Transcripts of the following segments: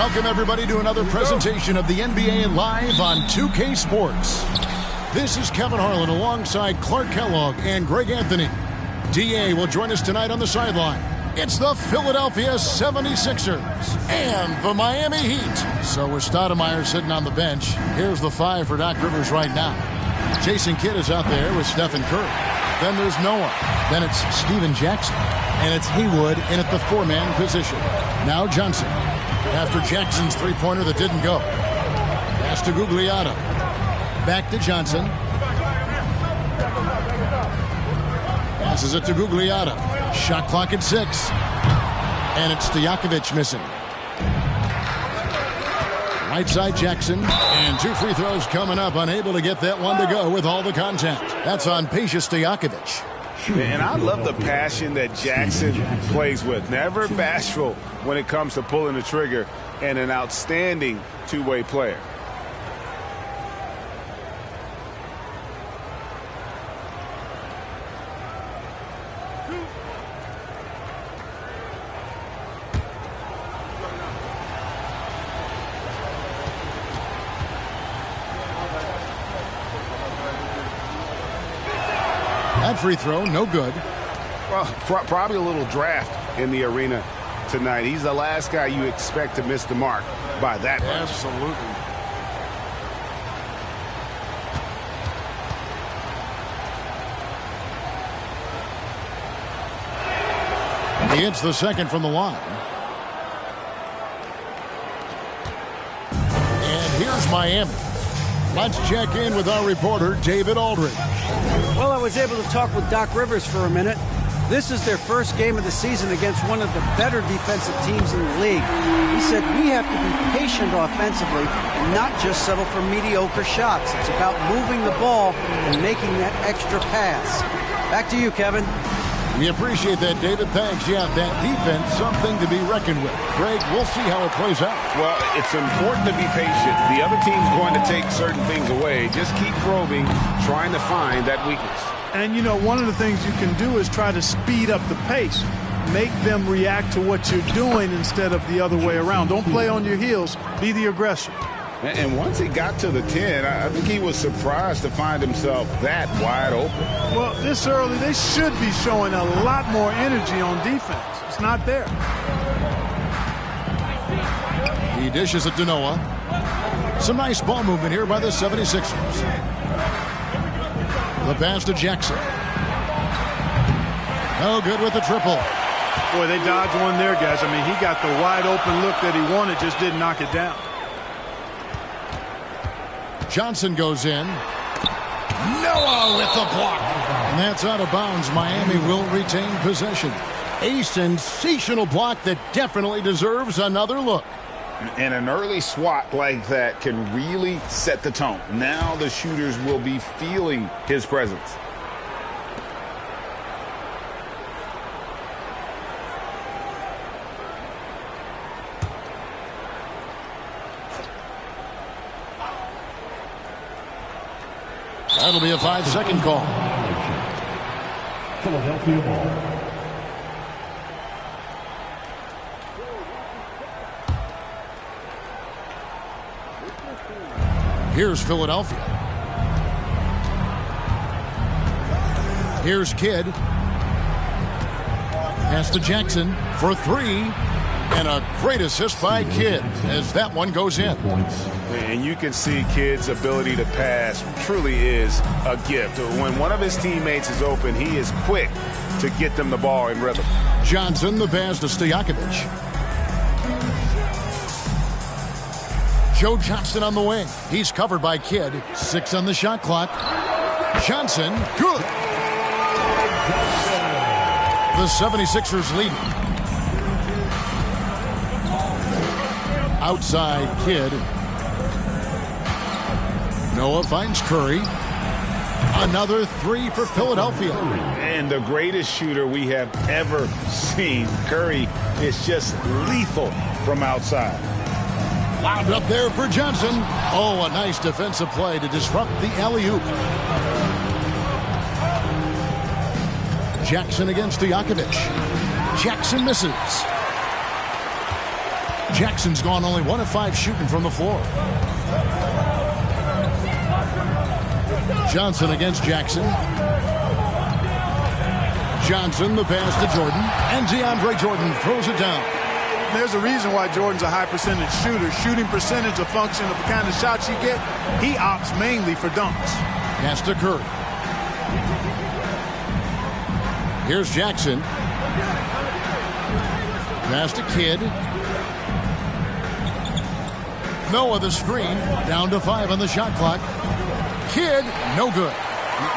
Welcome, everybody, to another presentation of the NBA live on 2K Sports. This is Kevin Harlan alongside Clark Kellogg and Greg Anthony. DA will join us tonight on the sideline. It's the Philadelphia 76ers and the Miami Heat. So with Stoudemire sitting on the bench, here's the five for Doc Rivers right now. Jason Kidd is out there with Stephen Curry. Then there's Noah. Then it's Steven Jackson. And it's Haywood in at the four-man position. Now Johnson. After Jackson's three-pointer that didn't go. Pass to Gugliotta. Back to Johnson. Passes it to Gugliotta. Shot clock at 6. And it's Stojakovic missing. Right side Jackson. And 2 free throws coming up. Unable to get that one to go with all the contact. That's on Peja Stojakovic. And I love the passion that Jackson plays with. Never bashful when it comes to pulling the trigger, and an outstanding two-way player. That free throw, no good. Well, probably a little draft in the arena tonight. He's the last guy you expect to miss the mark by that much. Absolutely. He hits the second from the line. And here's Miami. Let's check in with our reporter, David Aldridge. Well, I was able to talk with Doc Rivers for a minute. This is their first game of the season against one of the better defensive teams in the league. He said we have to be patient offensively and not just settle for mediocre shots. It's about moving the ball and making that extra pass. Back to you, Kevin. We appreciate that, David. Thanks. Yeah, that defense, something to be reckoned with. Greg, we'll see how it plays out. Well, it's important to be patient. The other team's going to take certain things away. Just keep probing, trying to find that weakness. And, you know, one of the things you can do is try to speed up the pace. Make them react to what you're doing instead of the other way around. Don't play on your heels. Be the aggressor. And once he got to the 10, I think he was surprised to find himself that wide open. Well, this early, they should be showing a lot more energy on defense. It's not there. He dishes it to Noah. Some nice ball movement here by the 76ers. The pass to Jackson. No good with the triple. Boy, they dodged one there, guys. I mean, he got the wide open look that he wanted, just didn't knock it down. Johnson goes in. Noah with the block. And that's out of bounds. Miami will retain possession. A sensational block that definitely deserves another look. And an early swat like that can really set the tone. Now the shooters will be feeling his presence. That'll be a 5-second call. Philadelphia ball. Here's Philadelphia. Here's Kidd. Pass to Jackson for 3. And a great assist by Kidd as that one goes in. And you can see Kidd's ability to pass truly is a gift. When one of his teammates is open, he is quick to get them the ball in rhythm. Johnson, the pass to Stojakovic. Joe Johnson on the wing. He's covered by Kidd. 6 on the shot clock. Johnson, good. The 76ers lead. Outside Kidd. Noah finds Curry. Another 3 for Philadelphia. And the greatest shooter we have ever seen. Curry is just lethal from outside. Lobbed up there for Johnson. Oh, a nice defensive play to disrupt the alley-oop. Jackson against Stojakovic. Jackson misses. Jackson's gone only 1 of 5 shooting from the floor. Johnson against Jackson. Johnson, the pass to Jordan, and DeAndre Jordan throws it down. There's a reason why Jordan's a high percentage shooter. Shooting percentage a function of the kind of shots you get. He opts mainly for dunks. Pass to Curry. Here's Jackson. Pass to Kidd. Noah the screen. Down to 5 on the shot clock. Kidd, no good.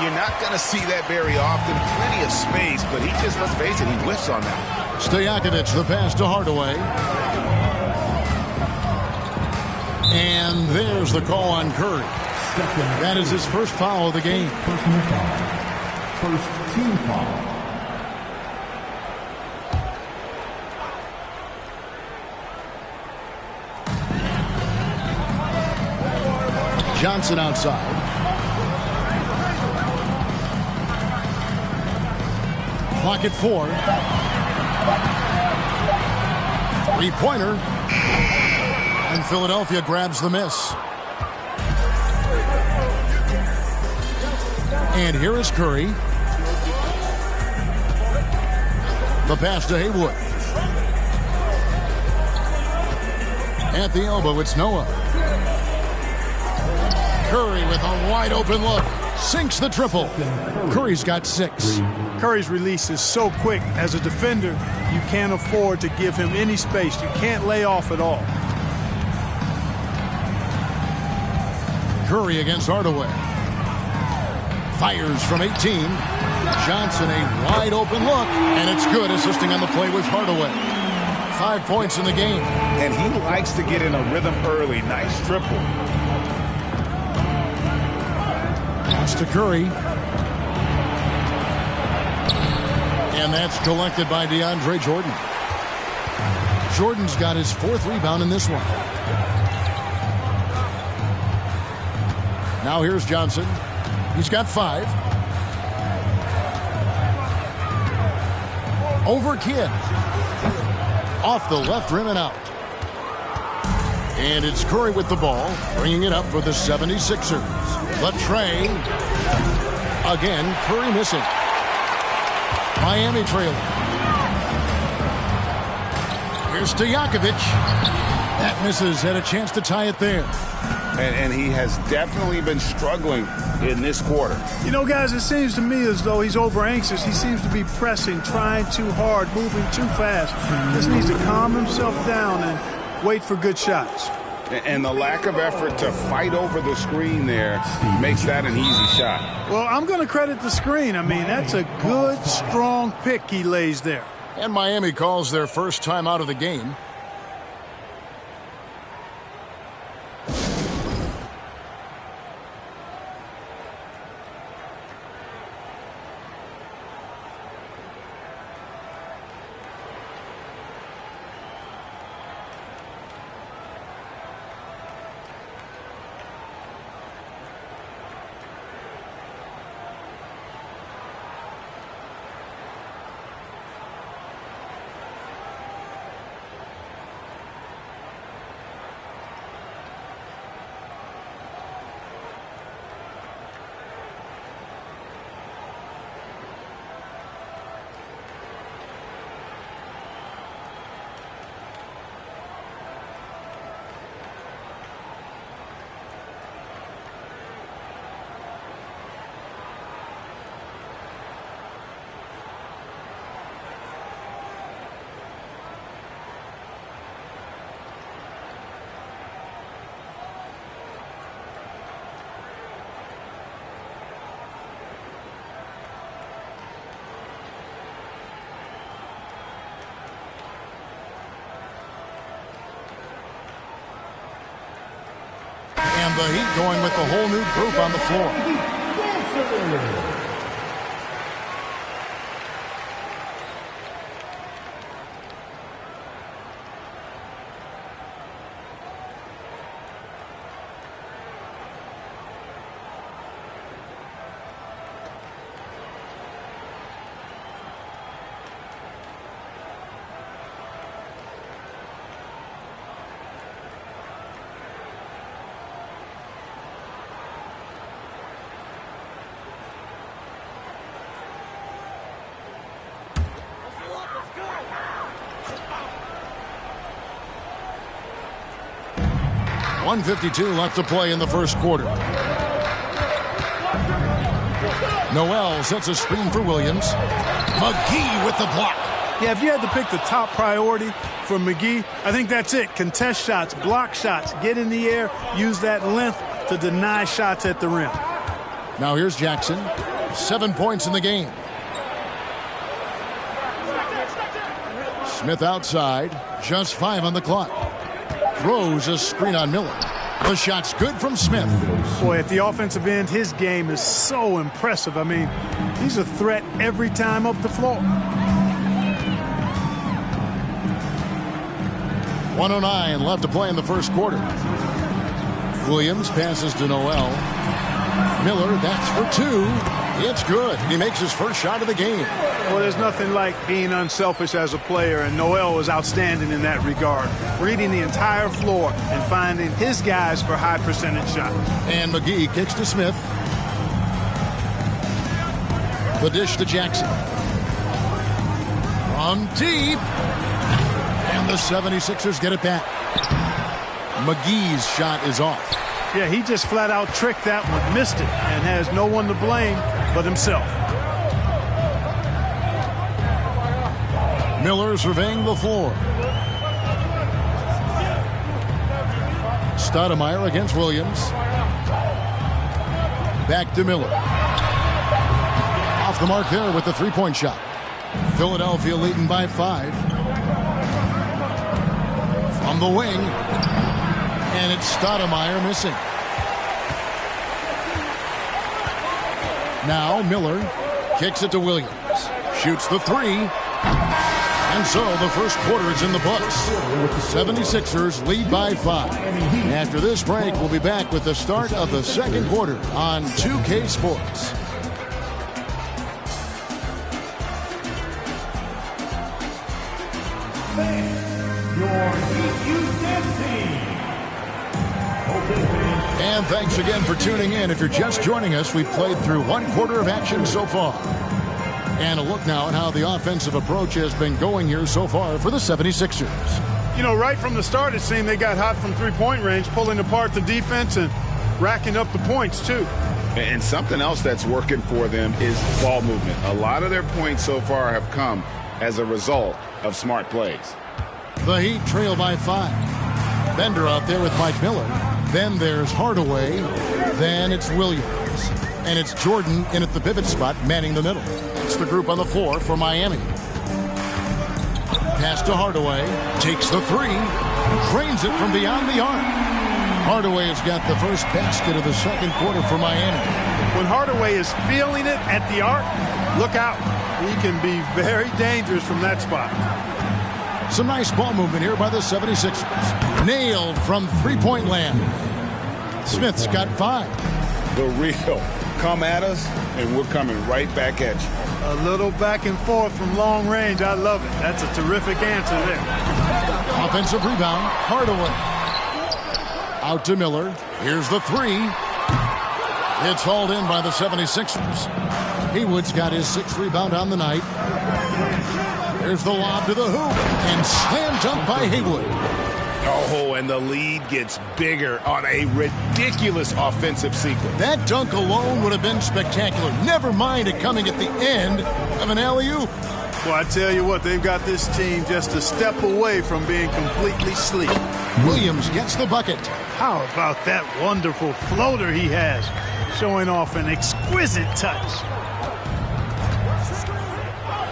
You're not going to see that very often. Plenty of space, but he just, let's face it, he whiffs on that. Stojakovic, the pass to Hardaway. And there's the call on Curry. That is his first foul of the game. First team foul. Johnson outside. Clock at 4. 3-pointer. And Philadelphia grabs the miss. And here is Curry. The pass to Haywood. At the elbow, it's Noah. Curry with a wide open look. Sinks the triple. Curry's got 6. Curry's release is so quick. As a defender, you can't afford to give him any space. You can't lay off at all. Curry against Hardaway. Fires from 18. Johnson, a wide open look, and it's good, assisting on the play with Hardaway. 5 points in the game. And he likes to get in a rhythm early. Nice triple. Pass to Curry. And that's collected by DeAndre Jordan. Jordan's got his 4th rebound in this one. Now here's Johnson. He's got 5. Over Kidd. Off the left rim and out. And it's Curry with the ball, bringing it up for the 76ers. The tray. Again, Curry missing. Miami trailing. Here's Stojakovic. That misses. Had a chance to tie it there. And he has definitely been struggling in this quarter. You know, guys, it seems to me as though he's over anxious. He seems to be pressing, trying too hard, moving too fast. Just needs to calm himself down and wait for good shots. And the lack of effort to fight over the screen there makes that an easy shot. Well, I'm going to credit the screen. I mean, that's a good, strong pick he lays there. And Miami calls their first time out of the game. And the Heat going with the whole new group on the floor. 1:52 left to play in the first quarter. Noel sets a screen for Williams. McGee with the block. Yeah, if you had to pick the top priority for McGee, I think that's it. Contest shots, block shots, get in the air, use that length to deny shots at the rim. Now here's Jackson. 7 points in the game. Smith outside. Just 5 on the clock. Throws a screen on Miller. The shot's good from Smith. Boy, at the offensive end, his game is so impressive. I mean, he's a threat every time up the floor. 1:09 left to play in the first quarter. Williams passes to Noel. Miller, that's for 2. It's good. He makes his first shot of the game. Well, there's nothing like being unselfish as a player, and Noel was outstanding in that regard. Reading the entire floor and finding his guys for high percentage shots. And McGee kicks to Smith. The dish to Jackson. From deep. And the 76ers get it back. McGee's shot is off. Yeah, he just flat out tricked that one, missed it, and has no one to blame but himself. Miller surveying the floor. Stoudemire against Williams. Back to Miller. Off the mark there with the three-point shot. Philadelphia leading by 5. From the wing. And it's Stoudemire missing. Now Miller kicks it to Williams. Shoots the 3. And so the first quarter is in the books. 76ers lead by 5. After this break, we'll be back with the start of the second quarter on 2K Sports. And thanks again for tuning in. If you're just joining us, we've played through 1 quarter of action so far. And a look now at how the offensive approach has been going here so far for the 76ers. You know, right from the start, it seemed they got hot from three-point range, pulling apart the defense and racking up the points, too. And something else that's working for them is ball movement. A lot of their points so far have come as a result of smart plays. The Heat trail by 5. Bender out there with Mike Miller. Then there's Hardaway. Then it's Williams. And it's Jordan in at the pivot spot, manning the middle. It's the group on the floor for Miami. Pass to Hardaway. Takes the 3. Drains it from beyond the arc. Hardaway has got the first basket of the second quarter for Miami. When Hardaway is feeling it at the arc, look out. He can be very dangerous from that spot. Some nice ball movement here by the 76ers. Nailed from three-point land. Smith's got 5. The real. Come at us, and we're coming right back at you. A little back and forth from long range. I love it. That's a terrific answer there. Offensive rebound. Hardaway. Out to Miller. Here's the 3. It's hauled in by the 76ers. Haywood's got his 6th rebound on the night. There's the lob to the hoop. And slam dunk by Haywood. Oh, and the lead gets bigger on a ridiculous offensive sequence. That dunk alone would have been spectacular. Never mind it coming at the end of an alley-oop. Well, I tell you what, they've got this team just a step away from being completely asleep. Williams gets the bucket. How about that wonderful floater he has, showing off an exquisite touch.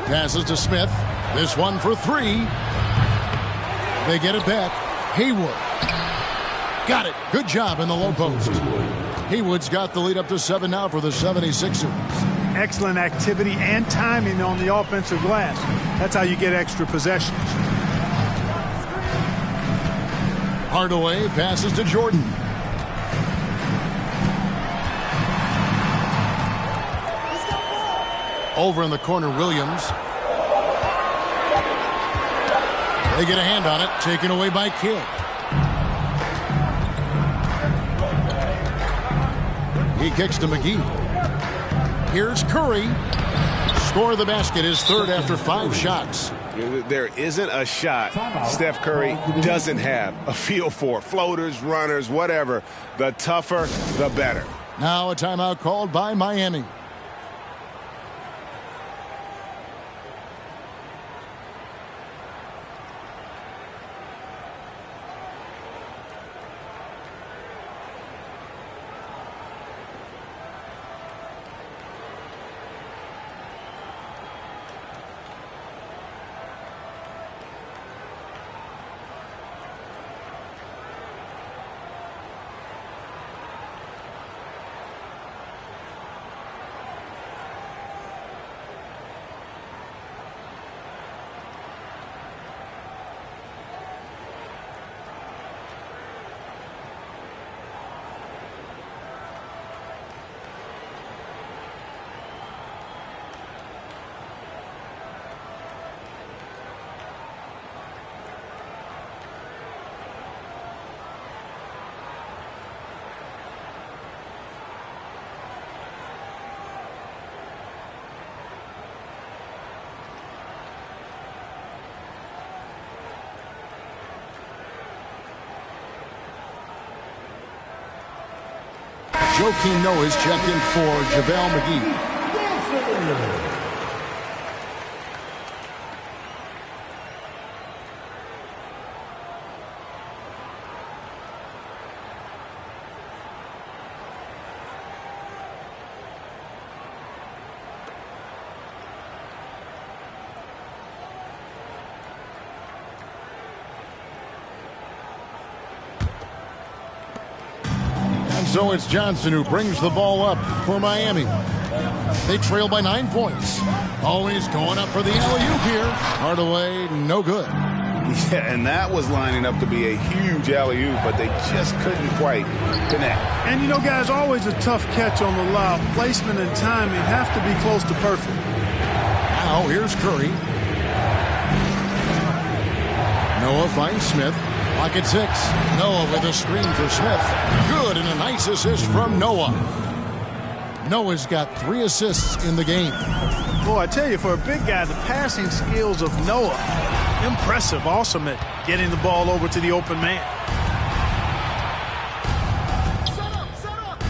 Passes to Smith. This one for 3. They get it back. Haywood. Got it. Good job in the low post. Haywood's got the lead up to 7 now for the 76ers. Excellent activity and timing on the offensive glass. That's how you get extra possessions. Hardaway passes to Jordan. Over in the corner, Williams. They get a hand on it, taken away by Kidd. He kicks to McGee. Here's Curry. score of the basket is third after 5 shots. There isn't a shot Steph Curry doesn't have a feel for. Floaters, runners, whatever. The tougher, the better. Now a timeout called by Miami. Joakim Noah is checked in for JaVale McGee. So it's Johnson who brings the ball up for Miami. They trail by 9 points. Always going up for the alley-oop here. Hardaway, no good. Yeah, and that was lining up to be a huge alley-oop, but they just couldn't quite connect. And, you know, guys, always a tough catch on the lob. Placement and timing have to be close to perfect. Now here's Curry. Noah finds Smith. Pocket 6. Noah with a screen for Smith. Good, and a nice assist from Noah. Noah's got 3 assists in the game. Boy, I tell you, for a big guy, the passing skills of Noah, impressive. Awesome at getting the ball over to the open man.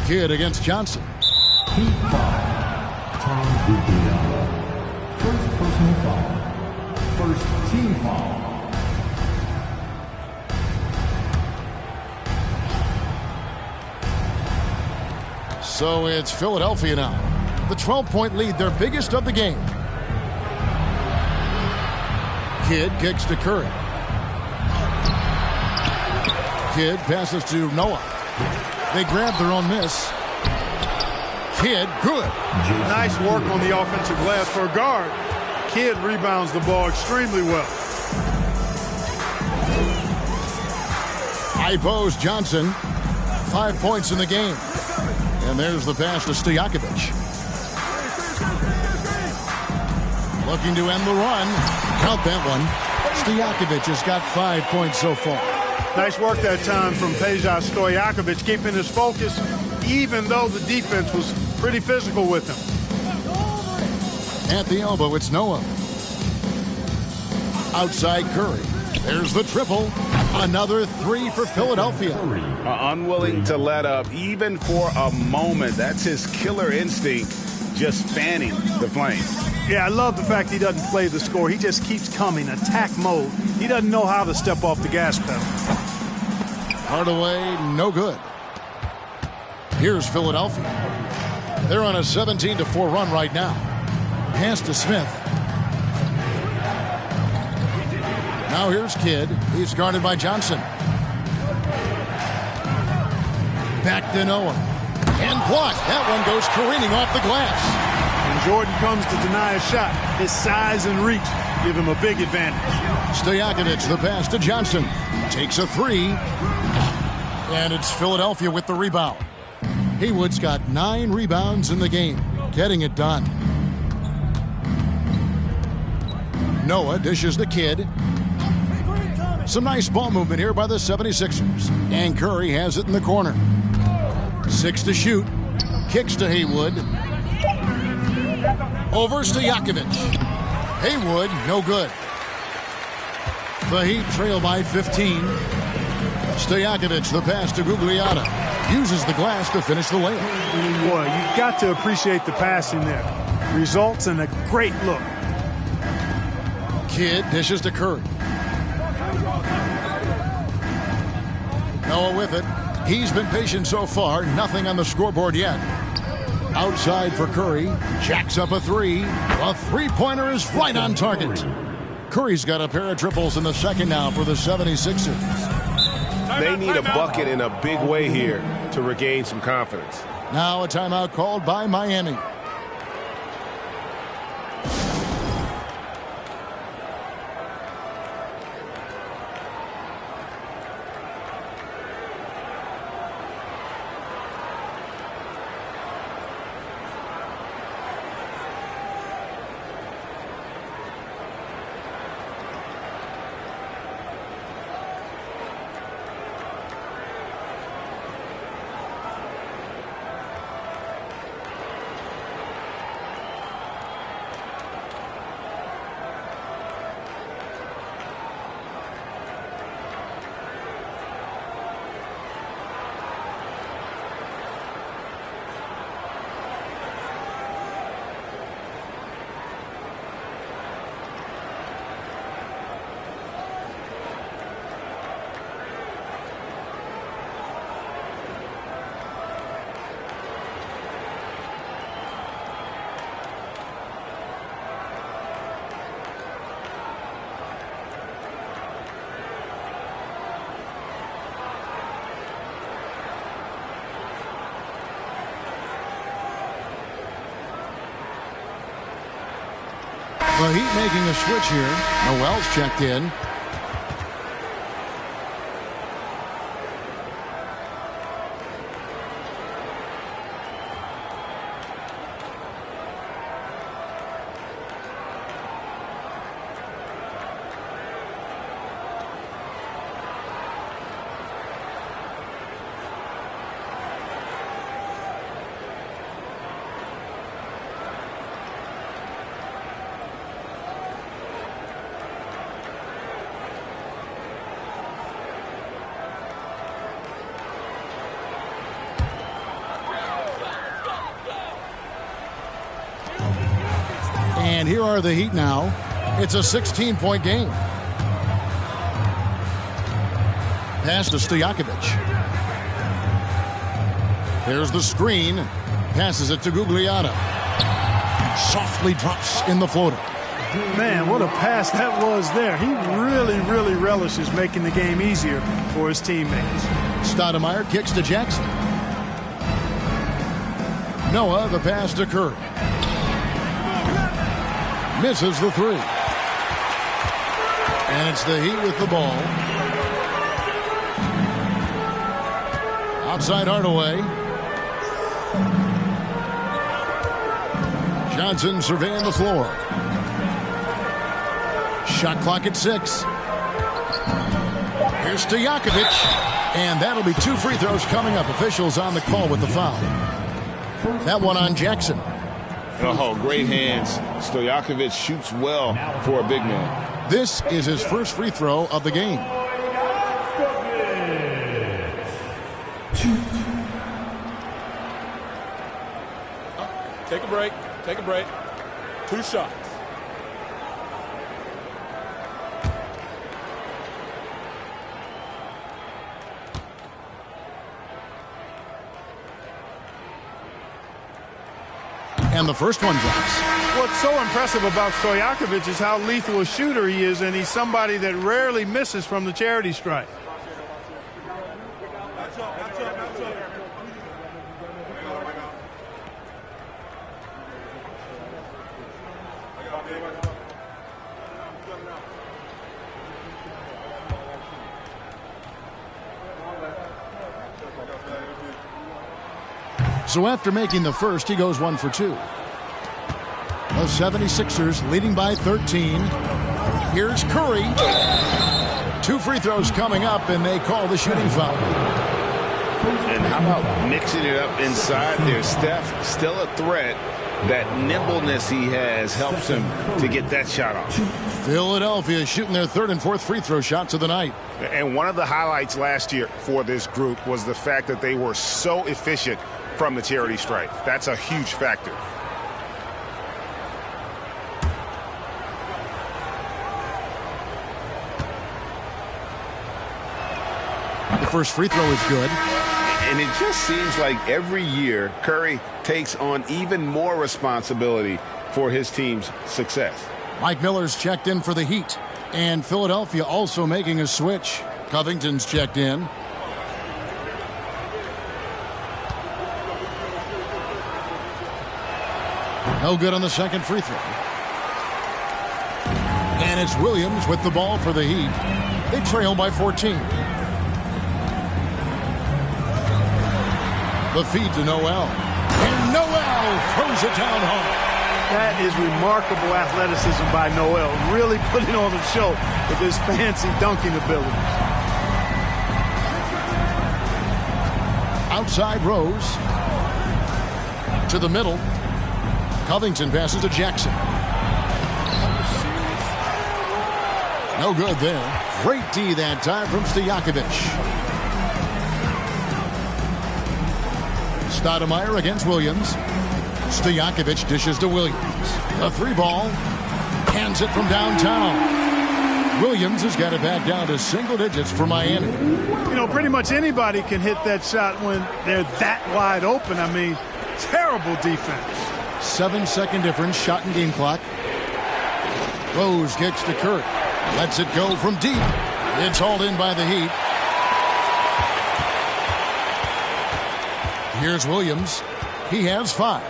Kidd against Johnson. Heat foul. Tom Guglia. First personal foul. First team foul. So it's Philadelphia now. The 12-point lead, their biggest of the game. Kidd kicks to Curry. Kidd passes to Noah. They grab their own miss. Kidd, good. Nice work on the offensive glass for a guard. Kidd rebounds the ball extremely well. High post Johnson. 5 points in the game. And there's the pass to Stojakovic. Looking to end the run. Count that one. Stojakovic has got 5 points so far. Nice work that time from Peja Stojakovic, keeping his focus, even though the defense was pretty physical with him. At the elbow, it's Noah. Outside Curry. There's the triple. Another 3 for Philadelphia. Unwilling to let up, even for a moment. That's his killer instinct, just fanning the flames. Yeah, I love the fact he doesn't play the score. He just keeps coming, attack mode. He doesn't know how to step off the gas pedal. Hardaway, no good. Here's Philadelphia. They're on a 17-4 run right now. Pass to Smith. Now here's Kidd. He's guarded by Johnson. Back to Noah. And blocked. That one goes careening off the glass. And Jordan comes to deny a shot. His size and reach give him a big advantage. Stojakovic, the pass to Johnson. Takes a 3. And it's Philadelphia with the rebound. Haywood's got 9 rebounds in the game. Getting it done. Noah dishes the Kidd. Some nice ball movement here by the 76ers. And Curry has it in the corner. 6 to shoot. Kicks to Haywood. Over Stojakovic. Haywood, no good. The Heat trail by 15. Stojakovic, the pass to Gugliotta. Uses the glass to finish the layup. Boy, you've got to appreciate the passing there. Results in a great look. Kidd dishes to Curry. Noah with it. He's been patient so far. Nothing on the scoreboard yet. Outside for Curry. Jacks up a three. A three-pointer is right on target. Curry's got a pair of triples in the second now for the 76ers. They need a bucket in a big way here to regain some confidence. Now a timeout called by Miami. The Heat making a switch here. Noel's checked in. And here are the Heat now. It's a 16-point game. Pass to Stojakovic. There's the screen. Passes it to Gugliotta. Softly drops in the floater. Man, what a pass that was there. He really relishes making the game easier for his teammates. Stoudemire kicks to Jackson. Noah, the pass to Curry. Misses the three. And it's the Heat with the ball. Outside Hardaway. Johnson surveying the floor. Shot clock at 6. Here's Stojakovic. And that'll be 2 free throws coming up. Officials on the call with the foul. That one on Jackson. Oh, great hands. Stojakovic shoots well for a big man. This is his first free throw of the game. Take a break. Take a break. 2 shots. And the first one drops. What's so impressive about Stojakovic is how lethal a shooter he is, and he's somebody that rarely misses from the charity stripe. So after making the first, he goes 1 for 2. The 76ers leading by 13. Here's Curry. 2 free throws coming up, and they call the shooting foul. And how about mixing it up inside there? Steph, still a threat. That nimbleness he has helps him to get that shot off. Philadelphia shooting their third and fourth free throw shots of the night. And one of the highlights last year for this group was the fact that they were so efficient from the charity stripe. That's a huge factor. The first free throw is good. And it just seems like every year Curry takes on even more responsibility for his team's success. Mike Miller's checked in for the Heat. And Philadelphia also making a switch. Covington's checked in. No good on the second free throw. And it's Williams with the ball for the Heat. They trail by 14. The feed to Noel. And Noel throws it down home. That is remarkable athleticism by Noel. Really putting on the show with his fancy dunking abilities. Outside Rose. To the middle. Covington passes to Jackson. No good there. Great D that time from Stojakovic. Stoudemire against Williams. Stojakovic dishes to Williams. The three ball. Hands it from downtown. Williams has got it back down to single digits for Miami. You know, pretty much anybody can hit that shot when they're that wide open. I mean, terrible defense. 7-second difference, shot and game clock. Rose kicks to Curry. Lets it go from deep. It's hauled in by the Heat. Here's Williams. He has 5.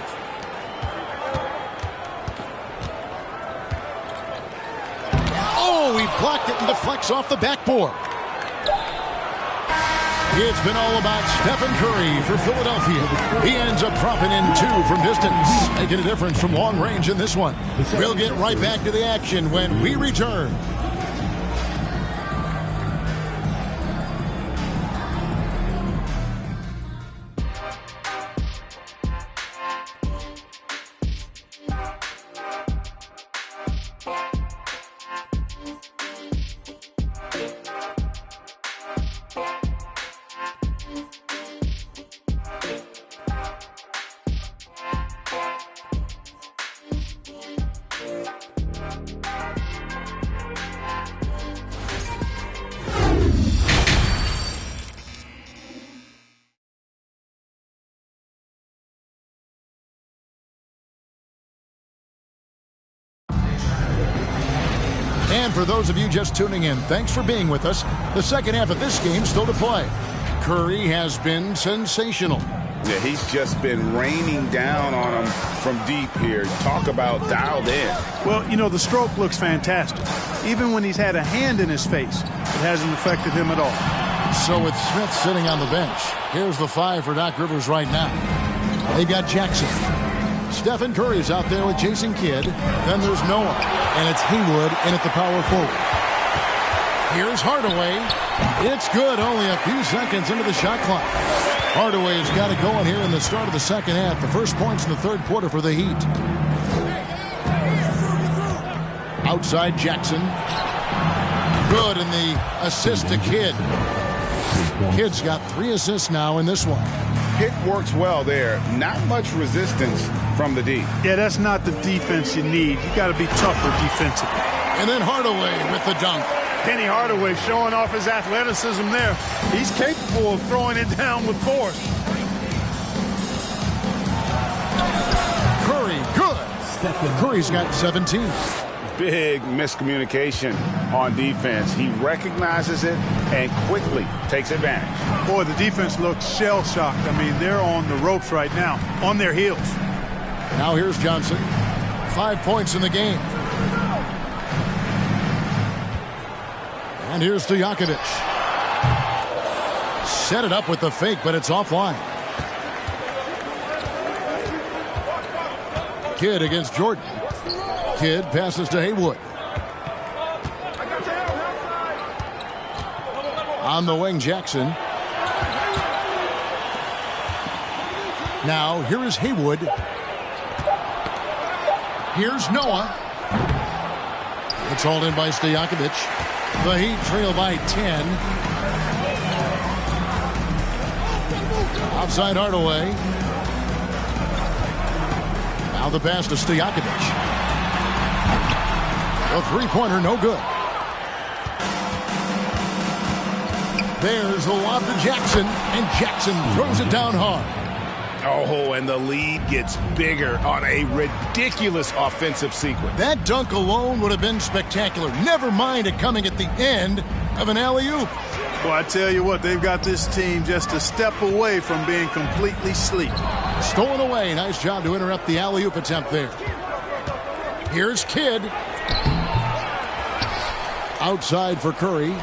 Oh, he blocked it and deflects off the backboard. It's been all about Stephen Curry for Philadelphia. He ends up dropping in 2 from distance, making a difference from long range in this one. We'll get right back to the action when we return. And for those of you just tuning in, thanks for being with us. The second half of this game still to play. Curry has been sensational. Yeah, he's just been raining down on him from deep here. Talk about dialed in. Well, you know, the stroke looks fantastic. Even when he's had a hand in his face, it hasn't affected him at all. So with Smith sitting on the bench, here's the 5 for Doc Rivers right now. They've got Jackson. Stephen Curry's out there with Jason Kidd. Then there's Noah. And it's Haywood in at the power forward. Here's Hardaway. It's good. Only a few seconds into the shot clock. Hardaway's got it going here in the start of the second half. The first points in the third quarter for the Heat. Outside Jackson. Good, and the assist to Kidd. Kidd's got 3 assists now in this one. Kidd works well there. Not much resistance from the D. Yeah, that's not the defense you need. You got to be tougher defensively. And then Hardaway with the dunk. Penny Hardaway showing off his athleticism there. He's capable of throwing it down with force. Curry, good. Curry's got 17. Big miscommunication on defense. He recognizes it and quickly takes advantage. Boy, the defense looks shell-shocked. I mean, they're on the ropes right now, on their heels. Now here's Johnson. 5 points in the game. And here's Stojakovic. Set it up with the fake, but it's offline. Kidd against Jordan. Kidd passes to Haywood. On the wing, Jackson. Now, here is Haywood. Here's Noah. It's hauled in by Stojakovic. The Heat trail by 10. Outside Hardaway. Now the pass to Stojakovic. The three-pointer, no good. There's the lob to Jackson, and Jackson throws it down hard. Oh, and the lead gets bigger on a ridiculous offensive sequence. That dunk alone would have been spectacular. Never mind it coming at the end of an alley-oop. Well, I tell you what, they've got this team just a step away from being completely asleep. Stolen away. Nice job to interrupt the alley-oop attempt there. Here's Kidd. Outside for Curry.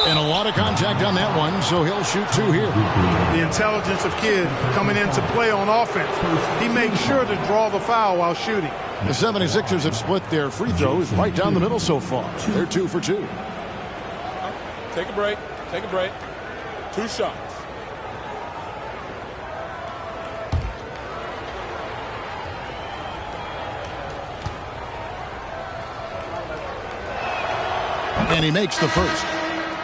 And a lot of contact on that one, so he'll shoot two here. The intelligence of Kidd coming into play on offense. He makes sure to draw the foul while shooting. The 76ers have split their free throws right down the middle so far. They're 2 for 2. Take a break. Take a break. 2 shots. And he makes the first.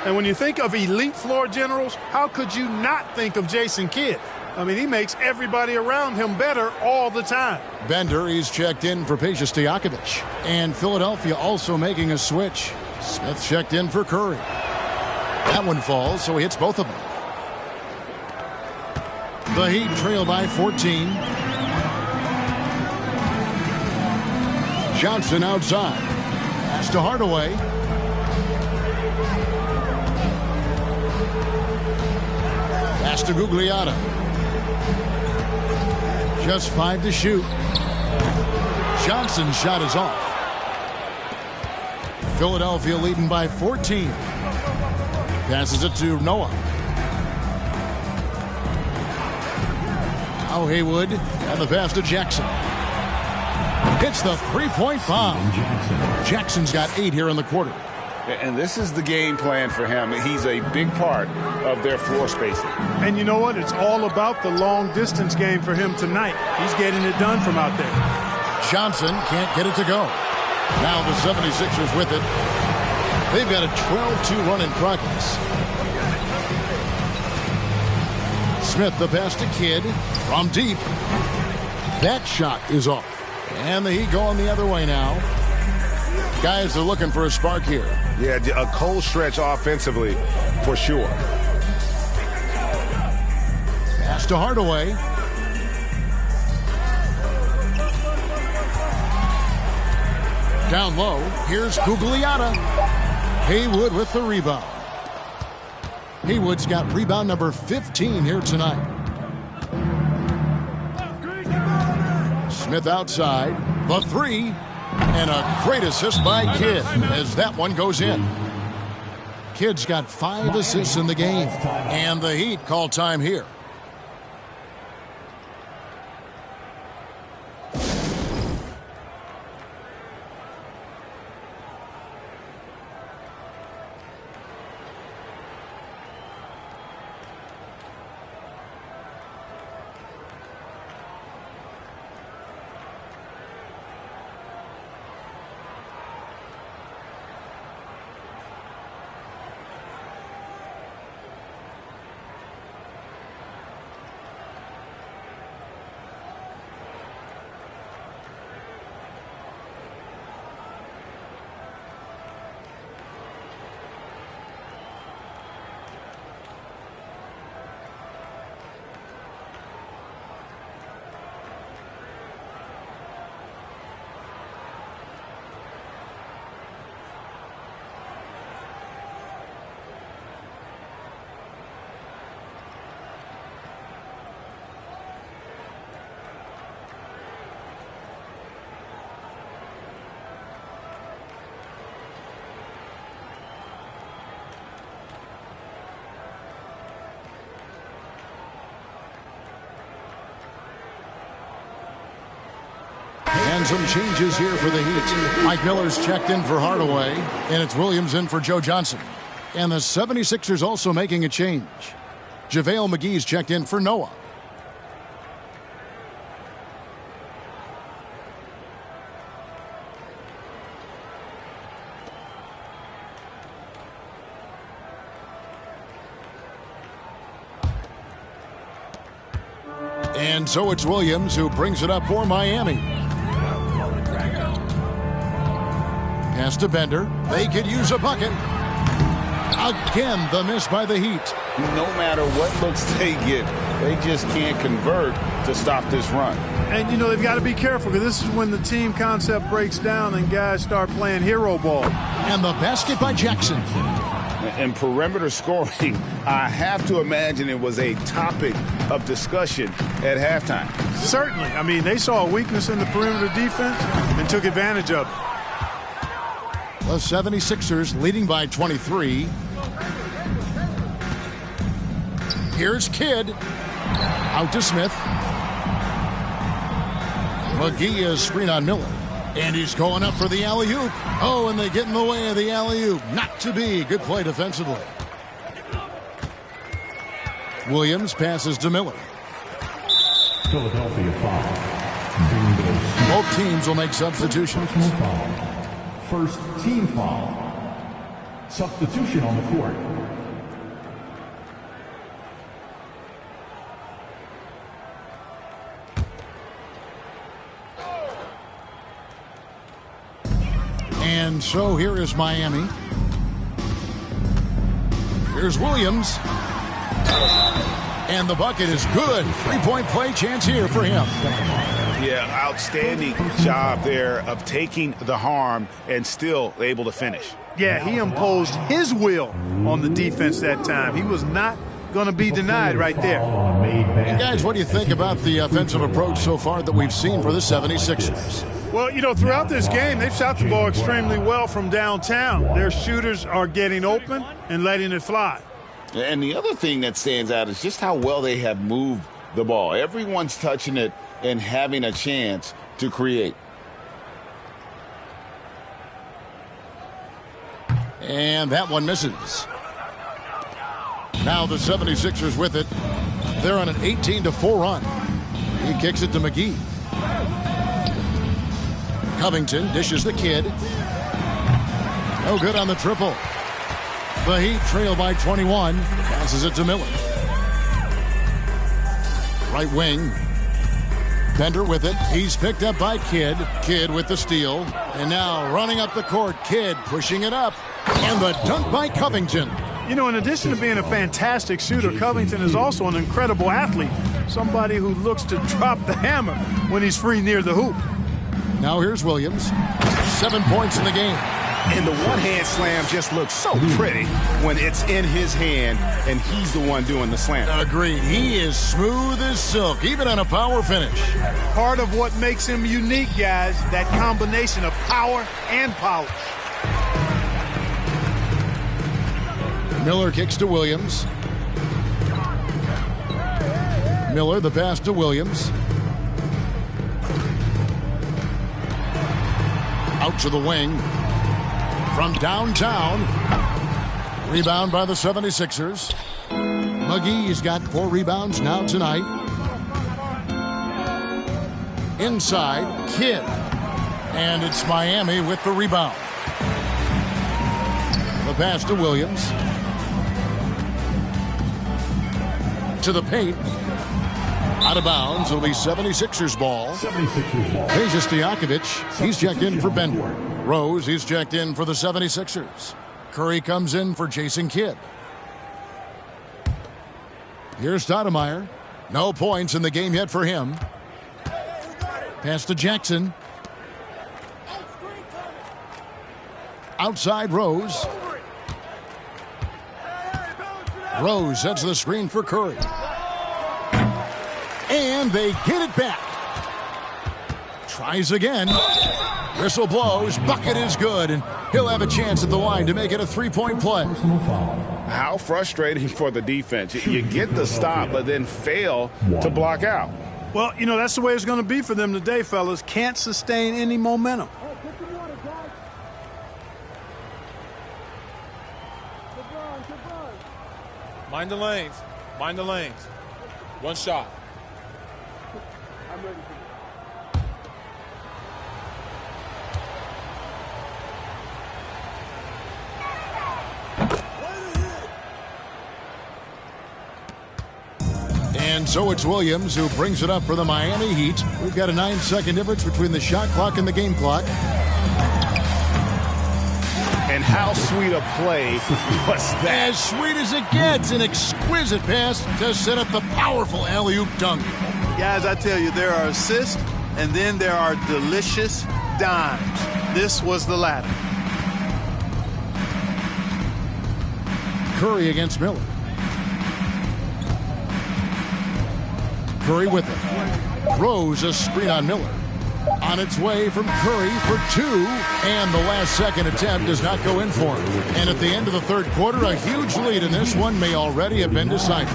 And when you think of elite floor generals, how could you not think of Jason Kidd? I mean, he makes everybody around him better all the time. Bender is checked in for Peja Stojakovic. And Philadelphia also making a switch. Smith checked in for Curry. That one falls, so he hits both of them. The Heat trail by 14. Johnson outside. Pass to Hardaway. Pass to Gugliotta. Just 5 to shoot. Johnson's shot is off. Philadelphia leading by 14. Passes it to Noah. Now Haywood and the pass to Jackson. Hits the three-point bomb. Jackson's got 8 here in the quarter. And this is the game plan for him. He's a big part of their floor spacing. And you know what? It's all about the long-distance game for him tonight. He's getting it done from out there. Johnson can't get it to go. Now the 76ers with it. They've got a 12-2 run in progress. Smith the pass to Kidd from deep. That shot is off. And the Heat going the other way now. Guys are looking for a spark here. Yeah, a cold stretch offensively for sure. Pass to Hardaway. Down low, here's Gugliotta. Haywood with the rebound. Haywood's got rebound number 15 here tonight. Smith outside, the three, and a great assist by Kidd as that one goes in. Kidd's got 5 assists in the game, and the Heat call time here. And some changes here for the Heat. Mike Miller's checked in for Hardaway, and it's Williams in for Joe Johnson. And the 76ers also making a change. JaVale McGee's checked in for Noah. And so it's Williams who brings it up for Miami. Pass to Bender. They could use a bucket. Again, the miss by the Heat. No matter what looks they get, they just can't convert to stop this run. And, you know, they've got to be careful because this is when the team concept breaks down and guys start playing hero ball. And the basket by Jackson. And perimeter scoring, I have to imagine it was a topic of discussion at halftime. Certainly. I mean, they saw a weakness in the perimeter defense and took advantage of it. The 76ers leading by 23. Here's Kidd. Out to Smith. McGee is screen on Miller. And he's going up for the alley-oop. Oh, and they get in the way of the alley-oop. Not to be. Good play defensively. Williams passes to Miller. Philadelphia foul. Both teams will make substitutions. First team foul. Substitution on the court. And so here is Miami. Here's Williams. And the bucket is good. Three-point play chance here for him. Yeah, outstanding job there of taking the harm and still able to finish. Yeah, he imposed his will on the defense that time. He was not going to be denied right there. And guys, what do you think about the offensive approach so far that we've seen for the 76ers? Well, you know, throughout this game, they've shot the ball extremely well from downtown. Their shooters are getting open and letting it fly. And the other thing that stands out is just how well they have moved the ball. Everyone's touching it and having a chance to create. And that one misses. Now the 76ers with it. They're on an 18-4 run. He kicks it to McGee. Covington dishes the Kid. No good on the triple. The Heat trail by 21. Passes it to Miller. Right wing. Bender with it. He's picked up by Kidd. Kidd with the steal. And now running up the court. Kidd pushing it up. And the dunk by Covington. You know, in addition to being a fantastic shooter, Covington is also an incredible athlete. Somebody who looks to drop the hammer when he's free near the hoop. Now here's Williams. 7 points in the game. And the one-hand slam just looks so pretty when it's in his hand and he's the one doing the slam. Agreed. He is smooth as silk, even on a power finish. Part of what makes him unique, guys, that combination of power and polish. Miller kicks to Williams. Miller, the pass to Williams. Out to the wing. From downtown. Rebound by the 76ers. McGee's got 4 rebounds now tonight. Inside, Kidd. And it's Miami with the rebound. The pass to Williams. To the paint. Out of bounds. It'll be 76ers ball. 76ers ball. Here's Stojakovic. He's checked in for Bender. Rose, he's checked in for the 76ers. Curry comes in for Jason Kidd. Here's Stoudemire. No points in the game yet for him. Pass to Jackson. Outside Rose. Rose sets the screen for Curry. And they get it back. Tries again. Whistle blows. Bucket is good. And he'll have a chance at the line to make it a 3-point play. How frustrating for the defense. You get the stop, but then fail to block out. Well, you know, that's the way it's going to be for them today, fellas. Can't sustain any momentum. Mind the lanes. Mind the lanes. One shot. And so it's Williams who brings it up for the Miami Heat. We've got a 9-second difference between the shot clock and the game clock. And how sweet a play was that? As sweet as it gets, an exquisite pass to set up the powerful alley-oop dunk. Guys, I tell you, there are assists, and then there are delicious dimes. This was the latter. Curry against Miller. Curry with it. Rose a screen on Miller. On its way from Curry for two, and the last-second attempt does not go in for him. And at the end of the third quarter, a huge lead in this one may already have been decided.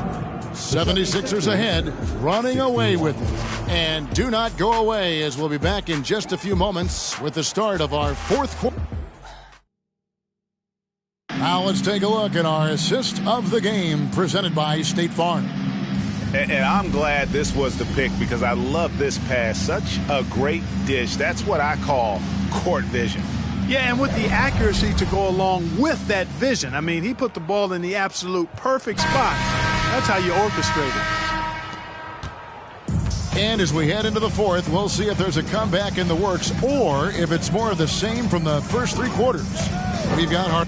76ers ahead, running away with it. And do not go away, as we'll be back in just a few moments with the start of our fourth quarter. Now let's take a look at our assist of the game presented by State Farm. And I'm glad this was the pick because I love this pass. Such a great dish. That's what I call court vision. Yeah, and with the accuracy to go along with that vision. I mean, he put the ball in the absolute perfect spot. That's how you orchestrate it. And as we head into the fourth, we'll see if there's a comeback in the works or if it's more of the same from the first three quarters. We've got our...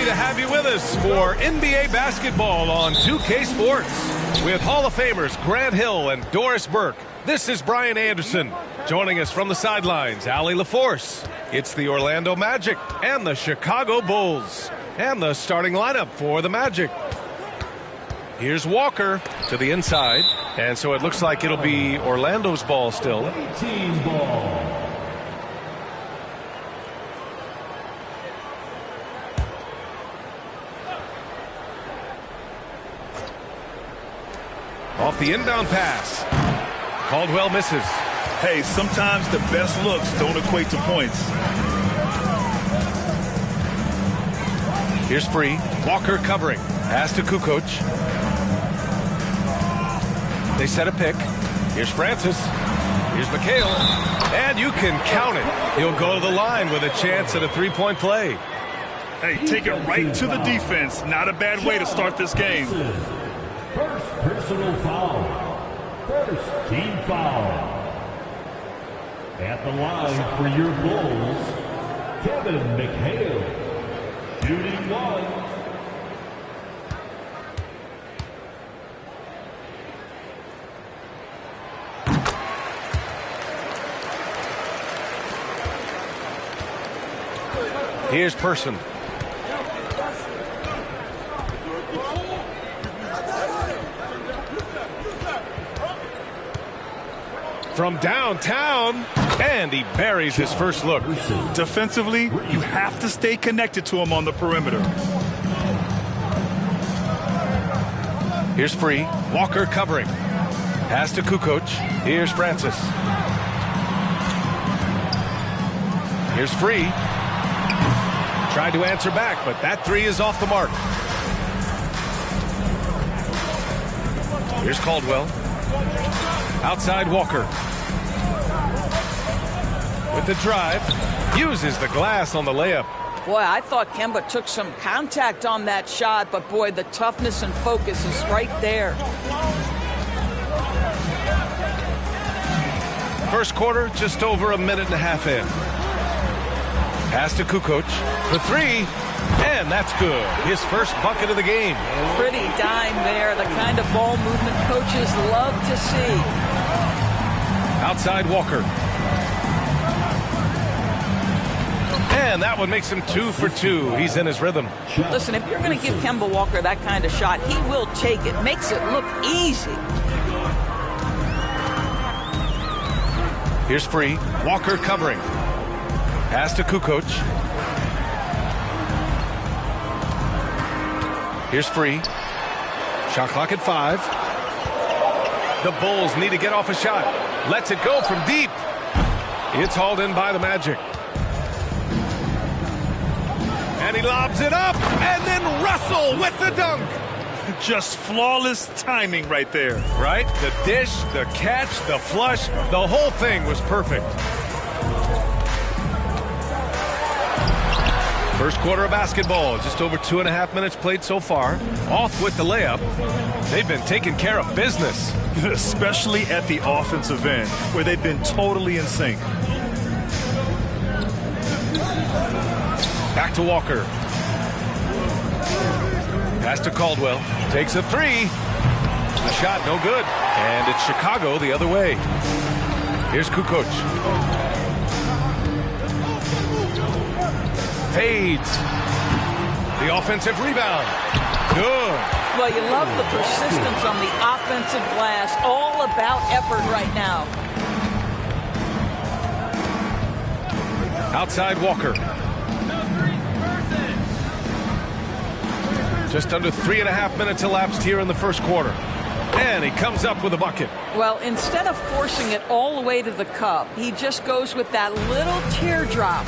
to have you with us for NBA basketball on 2K Sports. With Hall of Famers Grant Hill and Doris Burke, this is Brian Anderson. Joining us from the sidelines, Allie LaForce. It's the Orlando Magic and the Chicago Bulls. And the starting lineup for the Magic. Here's Walker to the inside. And so it looks like it'll be Orlando's ball still. Team ball. Off the inbound pass. Caldwell misses. Hey, sometimes the best looks don't equate to points. Here's Free. Walker covering. Pass to Kukoc. They set a pick. Here's Francis. Here's McHale. And you can count it. He'll go to the line with a chance at a three-point play. Hey, take it right to the defense. Not a bad way to start this game. First personal foul. First team foul. At the line for your Bulls, Kevin McHale. Shooting one. Here's Person. From downtown, and he buries his first look. Defensively, you have to stay connected to him on the perimeter. Here's Free. Walker covering. Pass to Kukoc. Here's Francis. Here's Free. Tried to answer back, but that three is off the mark. Here's Caldwell. Outside Walker. With the drive. Uses the glass on the layup. Boy, I thought Kemba took some contact on that shot, but boy, the toughness and focus is right there. First quarter, just over a minute and a half in. Pass to Kukoc for three, and that's good. His first bucket of the game. Pretty dime there, the kind of ball movement coaches love to see. Outside Walker. And that one makes him 2 for 2. He's in his rhythm. Listen, if you're going to give Kemba Walker that kind of shot, he will take it. Makes it look easy. Here's Free. Walker covering. Pass to Kukoc. Here's Free. Shot clock at 5. The Bulls need to get off a shot. Lets it go from deep. It's hauled in by the Magic. And he lobs it up. And then Russell with the dunk. Just flawless timing right there. Right? The dish, the catch, the flush. The whole thing was perfect. First quarter of basketball, just over 2.5 minutes played so far. Off with the layup. They've been taking care of business. Especially at the offensive end, where they've been totally in sync. Back to Walker. Pass to Caldwell. Takes a three. The shot no good. And it's Chicago the other way. Here's Kukoc. Fades. The offensive rebound. Good. Well, you love the persistence on the offensive glass. All about effort right now. Outside Walker. Just under 3.5 minutes elapsed here in the first quarter. And he comes up with a bucket. Well, instead of forcing it all the way to the cup, he just goes with that little teardrop.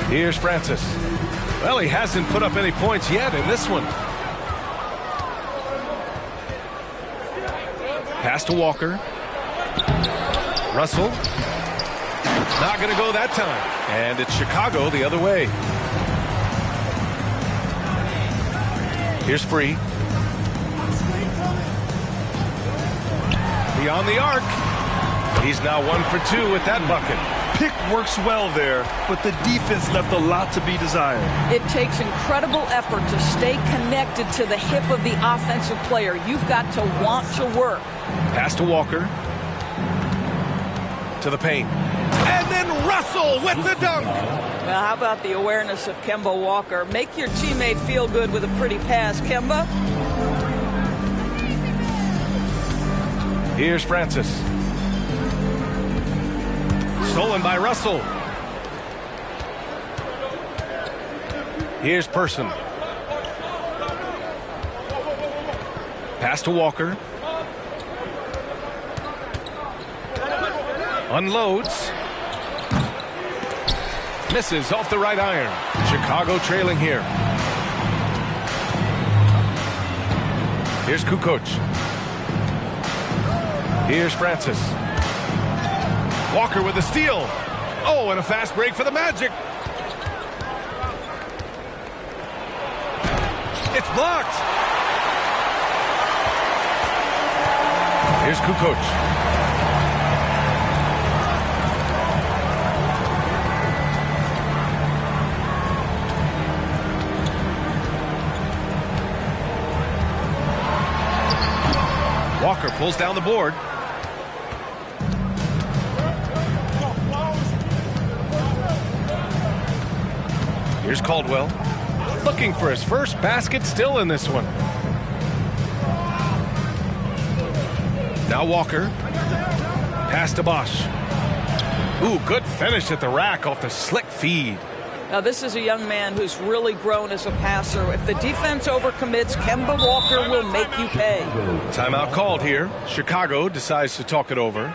Here's Francis. Well, he hasn't put up any points yet in this one. Pass to Walker. Russell. Not going to go that time. And it's Chicago the other way. Here's Free. Beyond the arc. He's now 1 for 2 with that bucket. pick works well there, but the defense left a lot to be desired. It takes incredible effort to stay connected to the hip of the offensive player. You've got to want to work. Pass to Walker. To the paint. And then Russell with the dunk. Well, how about the awareness of Kemba Walker? Make your teammate feel good with a pretty pass, Kemba. Here's Francis. Stolen by Russell. Here's Person. Pass to Walker. Unloads. Misses off the right iron. Chicago trailing here. Here's Kukoc. Here's Francis. Walker with the steal. Oh, and a fast break for the Magic. It's blocked. Here's Kukoc. Walker pulls down the board. Here's Caldwell. Looking for his first basket still in this one. Now Walker. Pass to Bosch. Ooh, good finish at the rack off the slick feed. Now, this is a young man who's really grown as a passer. If the defense overcommits, Kemba Walker will make you pay. Timeout called here. Chicago decides to talk it over.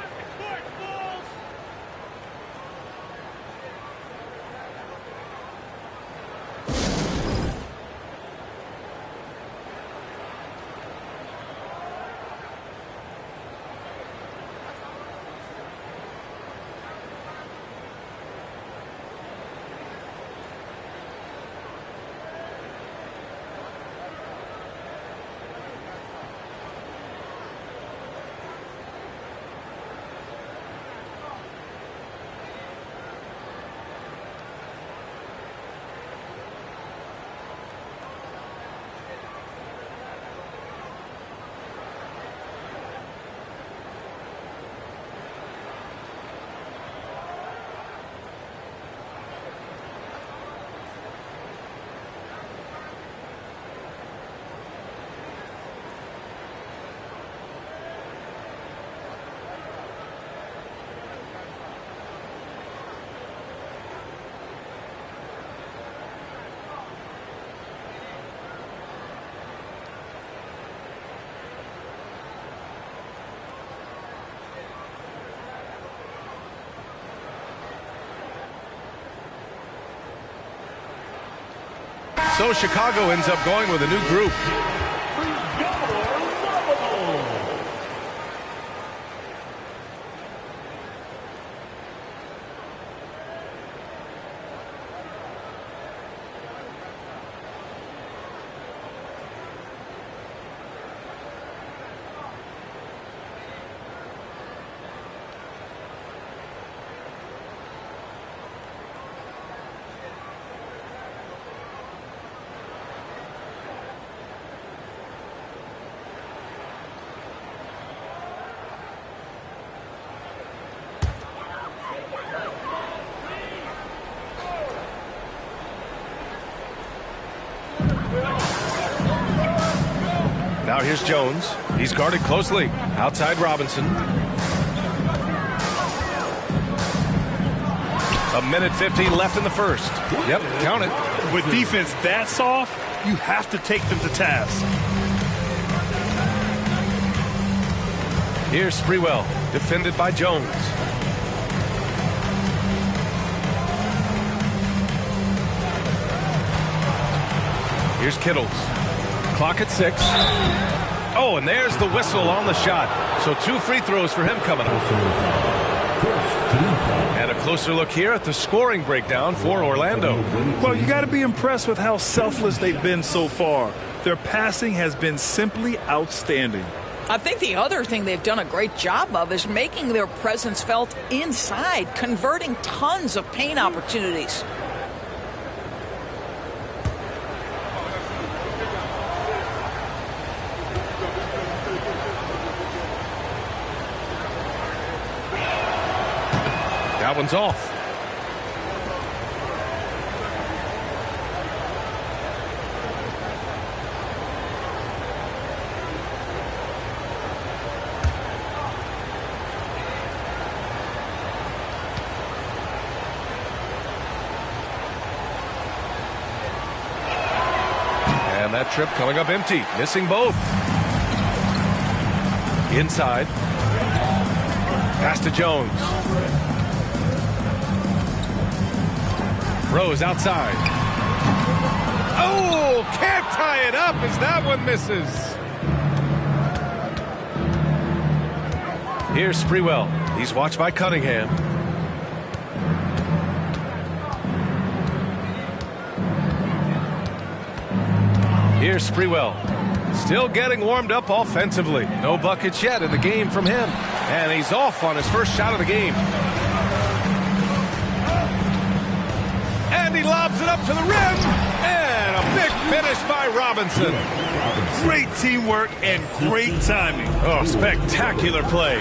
So Chicago ends up going with a new group. Now here's Jones. He's guarded closely. Outside Robinson. A minute 15 left in the first. Yep, count it. With defense that soft, you have to take them to task. Here's Sprewell, defended by Jones. Here's Kittles. Clock at 6. Oh, and there's the whistle on the shot. So 2 free throws for him coming up. And a closer look here at the scoring breakdown for Orlando. Well, you got to be impressed with how selfless they've been so far. Their passing has been simply outstanding. I think the other thing they've done a great job of is making their presence felt inside, converting tons of paint opportunities. That one's off. And that trip coming up empty, missing both. Inside. Pass to Jones. Rose outside. Oh, can't tie it up as that one misses. Here's Sprewell. He's watched by Cunningham. Here's Sprewell. Still getting warmed up offensively. No buckets yet in the game from him. And he's off on his first shot of the game. And he lobs it up to the rim. And a big finish by Robinson. Great teamwork and great timing. Oh, spectacular play.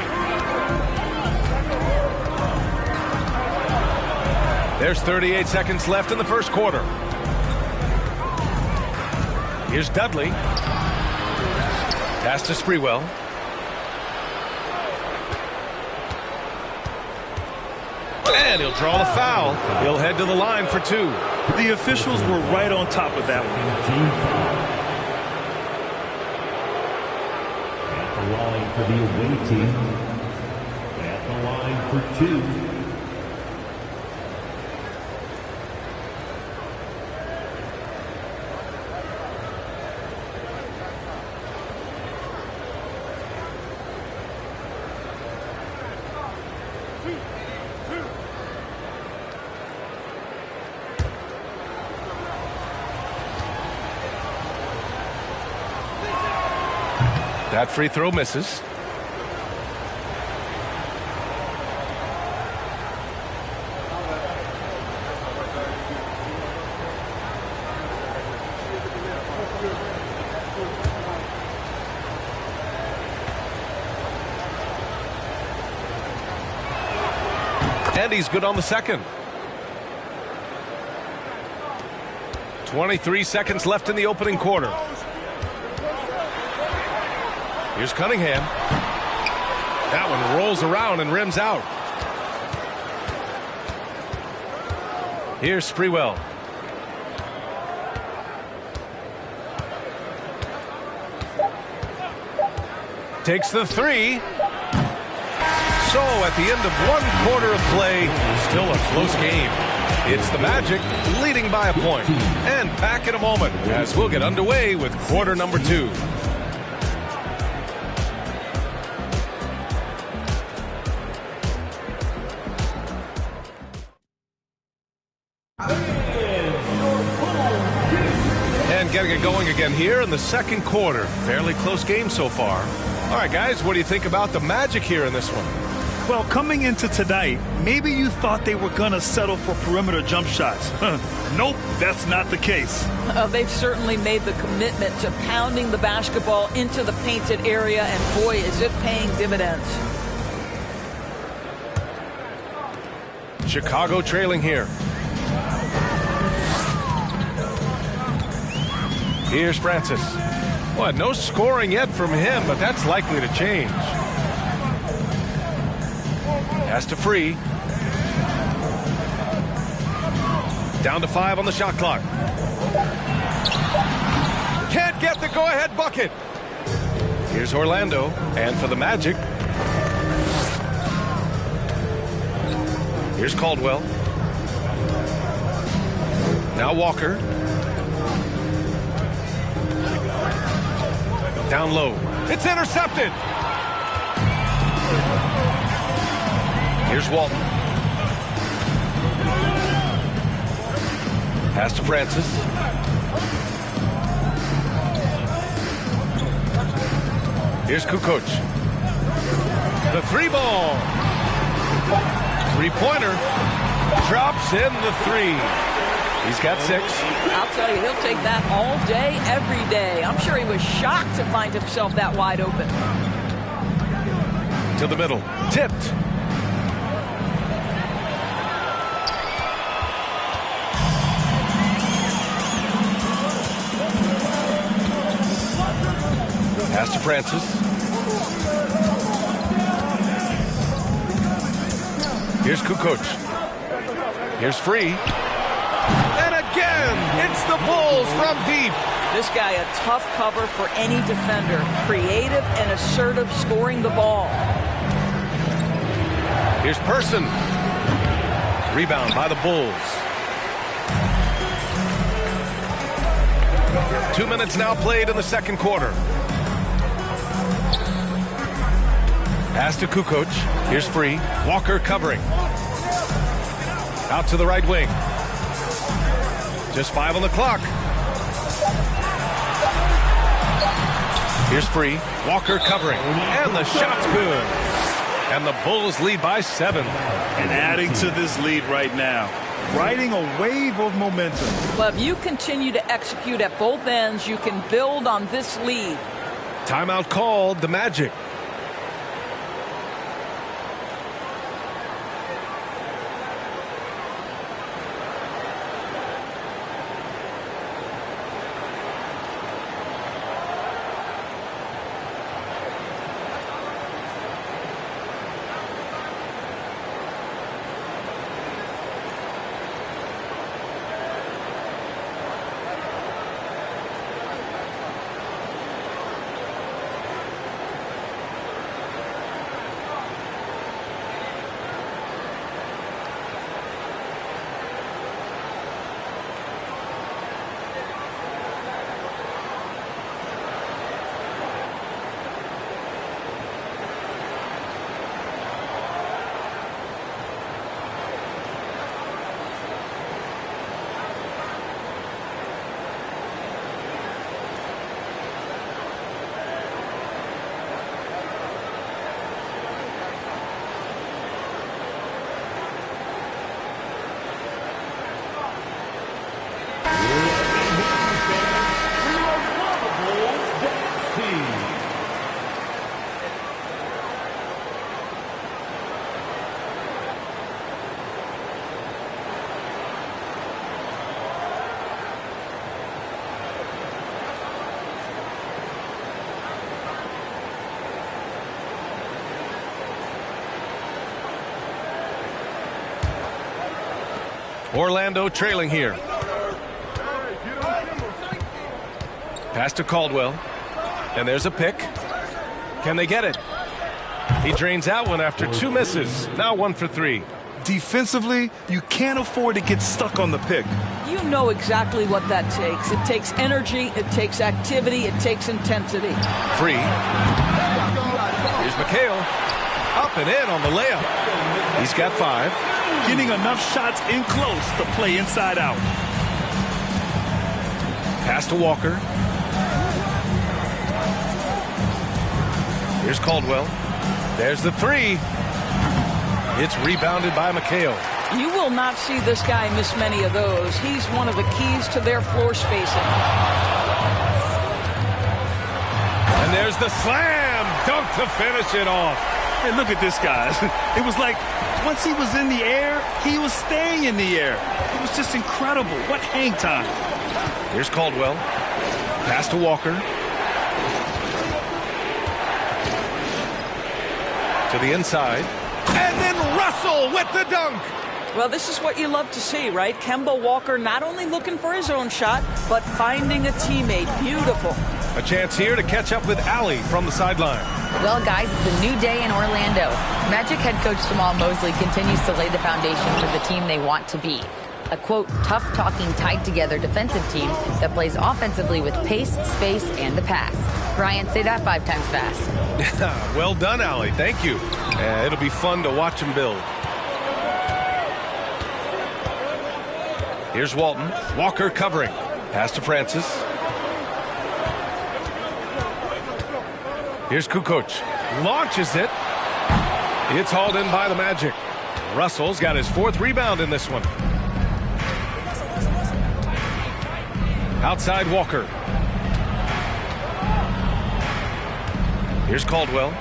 There's 38 seconds left in the first quarter. Here's Dudley. Pass to Sprewell. And he'll draw the foul. He'll head to the line for two. The officials were right on top of that one. At the line for the away team. At the line for two. That free throw misses. And he's good on the second. 23 seconds left in the opening quarter. Here's Cunningham. That one rolls around and rims out. Here's Sprewell. Takes the three. So at the end of one quarter of play, still a close game. It's the Magic leading by a point. And back in a moment as we'll get underway with quarter number two. Getting it going again here in the second quarter. Fairly close game so far. All right, guys, what do you think about the Magic here in this one? Well, coming into tonight, maybe you thought they were going to settle for perimeter jump shots. Nope, that's not the case. They've certainly made the commitment to pounding the basketball into the painted area, and boy, is it paying dividends. Chicago trailing here. Here's Francis. Well, no scoring yet from him, but that's likely to change. Pass to Free. Down to 5 on the shot clock. Can't get the go-ahead bucket. Here's Orlando. And for the Magic, here's Caldwell. Now Walker. Down low. It's intercepted. Here's Walton. Pass to Francis. Here's Kukoc. The 3-ball. 3-pointer. Drops in the 3. He's got 6. I'll tell you, he'll take that all day, every day. I'm sure he was shocked to find himself that wide open. To the middle. Tipped. Pass to Francis. Here's Kukoc. Here's Free. And again, it's the Bulls from deep. This guy a tough cover for any defender. Creative and assertive scoring the ball. Here's Person. Rebound by the Bulls. 2 minutes now played in the second quarter. Pass to Kukoc. Here's Free. Walker covering. Out to the right wing. Just 5 on the clock. Here's Free. Walker covering. And the shot's good. And the Bulls lead by 7. And adding to this lead right now. Riding a wave of momentum. Well, if you continue to execute at both ends, you can build on this lead. Timeout called. The Magic. Orlando trailing here. Pass to Caldwell. And there's a pick. Can they get it? He drains out one after 2 misses. Now 1 for 3. Defensively, you can't afford to get stuck on the pick. You know exactly what that takes. It takes energy, it takes activity, it takes intensity. Free. Here's McHale. Up and in on the layup. He's got 5. Getting enough shots in close to play inside out. Pass to Walker. Here's Caldwell. There's the 3. It's rebounded by McHale. You will not see this guy miss many of those. He's one of the keys to their floor spacing. And there's the slam dunk to finish it off. Hey, look at this guy. It was like once he was in the air, he was staying in the air. It was just incredible. What hang time. Here's Caldwell. Pass to Walker. To the inside. And then Russell with the dunk. Well, this is what you love to see, right? Kemba Walker not only looking for his own shot, but finding a teammate. Beautiful. A chance here to catch up with Allie from the sideline. Well, guys, it's a new day in Orlando. Magic head coach Jamal Mosley continues to lay the foundation for the team they want to be. A, quote, tough-talking, tied-together defensive team that plays offensively with pace, space, and the pass. Brian, say that 5 times fast. Well done, Allie. Thank you. It'll be fun to watch him build. Here's Walton. Walker covering. Pass to Francis. Here's Kukoc. Launches it. It's hauled in by the Magic. Russell's got his 4th rebound in this one. Outside Walker. Here's Caldwell.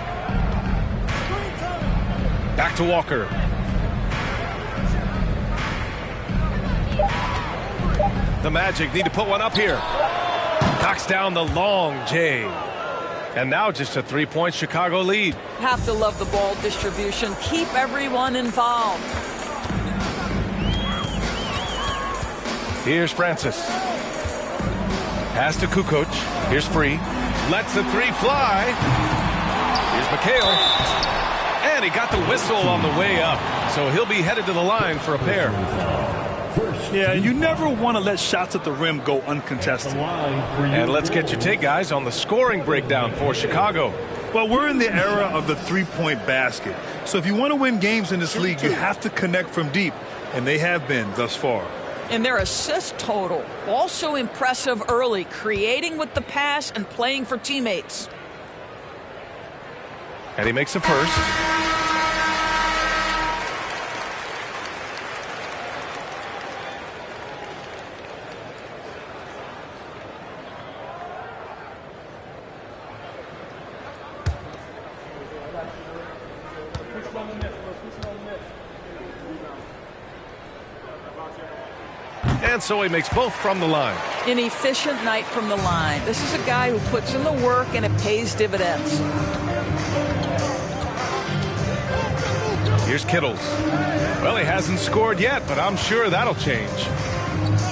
Back to Walker. The Magic need to put one up here. Knocks down the long J. And now just a 3-point Chicago lead. Have to love the ball distribution. Keep everyone involved. Here's Francis. Pass to Kukoc. Here's Free. Lets the 3 fly. Here's McHale. And he got the whistle on the way up. So he'll be headed to the line for a pair. Yeah, you never want to let shots at the rim go uncontested. And let's get your take, guys, on the scoring breakdown for Chicago. Well, we're in the era of the 3-point basket. So if you want to win games in this league, you have to connect from deep. And they have been thus far. And their assist total, also impressive early, creating with the pass and playing for teammates. And he makes the first. And so he makes both from the line. An efficient night from the line. This is a guy who puts in the work and it pays dividends. Here's Kittles. Well, he hasn't scored yet, but I'm sure that'll change.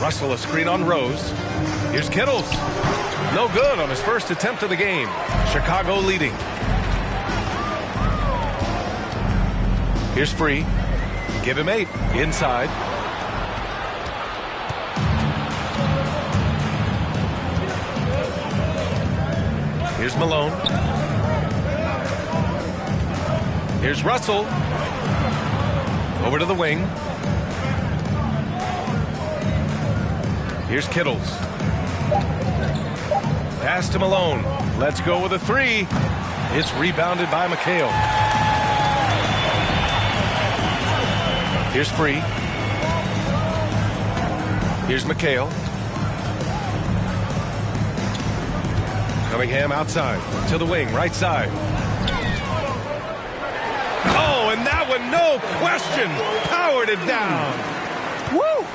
Russell a screen on Rose. Here's Kittles. No good on his first attempt of the game. Chicago leading. Here's Free. Give him 8. Inside. Here's Malone. Here's Russell. Over to the wing. Here's Kittles. Pass to Malone. Let's go with a 3. It's rebounded by McHale. Here's Free. Here's McHale. Cunningham outside to the wing, right side. Oh, and that one, no question, powered it down. Woo!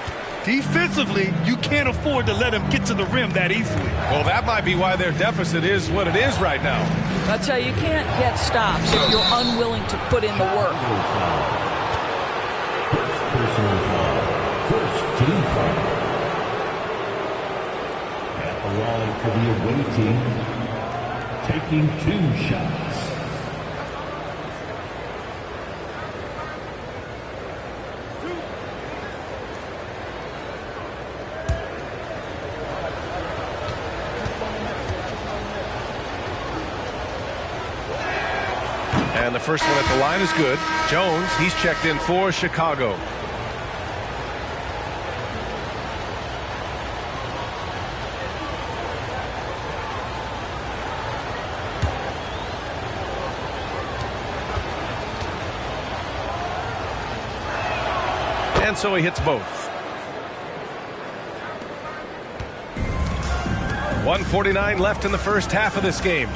Defensively, you can't afford to let him get to the rim that easily. Well, that might be why their deficit is what it is right now. I tell you, you can't get stops if you're unwilling to put in the work. Personal foul. First team foul. At the line for the away team, taking 2 shots. And the first one at the line is good. Jones, he's checked in for Chicago. And so he hits both. 1:49 left in the first half of this game.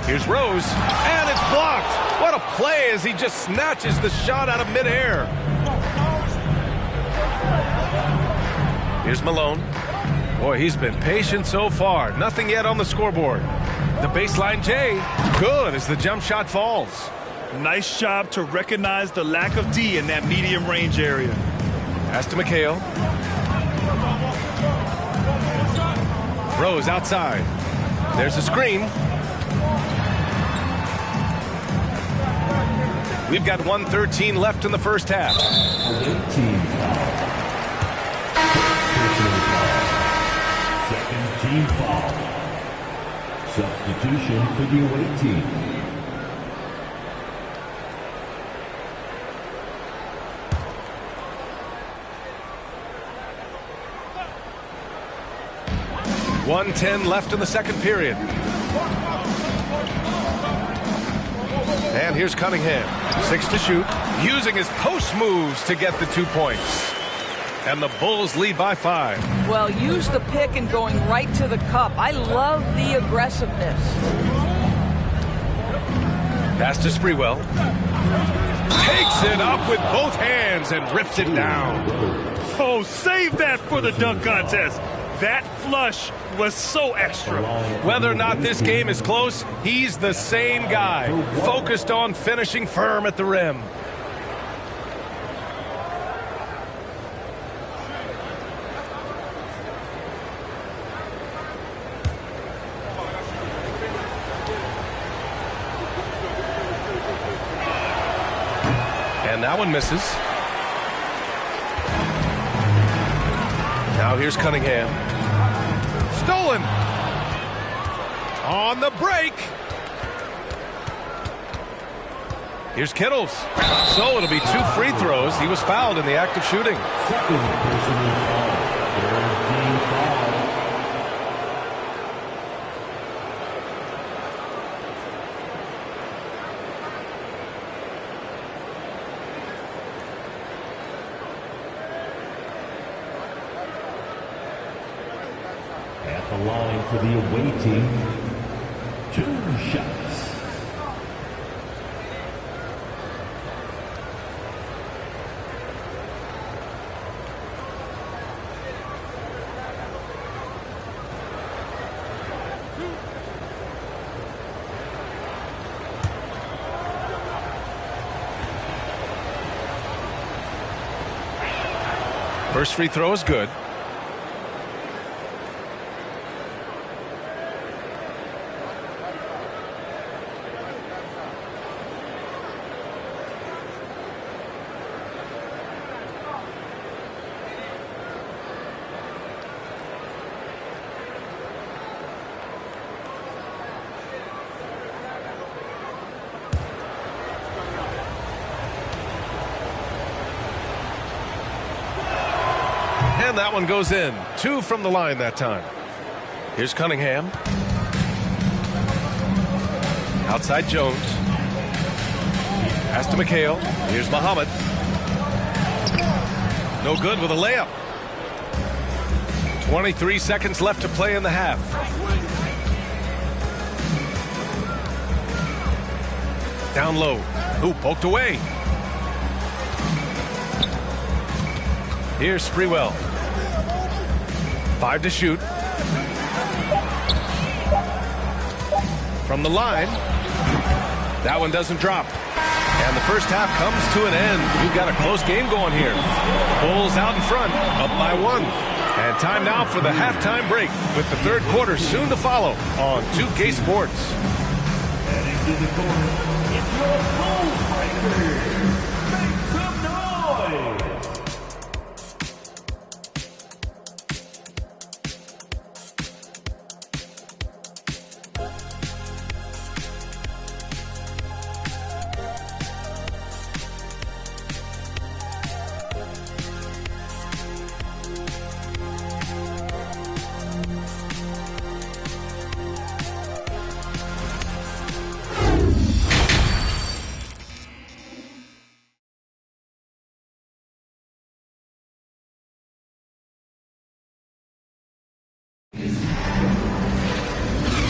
Here's Rose, and it's blocked. What a play as he just snatches the shot out of midair. Here's Malone. Boy, he's been patient so far. Nothing yet on the scoreboard. The baseline J, good as the jump shot falls. Nice job to recognize the lack of D in that medium range area. Pass to McHale. Rose outside. There's a screen. We've got 1:13 left in the first half. Team foul. Personal foul. Second team foul. Substitution for the away team. .110 left in the second period. And here's Cunningham. 6 to shoot. Using his post moves to get the 2 points. And the Bulls lead by 5. Well, use the pick and going right to the cup. I love the aggressiveness. Pass to Sprewell. Takes it up with both hands and rips it down. Oh, save that for the dunk contest. That flush was so extra. Whether or not this game is close, he's the same guy, focused on finishing firm at the rim. And that one misses. Now here's Cunningham. Stolen. On the break. Here's Kittles. So it'll be 2 free throws. He was fouled in the act of shooting. Second personal foul. Third team foul. At the line for the away team, 2 shots. First free throw is good. And that one goes in. 2 from the line that time. Here's Cunningham. Outside Jones. Pass to McHale. Here's Muhammad. No good with a layup. 23 seconds left to play in the half. Down low. Ooh, poked away. Here's Sprewell. 5 to shoot. From the line. That one doesn't drop. And the first half comes to an end. We've got a close game going here. Bulls out in front, up by 1. And time now for the halftime break, with the third quarter soon to follow on 2K Sports. Heading to the corner, it's your Bulls breakers. Make some noise.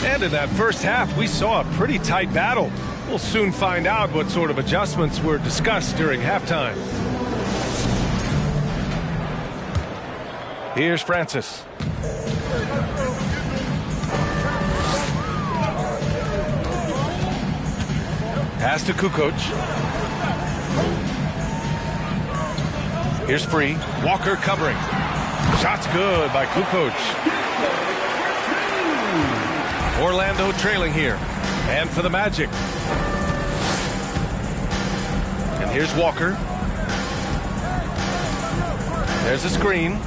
And in that first half, we saw a pretty tight battle. We'll soon find out what sort of adjustments were discussed during halftime. Here's Francis. Pass to Kukoc. Here's Free. Walker covering. Shot's good by Kukoc. Orlando trailing here. And for the Magic. And here's Walker. There's a screen.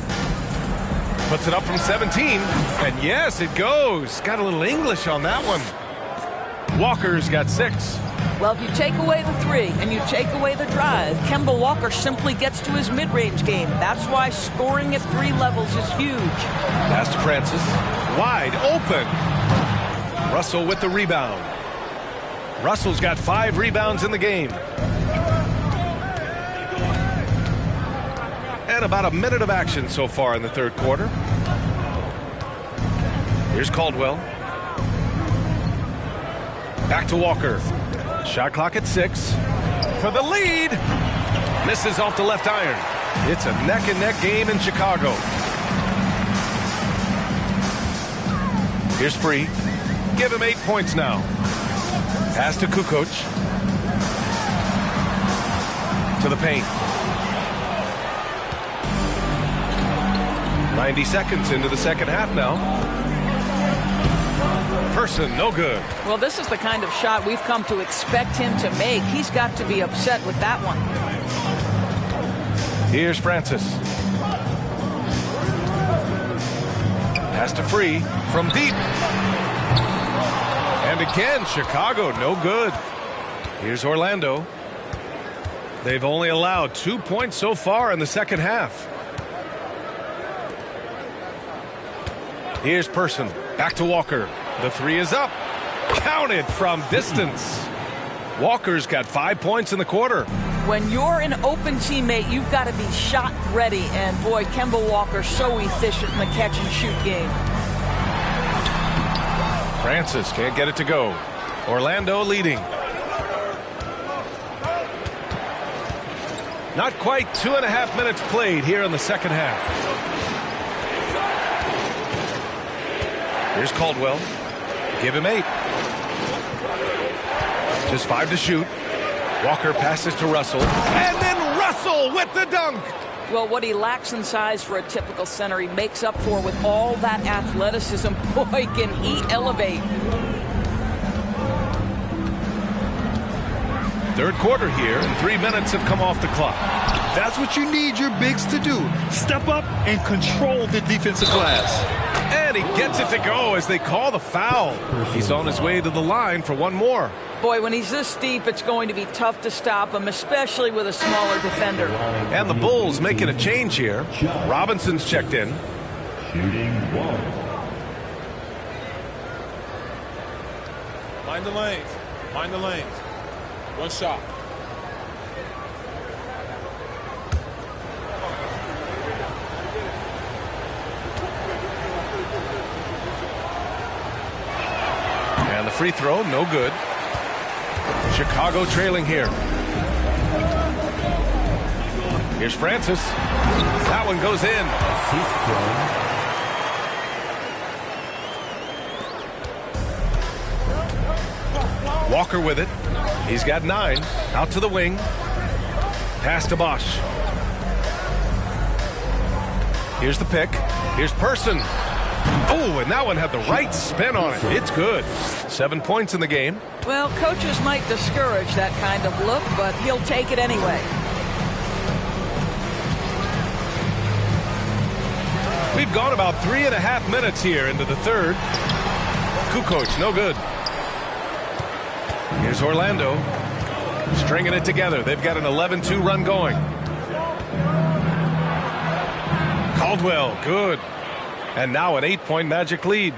Puts it up from 17. And yes, it goes. Got a little English on that one. Walker's got 6. Well, if you take away the 3 and you take away the drive, Kemba Walker simply gets to his mid-range game. That's why scoring at 3 levels is huge. Pass to Francis. Wide open. Russell with the rebound. Russell's got 5 rebounds in the game. And about a minute of action so far in the third quarter. Here's Caldwell. Back to Walker. Shot clock at 6. For the lead. Misses off the left iron. It's a neck-and-neck game in Chicago. Here's Free. Give him 8 points now. Pass to Kukoc. To the paint. 90 seconds into the second half now. Person, no good. Well, this is the kind of shot we've come to expect him to make. He's got to be upset with that one. Here's Francis. Pass to Free from deep. And again, Chicago, no good. Here's Orlando. They've only allowed 2 points so far in the second half. Here's Person. Back to Walker. The 3 is up. Counted from distance. Walker's got 5 points in the quarter. When you're an open teammate, you've got to be shot ready. And boy, Kemba Walker so efficient in the catch and shoot game. Francis can't get it to go. Orlando leading. Not quite 2.5 minutes played here in the second half. Here's Caldwell. Give him 8. Just 5 to shoot. Walker passes to Russell. And then Russell with the dunk. Well, what he lacks in size for a typical center, he makes up for with all that athleticism. Boy, can he elevate. Third quarter here, and 3 minutes have come off the clock. That's what you need your bigs to do. Step up and control the defensive glass. And he gets it to go as they call the foul. He's on his way to the line for one more. Boy, when he's this deep, it's going to be tough to stop him, especially with a smaller defender. And the Bulls making a change here. Robinson's checked in. Shooting 1. Mind the lanes. Mind the lanes. One shot. And the free throw, no good. Chicago trailing here. Here's Francis. That one goes in. Walker with it. He's got 9. Out to the wing. Pass to Bosch. Here's the pick. Here's Person. Oh, and that one had the right spin on it. It's good. 7 points in the game. Well, coaches might discourage that kind of look, but he'll take it anyway. We've gone about 3.5 minutes here into the third. Kukoc, no good. Here's Orlando. Stringing it together. They've got an 11-2 run going. Caldwell, good. And now an 8-point Magic lead.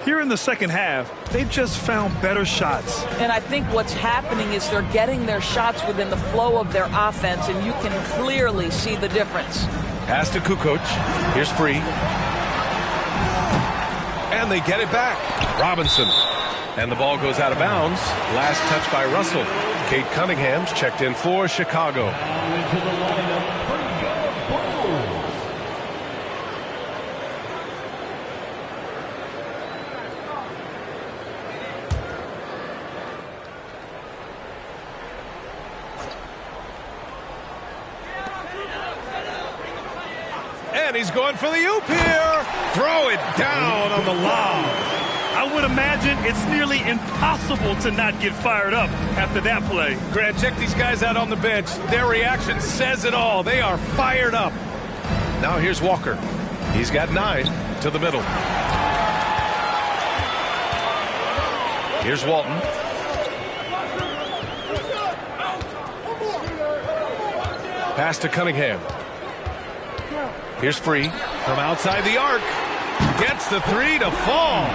Here in the second half, they've just found better shots. And I think what's happening is they're getting their shots within the flow of their offense, and you can clearly see the difference. Pass to Kukoc. Here's Free. And they get it back. Robinson. And the ball goes out of bounds. Last touch by Russell. Kate Cunningham's checked in for Chicago. Into the lineup for your Bulls. And he's going for the oop here. Throw it down on the lob. I would imagine it's nearly impossible to not get fired up after that play. Grant, check these guys out on the bench. Their reaction says it all. They are fired up. Now here's Walker. He's got 9 to the middle. Here's Walton. Pass to Cunningham. Here's Free from outside the arc. Gets the 3 to fall.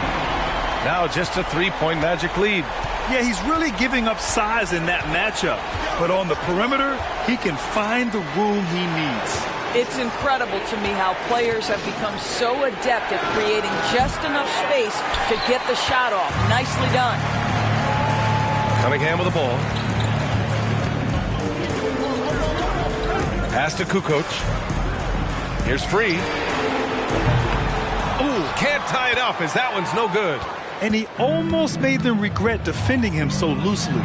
Now just a 3-point Magic lead. Yeah, he's really giving up size in that matchup. But on the perimeter, he can find the room he needs. It's incredible to me how players have become so adept at creating just enough space to get the shot off. Nicely done. Cunningham with the ball. Pass to Kukoc. Here's Free. Ooh, can't tie it up as that one's no good. And he almost made them regret defending him so loosely.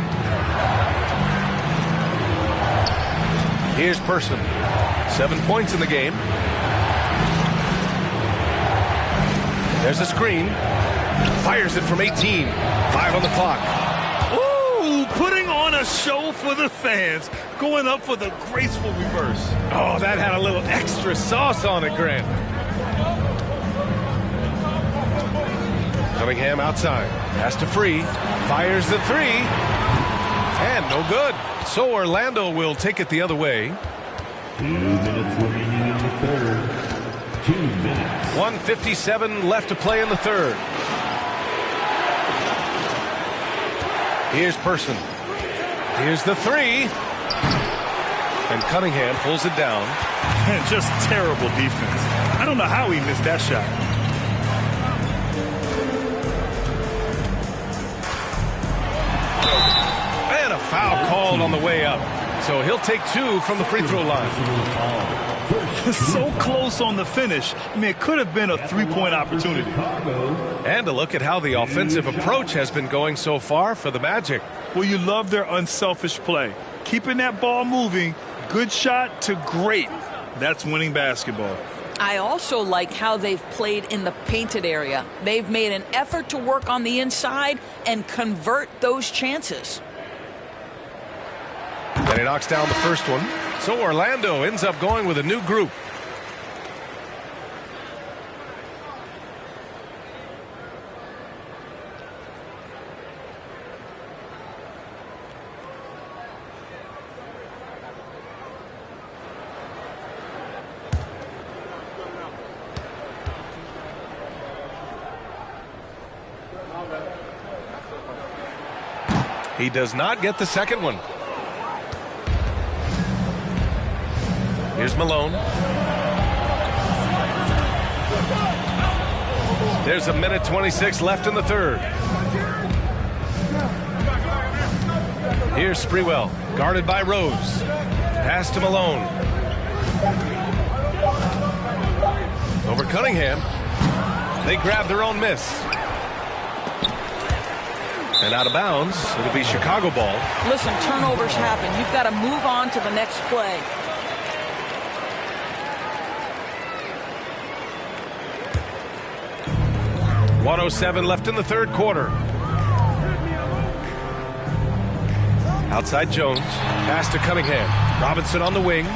Here's Person. 7 points in the game. There's a screen. Fires it from 18. 5 on the clock. Ooh, putting on a show for the fans. Going up for the graceful reverse. Oh, that had a little extra sauce on it, Grant. Cunningham outside. Pass to Free. Fires the three. And no good. So Orlando will take it the other way. 2 minutes remaining in the third. 2 minutes. 1:57 left to play in the third. Here's Person. Here's the three. And Cunningham pulls it down. And just terrible defense. I don't know how he missed that shot. And a foul called on the way up. So he'll take 2 from the free throw line. So close on the finish. I mean, it could have been a three-point opportunity. And a look at how the offensive approach has been going so far for the Magic. Well, you love their unselfish play. Keeping that ball moving, good shot to great. That's winning basketball. I also like how they've played in the painted area. They've made an effort to work on the inside and convert those chances. And he knocks down the first one. So Orlando ends up going with a new group. He does not get the second one. Here's Malone. There's a minute 26 left in the third. Here's Sprewell, guarded by Rose. Pass to Malone. Over Cunningham. They grab their own miss. And out of bounds, it'll be Chicago ball. Listen, turnovers happen. You've got to move on to the next play. .107 left in the third quarter. Outside Jones. Pass to Cunningham. Robinson on the wing.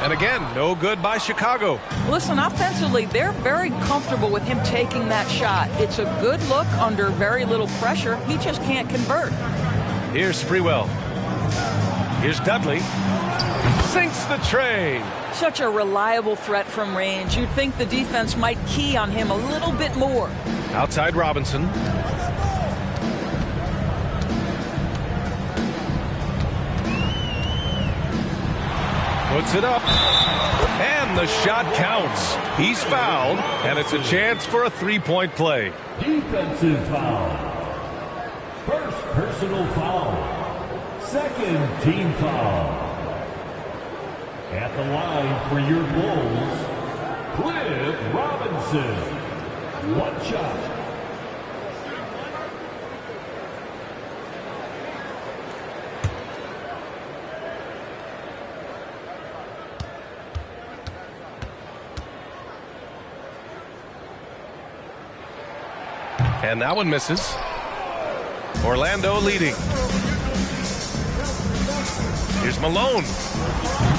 And again, no good by Chicago. Listen, offensively, they're very comfortable with him taking that shot. It's a good look under very little pressure. He just can't convert. Here's Sprewell. Here's Dudley. Sinks the tray. Such a reliable threat from range. You'd think the defense might key on him a little bit more. Outside Robinson. Puts it up. And the shot counts. He's fouled, and it's a chance for a three-point play. Defensive foul. First personal foul. Second team foul. At the line for your Bulls, Cliff Robinson. One shot. And that one misses. Orlando leading. Here's Malone.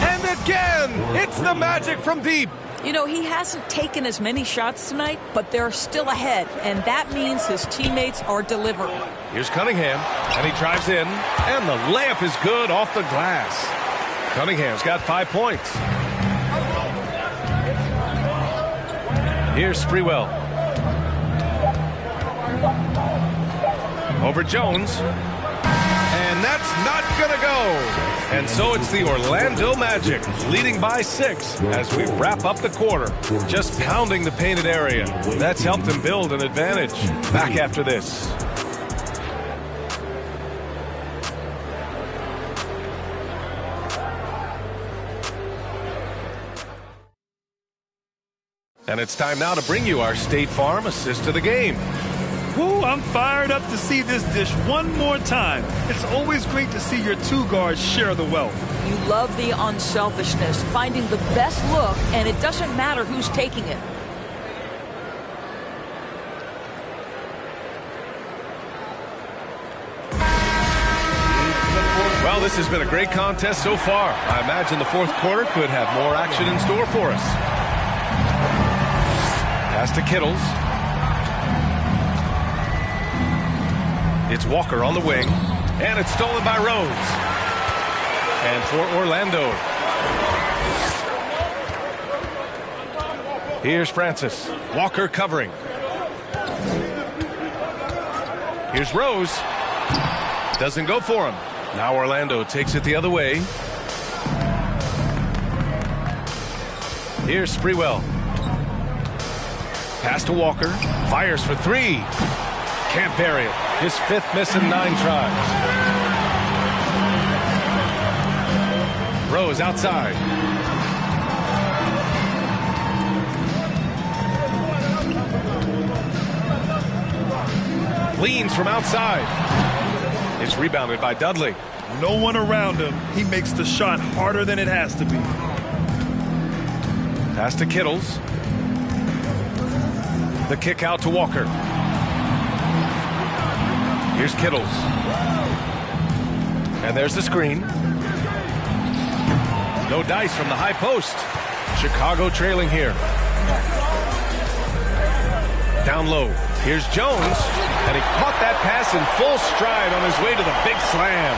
And again, it's the Magic from deep. You know, he hasn't taken as many shots tonight, but they're still ahead, and that means his teammates are delivering. Here's Cunningham, and he drives in, and the layup is good off the glass. Cunningham's got 5 points. Here's Sprewell. Over Jones. And that's not going to go. And so it's the Orlando Magic leading by 6 as we wrap up the quarter. Just pounding the painted area. That's helped them build an advantage. Back after this. And it's time now to bring you our State Farm assist of the game. Woo, I'm fired up to see this dish one more time. It's always great to see your two guards share the wealth. You love the unselfishness, finding the best look, and it doesn't matter who's taking it. Well, this has been a great contest so far. I imagine the fourth quarter could have more action in store for us. Pass to Kittles. It's Walker on the wing, and it's stolen by Rose. And for Orlando, here's Francis. Walker covering. Here's Rose. Doesn't go for him. Now Orlando takes it the other way. Here's Sprewell. Pass to Walker. Fires for 3. Can't bury it. His 5th miss in 9 tries. Rose outside. Leans from outside. It's rebounded by Dudley. No one around him. He makes the shot harder than it has to be. Pass to Kittles. The kick out to Walker. Here's Kittles. And there's the screen. No dice from the high post. Chicago trailing here. Down low. Here's Jones. And he caught that pass in full stride on his way to the big slam.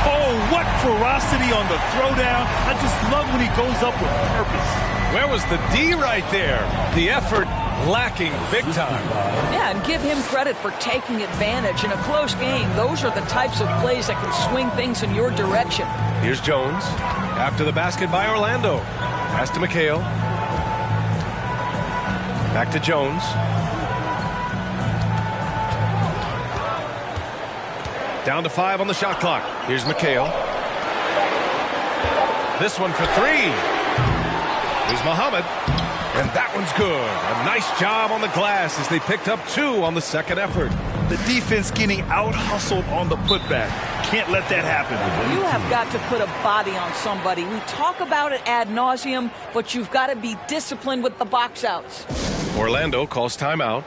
Oh, what ferocity on the throwdown. I just love when he goes up with purpose. Where was the D right there? The effort lacking big time. Yeah, and give him credit for taking advantage in a close game. Those are the types of plays that can swing things in your direction. Here's Jones. After the basket by Orlando. Pass to McHale. Back to Jones. Down to 5 on the shot clock. Here's McHale. This one for 3. Here's Muhammad. And that one's good. A nice job on the glass as they picked up 2 on the second effort. The defense getting out-hustled on the putback. Can't let that happen. You have got to put a body on somebody. We talk about it ad nauseum, but you've got to be disciplined with the box outs. Orlando calls timeout.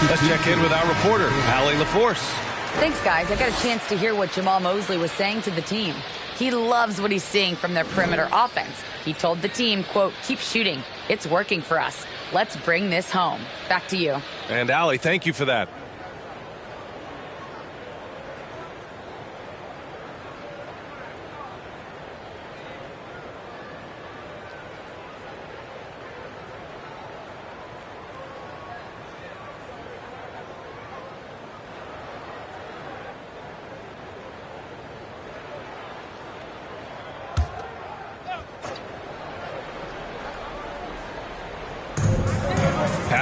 Let's check in with our reporter, Allie LaForce. Thanks, guys. I got a chance to hear what Jamal Mosley was saying to the team. He loves what he's seeing from their perimeter offense. He told the team, quote, keep shooting. It's working for us. Let's bring this home. Back to you. And Allie, thank you for that.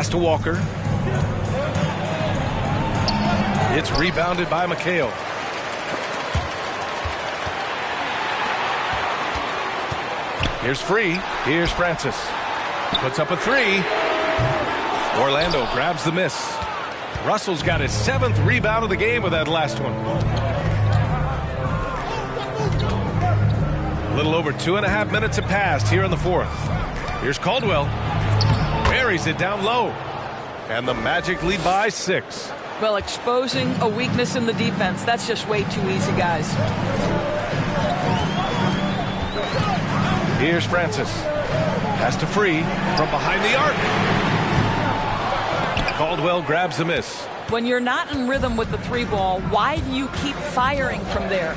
Pass to Walker. It's rebounded by McHale. Here's Free. Here's Francis. Puts up a three. Orlando grabs the miss. Russell's got his 7th rebound of the game with that last one. A little over 2.5 minutes have passed here in the 4th. Here's Caldwell. Buries it down low. And the Magic lead by 6. Well, exposing a weakness in the defense, that's just way too easy, guys. Here's Francis. Pass to Free from behind the arc. Caldwell grabs the miss. When you're not in rhythm with the 3-ball, why do you keep firing from there?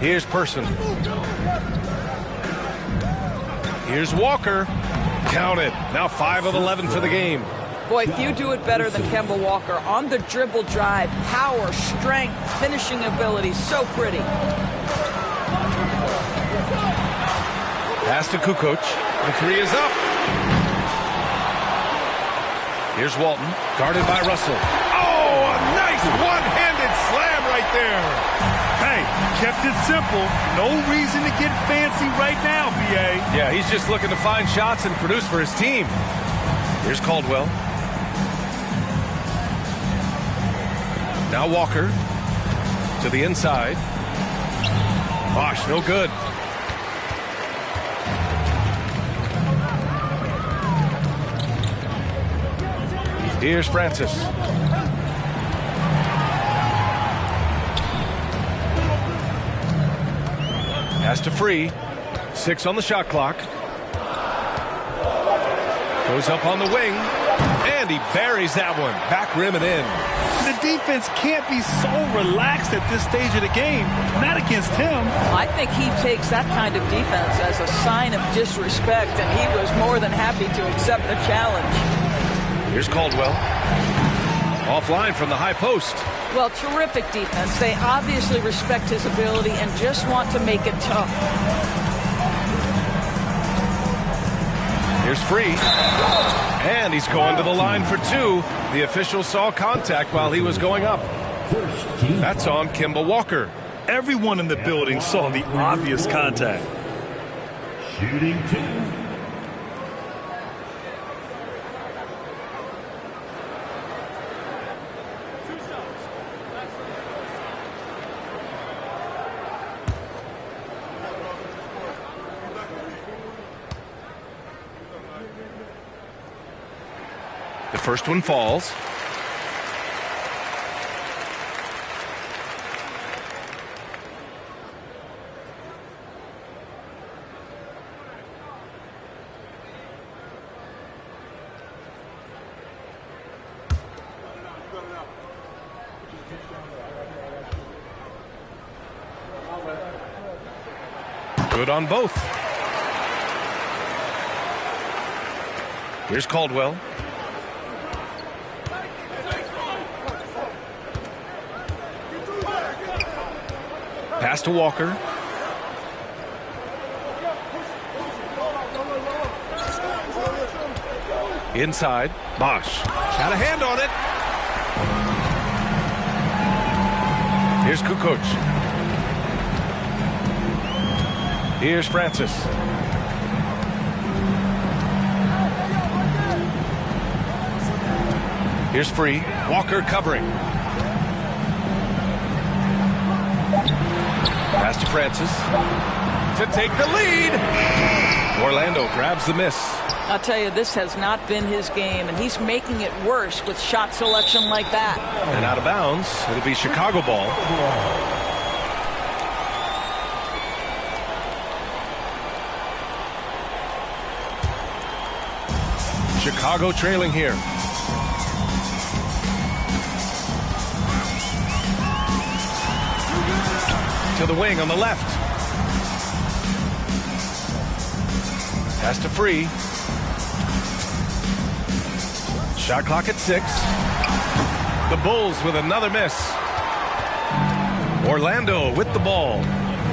Here's Person. Here's Walker. Count it. Now 5 of 11 for the game. Boy, few do it better than Kemba Walker. On the dribble drive, power, strength, finishing ability, so pretty. Pass to Kukoc. The 3 is up. Here's Walton, guarded by Russell. Oh, a nice one-handed slam right there. Hey, kept it simple. No reason to get fancy right now, B.A. Yeah, he's just looking to find shots and produce for his team. Here's Caldwell. Now Walker to the inside. Bosh, no good. Here's Francis. Pass to Free. 6 on the shot clock. Goes up on the wing. And he buries that one. Back rim and in. The defense can't be so relaxed at this stage of the game. Not against him. I think he takes that kind of defense as a sign of disrespect, and he was more than happy to accept the challenge. Here's Caldwell. Offline from the high post. Well, terrific defense. They obviously respect his ability and just want to make it tough. Here's Free. And he's going to the line for 2. The official saw contact while he was going up. That's on Kemba Walker. Everyone in the building saw the obvious contact. Shooting 2. The first one falls. Good on both. Here's Caldwell. Pass to Walker. Inside. Bosh. Got a hand on it. Here's Kukoc. Here's Francis. Here's Free. Walker covering. Pass to Francis to take the lead. Orlando grabs the miss. I'll tell you, this has not been his game, and he's making it worse with shot selection like that. And out of bounds, it'll be Chicago ball. Chicago trailing here. To the wing on the left. Pass to Free. Shot clock at 6. The Bulls with another miss. Orlando with the ball.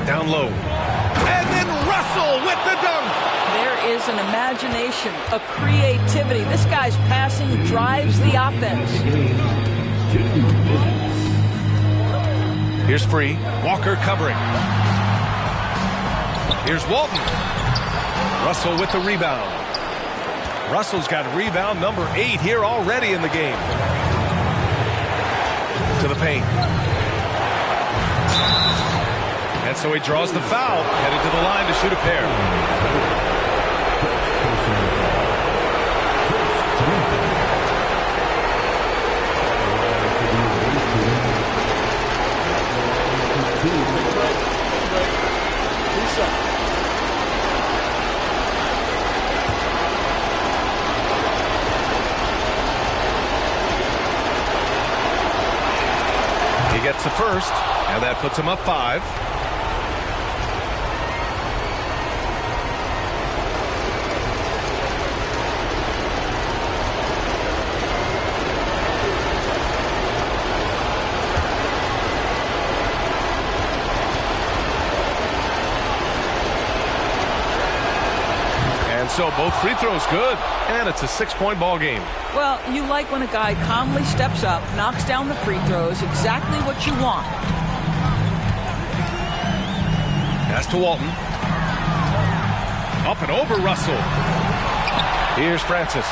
Down low. And then Russell with the dunk. There is an imagination, a creativity. This guy's passing drives the offense. Here's Free. Walker covering. Here's Walton. Russell with the rebound. Russell's got rebound number 8 here already in the game. To the paint. And so he draws the foul, headed to the line to shoot a pair. He gets the first, and that puts him up 5. So both free throws good, and it's a 6-point ball game. Well, you like when a guy calmly steps up, knocks down the free throws, exactly what you want. Pass to Walton. Up and over Russell. Here's Francis.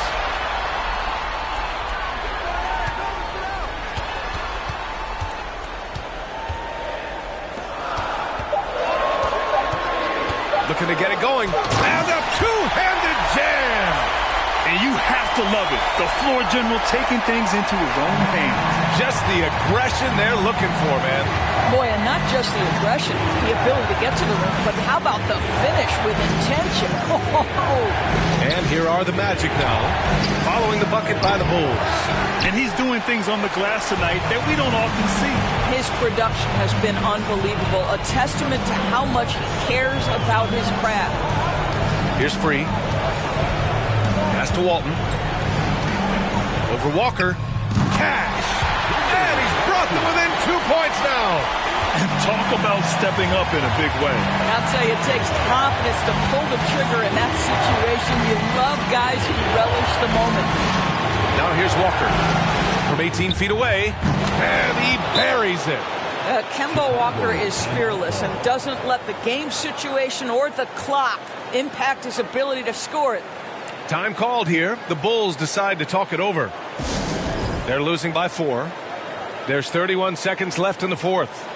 Looking to get it going. And a two-handed jam. And you have to love it. The floor general taking things into his own hands. Just the aggression they're looking for, man. Boy, and not just the aggression, the ability to get to the rim, but how about the finish with intention? And here are the Magic now, following the bucket by the Bulls. And he's doing things on the glass tonight that we don't often see. His production has been unbelievable, a testament to how much he cares about his craft. Here's Free. Pass to Walton. Over Walker. Cash. And he's brought them within 2 points now. And talk about stepping up in a big way. I'll tell you, it takes confidence to pull the trigger in that situation. You love guys who relish the moment. Now here's Walker. From 18 feet away. And he buries it. Kemba Walker is fearless and doesn't let the game situation or the clock impact his ability to score it. Time called here. The Bulls decide to talk it over. They're losing by 4. There's 31 seconds left in the fourth.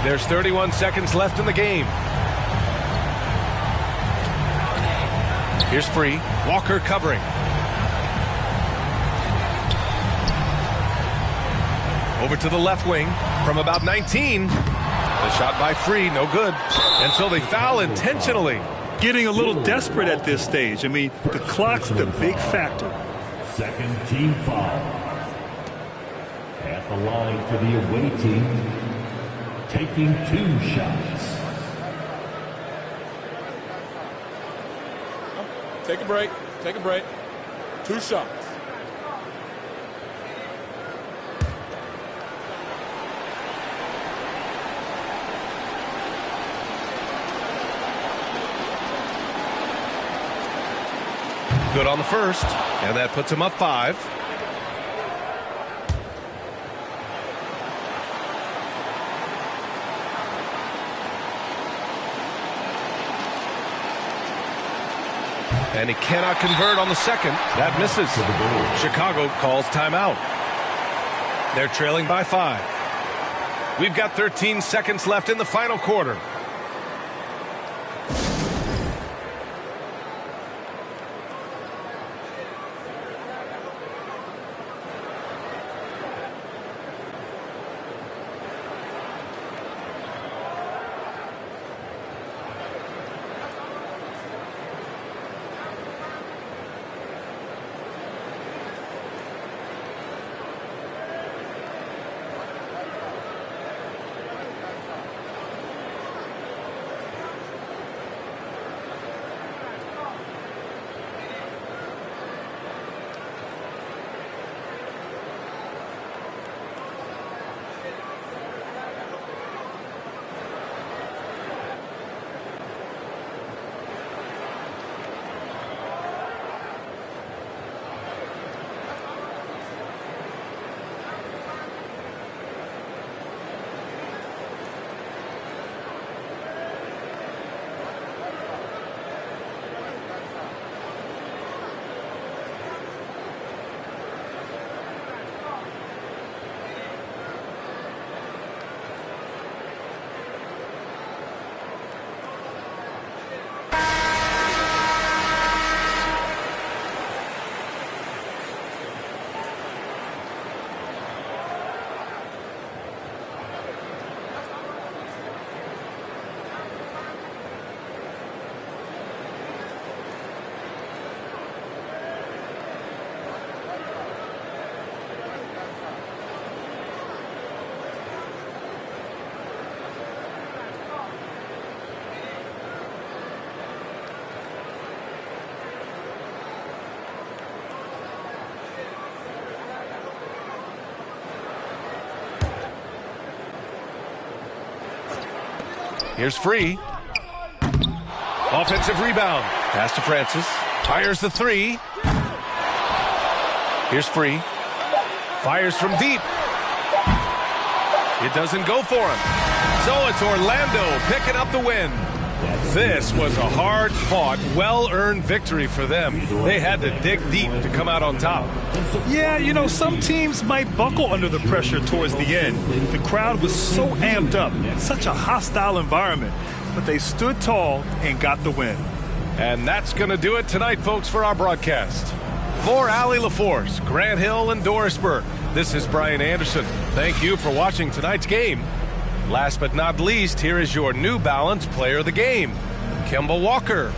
There's 31 seconds left in the game. Here's Free. Walker covering. Over to the left wing from about 19. The shot by Free, no good. And so they foul intentionally. Getting a little desperate at this stage. I mean, the clock's the big factor. Second team foul. At the line for the away team, taking 2 shots. Take a break. Take a break. 2 shots. Good on the first, and that puts him up 5. And he cannot convert on the second. That misses. Chicago calls timeout. They're trailing by 5. We've got 13 seconds left in the final quarter. Here's Free. Offensive rebound. Pass to Francis. Fires the 3. Here's Free. Fires from deep. It doesn't go for him. So it's Orlando picking up the win. This was a hard-fought, well-earned victory for them. They had to dig deep to come out on top. Yeah, you know, some teams might buckle under the pressure towards the end. The crowd was so amped up, such a hostile environment, but they stood tall and got the win. And that's going to do it tonight, folks, for our broadcast. For Allie LaForce, Grant Hill, and Doris Burke, this is Brian Anderson. Thank you for watching tonight's game. Last but not least, here is your New Balance Player of the Game, Kemba Walker.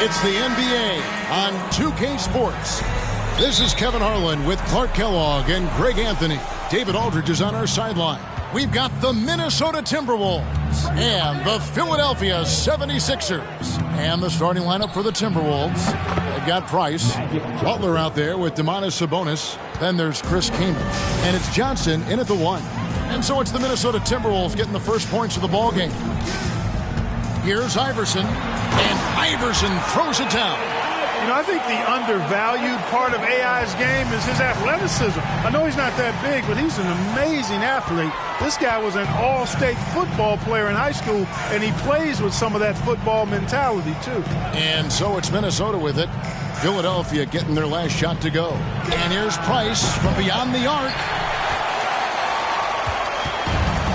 It's the NBA on 2K Sports. This is Kevin Harlan with Clark Kellogg and Greg Anthony. David Aldridge is on our sideline. We've got the Minnesota Timberwolves and the Philadelphia 76ers. And the starting lineup for the Timberwolves. They've got Price, Butler out there with Domantas Sabonis. Then there's Chris Kaman. And it's Johnson in at the 1. And so it's the Minnesota Timberwolves getting the first points of the ball game. Here's Iverson, and Iverson throws it down. You know, I think the undervalued part of AI's game is his athleticism. I know he's not that big, but he's an amazing athlete. This guy was an all-state football player in high school, and he plays with some of that football mentality, too. And so it's Minnesota with it. Philadelphia getting their last shot to go. And here's Price from beyond the arc.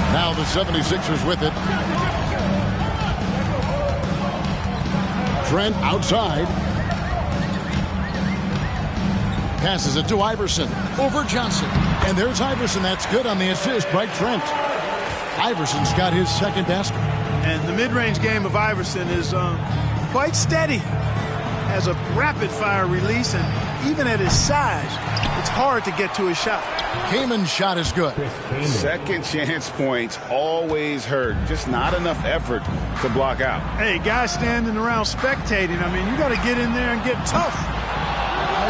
Now the 76ers with it. Trent outside. Passes it to Iverson. Over Johnson. And there's Iverson. That's good on the assist by Trent. Iverson's got his second basket. And the mid-range game of Iverson is quite steady. Has a rapid-fire release, and even at his size, it's hard to get to his shot. Kaman's shot is good. Second chance points always hurt. Just not enough effort to block out. Hey, guys standing around spectating, I mean, you got to get in there and get tough.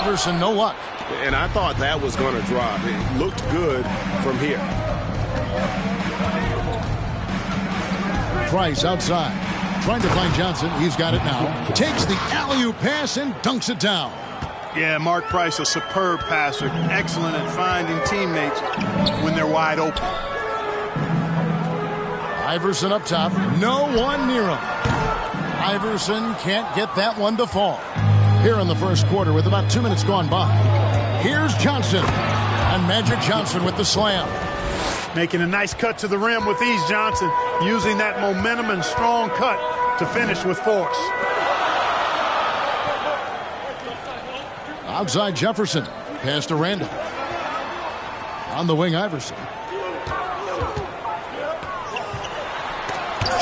Iverson, no luck. And I thought that was going to drop. It looked good from here. Price outside. Trying to find Johnson. He's got it now. Takes the alley-oop pass and dunks it down. Yeah, Mark Price, a superb passer. Excellent at finding teammates when they're wide open. Iverson up top. No one near him. Iverson can't get that one to fall. Here in the first quarter with about 2 minutes gone by. Here's Johnson. And Magic Johnson with the slam. Making a nice cut to the rim with ease, Johnson. Using that momentum and strong cut to finish with force. Outside Jefferson. Pass to Randolph. On the wing, Iverson.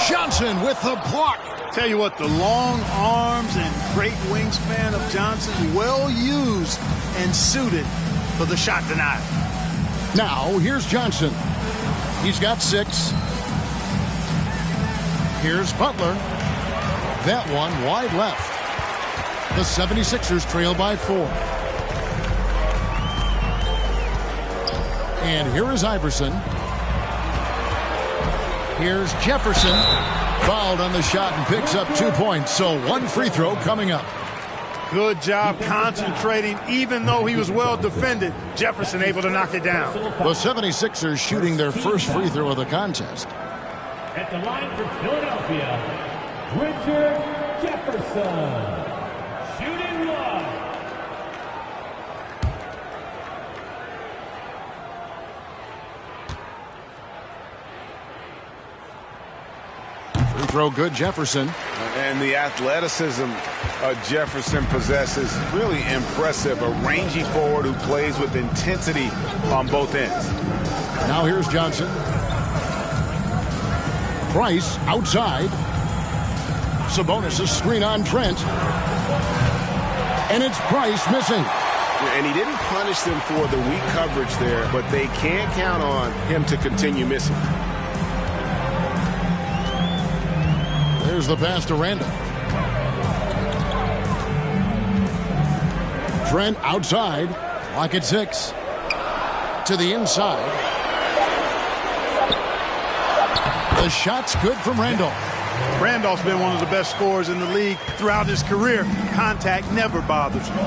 Johnson with the block. Tell you what, the long arms and great wingspan of Johnson, well used and suited for the shot denial. Now, here's Johnson. He's got 6. Here's Butler. That one wide left. The 76ers trail by 4. And here is Iverson. Here's Jefferson. Fouled on the shot and picks up 2 points. So 1 free throw coming up. Good job concentrating. Even though he was well defended, Jefferson able to knock it down. The 76ers shooting their first free throw of the contest. At the line for Philadelphia, Richard Jefferson. Shooting 1. Free throw good, Jefferson. And the athleticism Jefferson possesses, really impressive. A rangy forward who plays with intensity on both ends. Now here's Johnson. Price outside. Sabonis' screen on Trent. And it's Price missing. And he didn't punish them for the weak coverage there, but they can't count on him to continue missing. There's the pass to Randolph. Trent outside. Clock at 6. To the inside. The shot's good from Randolph. Randolph's been one of the best scorers in the league throughout his career. Contact never bothers him.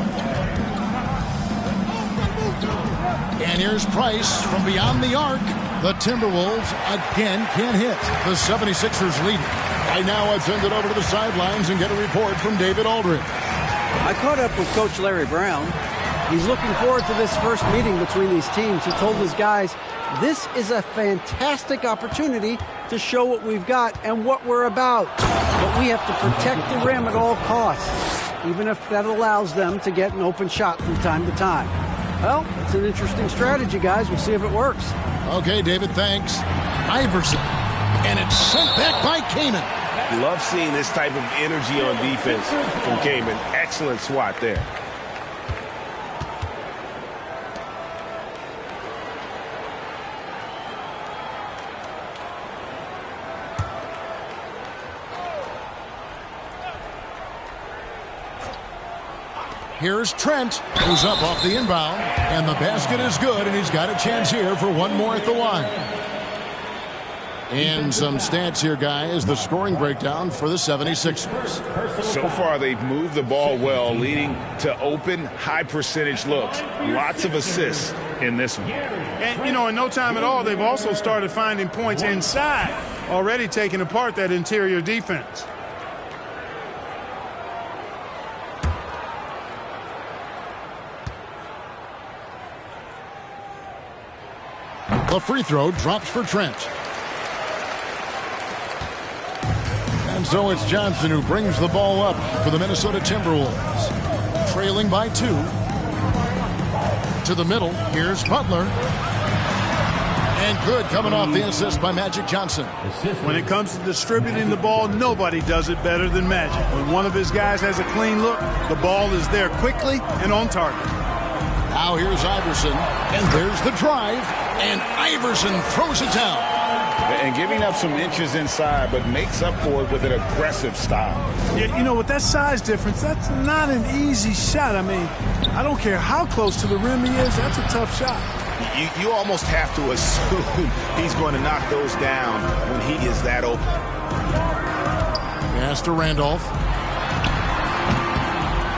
And here's Price from beyond the arc. The Timberwolves again can't hit. The 76ers lead. Right now, I've turned it over to the sidelines and get a report from David Aldridge. I caught up with Coach Larry Brown. He's looking forward to this first meeting between these teams. He told his guys, this is a fantastic opportunity to show what we've got and what we're about. But we have to protect the rim at all costs, even if that allows them to get an open shot from time to time. Well, it's an interesting strategy, guys. We'll see if it works. Okay, David, thanks. Iverson. And it's sent back by Kaman. Love seeing this type of energy on defense from Kaman. Excellent swat there. Here's Trent, who's up off the inbound, and the basket is good, and he's got a chance here for one more at the line. And some stats here, guys, the scoring breakdown for the 76ers. So far, they've moved the ball well, leading to open, high-percentage looks. Lots of assists in this one. And, you know, in no time at all, they've also started finding points inside, already taking apart that interior defense. The free throw drops for Trent. And so it's Johnson who brings the ball up for the Minnesota Timberwolves. Trailing by 2. To the middle, here's Butler. And good coming off the assist by Magic Johnson. When it comes to distributing the ball, nobody does it better than Magic. When one of his guys has a clean look, the ball is there quickly and on target. Now here's Iverson, and there's the drive, and Iverson throws it down. And giving up some inches inside, but makes up for it with an aggressive style. Yeah, you know, with that size difference, that's not an easy shot. I mean, I don't care how close to the rim he is, that's a tough shot. You almost have to assume he's going to knock those down when he is that open. Pass to Randolph.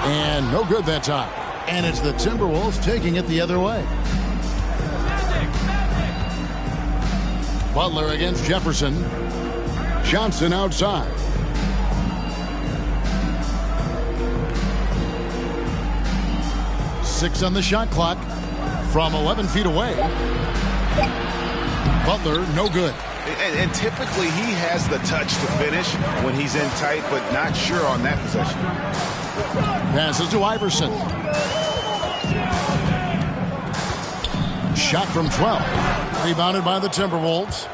And no good that time. And it's the Timberwolves taking it the other way. Butler against Jefferson. Johnson outside. Six on the shot clock from 11 feet away. Butler, no good. And typically he has the touch to finish when he's in tight, but not sure on that possession. Passes to Iverson. Shot from 12. Rebounded by the Timberwolves.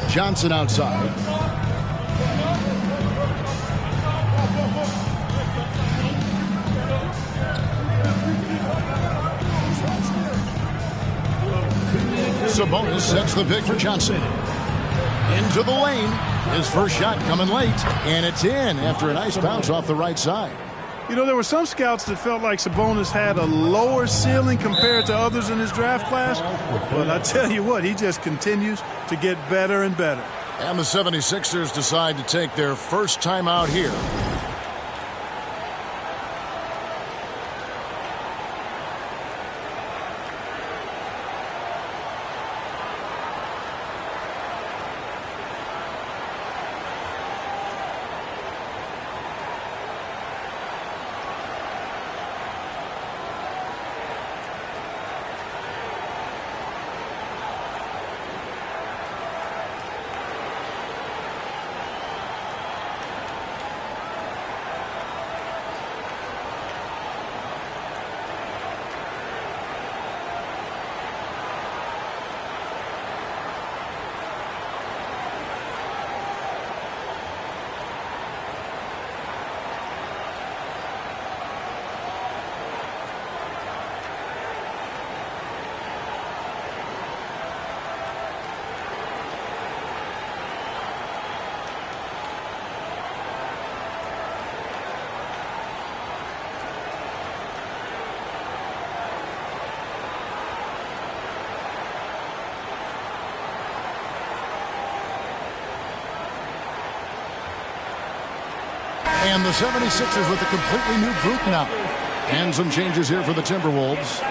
Johnson outside. Sabonis sets the pick for Johnson. Into the lane. His first shot coming late. And it's in after a nice bounce off the right side. You know, there were some scouts that felt like Sabonis had a lower ceiling compared to others in his draft class. But I tell you what, he just continues to get better and better. And the 76ers decide to take their first time out here. And the 76ers with a completely new group now. And some changes here for the Timberwolves.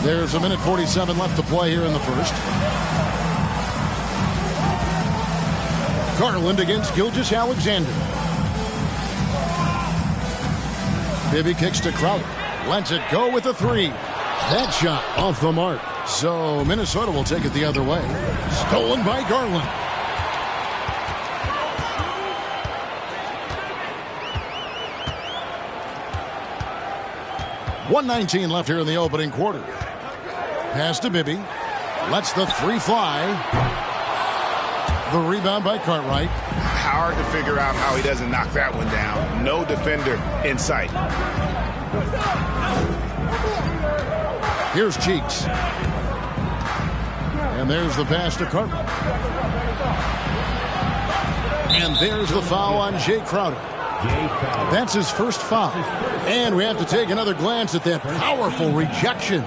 There's a minute 47 left to play here in the first. Garland against Gilgeous-Alexander. Bibby kicks to Crowder. Lets it go with a three. That shot off the mark. So Minnesota will take it the other way. Stolen by Garland. .119 left here in the opening quarter. Pass to Bibby. Lets the three fly. The rebound by Cartwright. Hard to figure out how he doesn't knock that one down. No defender in sight. Here's Cheeks. And there's the pass to Cartwright. And there's the foul on Jay Crowder. That's his first foul. And we have to take another glance at that powerful rejection.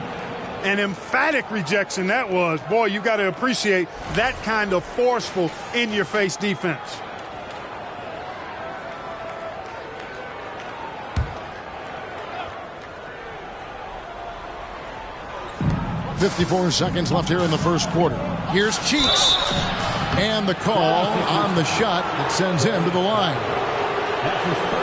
An emphatic rejection that was. Boy, you got to appreciate that kind of forceful, in-your-face defense. .54 seconds left here in the first quarter. Here's Cheeks. And the call on the shot that sends him to the line.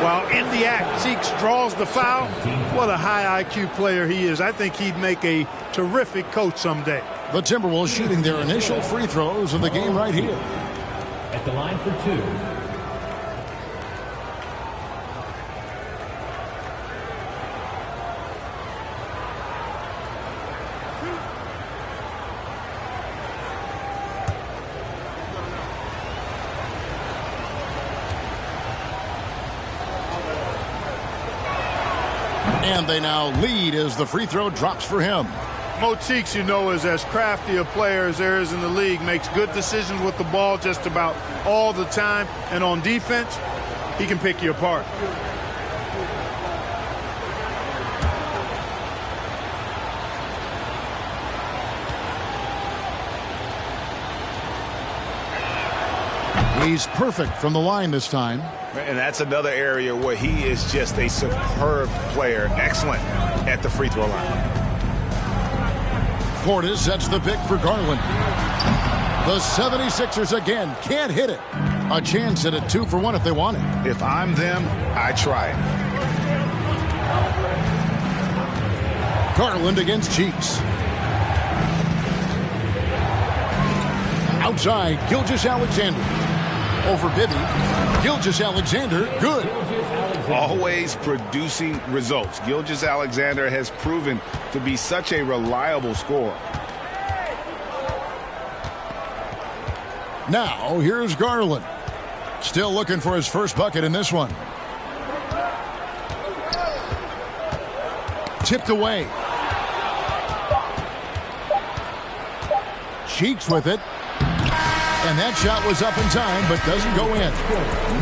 While in the act, Cheeks draws the foul. What a high IQ player he is. I think he'd make a terrific coach someday. The Timberwolves shooting their initial free throws of the game right here. At the line for two. And they now lead as the free throw drops for him. Mo Cheeks, you know, is as crafty a player as there is in the league. Makes good decisions with the ball just about all the time. And on defense, he can pick you apart. He's perfect from the line this time. And that's another area where he is just a superb player. Excellent at the free throw line. Portis sets the pick for Garland. The 76ers again can't hit it. A chance at a 2-for-1 if they want it. If I'm them, I try it. Garland against Cheeks. Outside, Gilgeous-Alexander. Over Bibby. Gilgeous-Alexander, good. Always producing results. Gilgeous-Alexander has proven to be such a reliable scorer. Now, here's Garland. Still looking for his first bucket in this one. Tipped away. Cheeks with it. And that shot was up in time, but doesn't go in.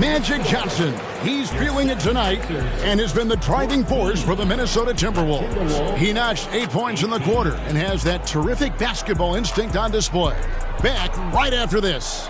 Magic Johnson, he's feeling it tonight and has been the driving force for the Minnesota Timberwolves. He notched 8 points in the quarter and has that terrific basketball instinct on display. Back right after this.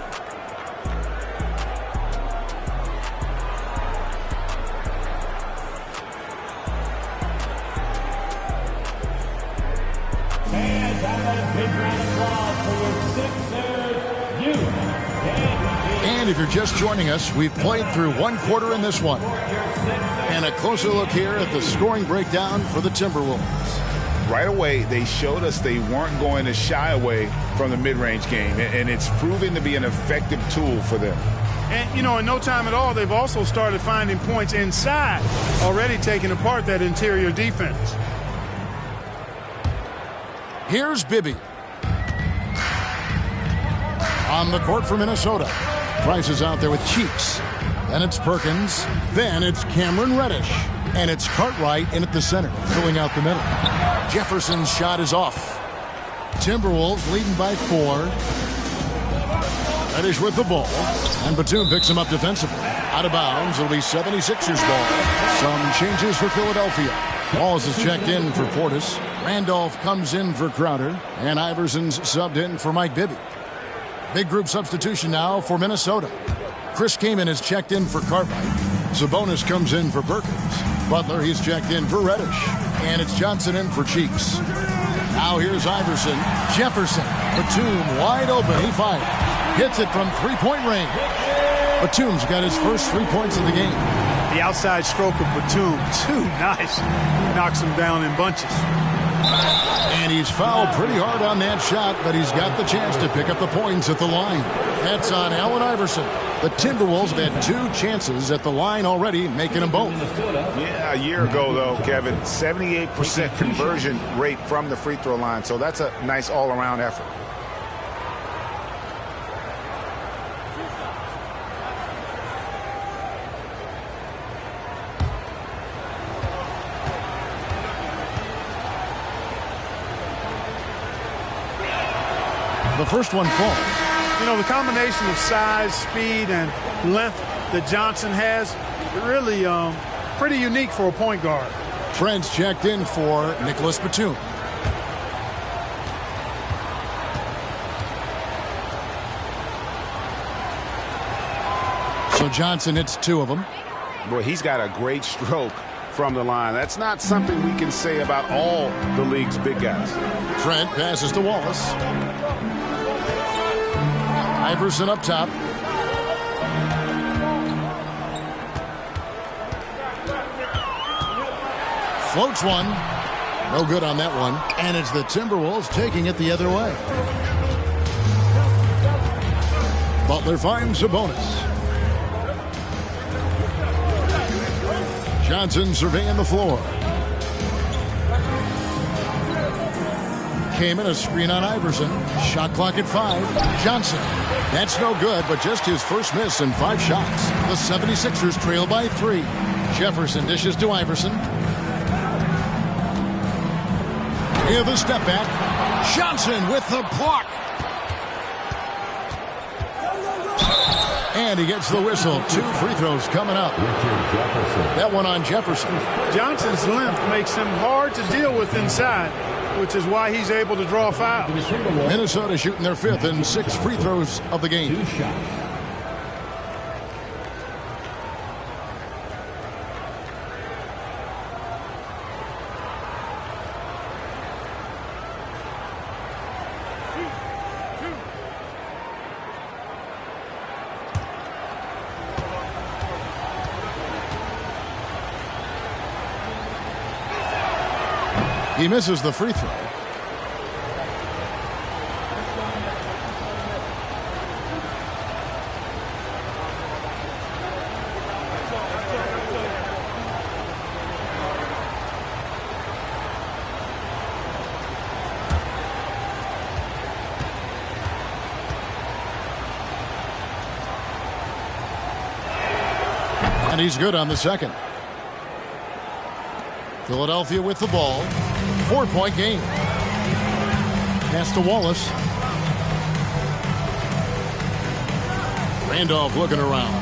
And if you're just joining us, we've played through one quarter in this one. And a closer look here at the scoring breakdown for the Timberwolves. Right away, they showed us they weren't going to shy away from the mid-range game, and it's proven to be an effective tool for them. And, you know, in no time at all, they've also started finding points inside, already taking apart that interior defense. Here's Bibby. On the court for Minnesota. Price is out there with Cheeks. Then it's Perkins. Then it's Cameron Reddish. And it's Cartwright in at the center, filling out the middle. Jefferson's shot is off. Timberwolves leading by 4. Reddish with the ball. And Batum picks him up defensively. Out of bounds, it'll be 76ers ball. Some changes for Philadelphia. Walls is checked in for Portis. Randolph comes in for Crowder. And Iverson's subbed in for Mike Bibby. Big group substitution now for Minnesota. Chris Kaman is checked in for Cartwright. Sabonis comes in for Perkins. Butler, he's checked in for Reddish. And it's Johnson in for Cheeks. Now here's Iverson. Jefferson. Batum wide open. He fires. Hits it from three-point range. Batum's got his first 3 points of the game. The outside stroke of Batum, too nice. Knocks him down in bunches. And he's fouled pretty hard on that shot, but he's got the chance to pick up the points at the line. That's on Allen Iverson. The Timberwolves have had 2 chances at the line already, making them both. Yeah, a year ago, though, Kevin, 78% conversion rate from the free throw line. So that's a nice all-around effort. The first one falls. You know, the combination of size, speed, and length that Johnson has, really pretty unique for a point guard. Trent's checked in for Nicholas Batum. So Johnson hits 2 of them. Boy, he's got a great stroke from the line. That's not something we can say about all the league's big guys. Trent passes to Wallace. Iverson up top. Floats one. No good on that one. And it's the Timberwolves taking it the other way. Butler finds Sabonis. Johnson surveying the floor. Came in a screen on Iverson. Shot clock at 5. Johnson. That's no good, but just his first miss in 5 shots. The 76ers trail by 3. Jefferson dishes to Iverson. Here's the step back. Johnson with the block. And he gets the whistle. 2 free throws coming up. That one on Jefferson. Johnson's length makes him hard to deal with inside, which is why he's able to draw fouls. Minnesota shooting their 5th and 6 free throws of the game. 2 shots. He misses the free throw. And he's good on the second. Philadelphia with the ball. 4-point game. Pass to Wallace. Randolph looking around.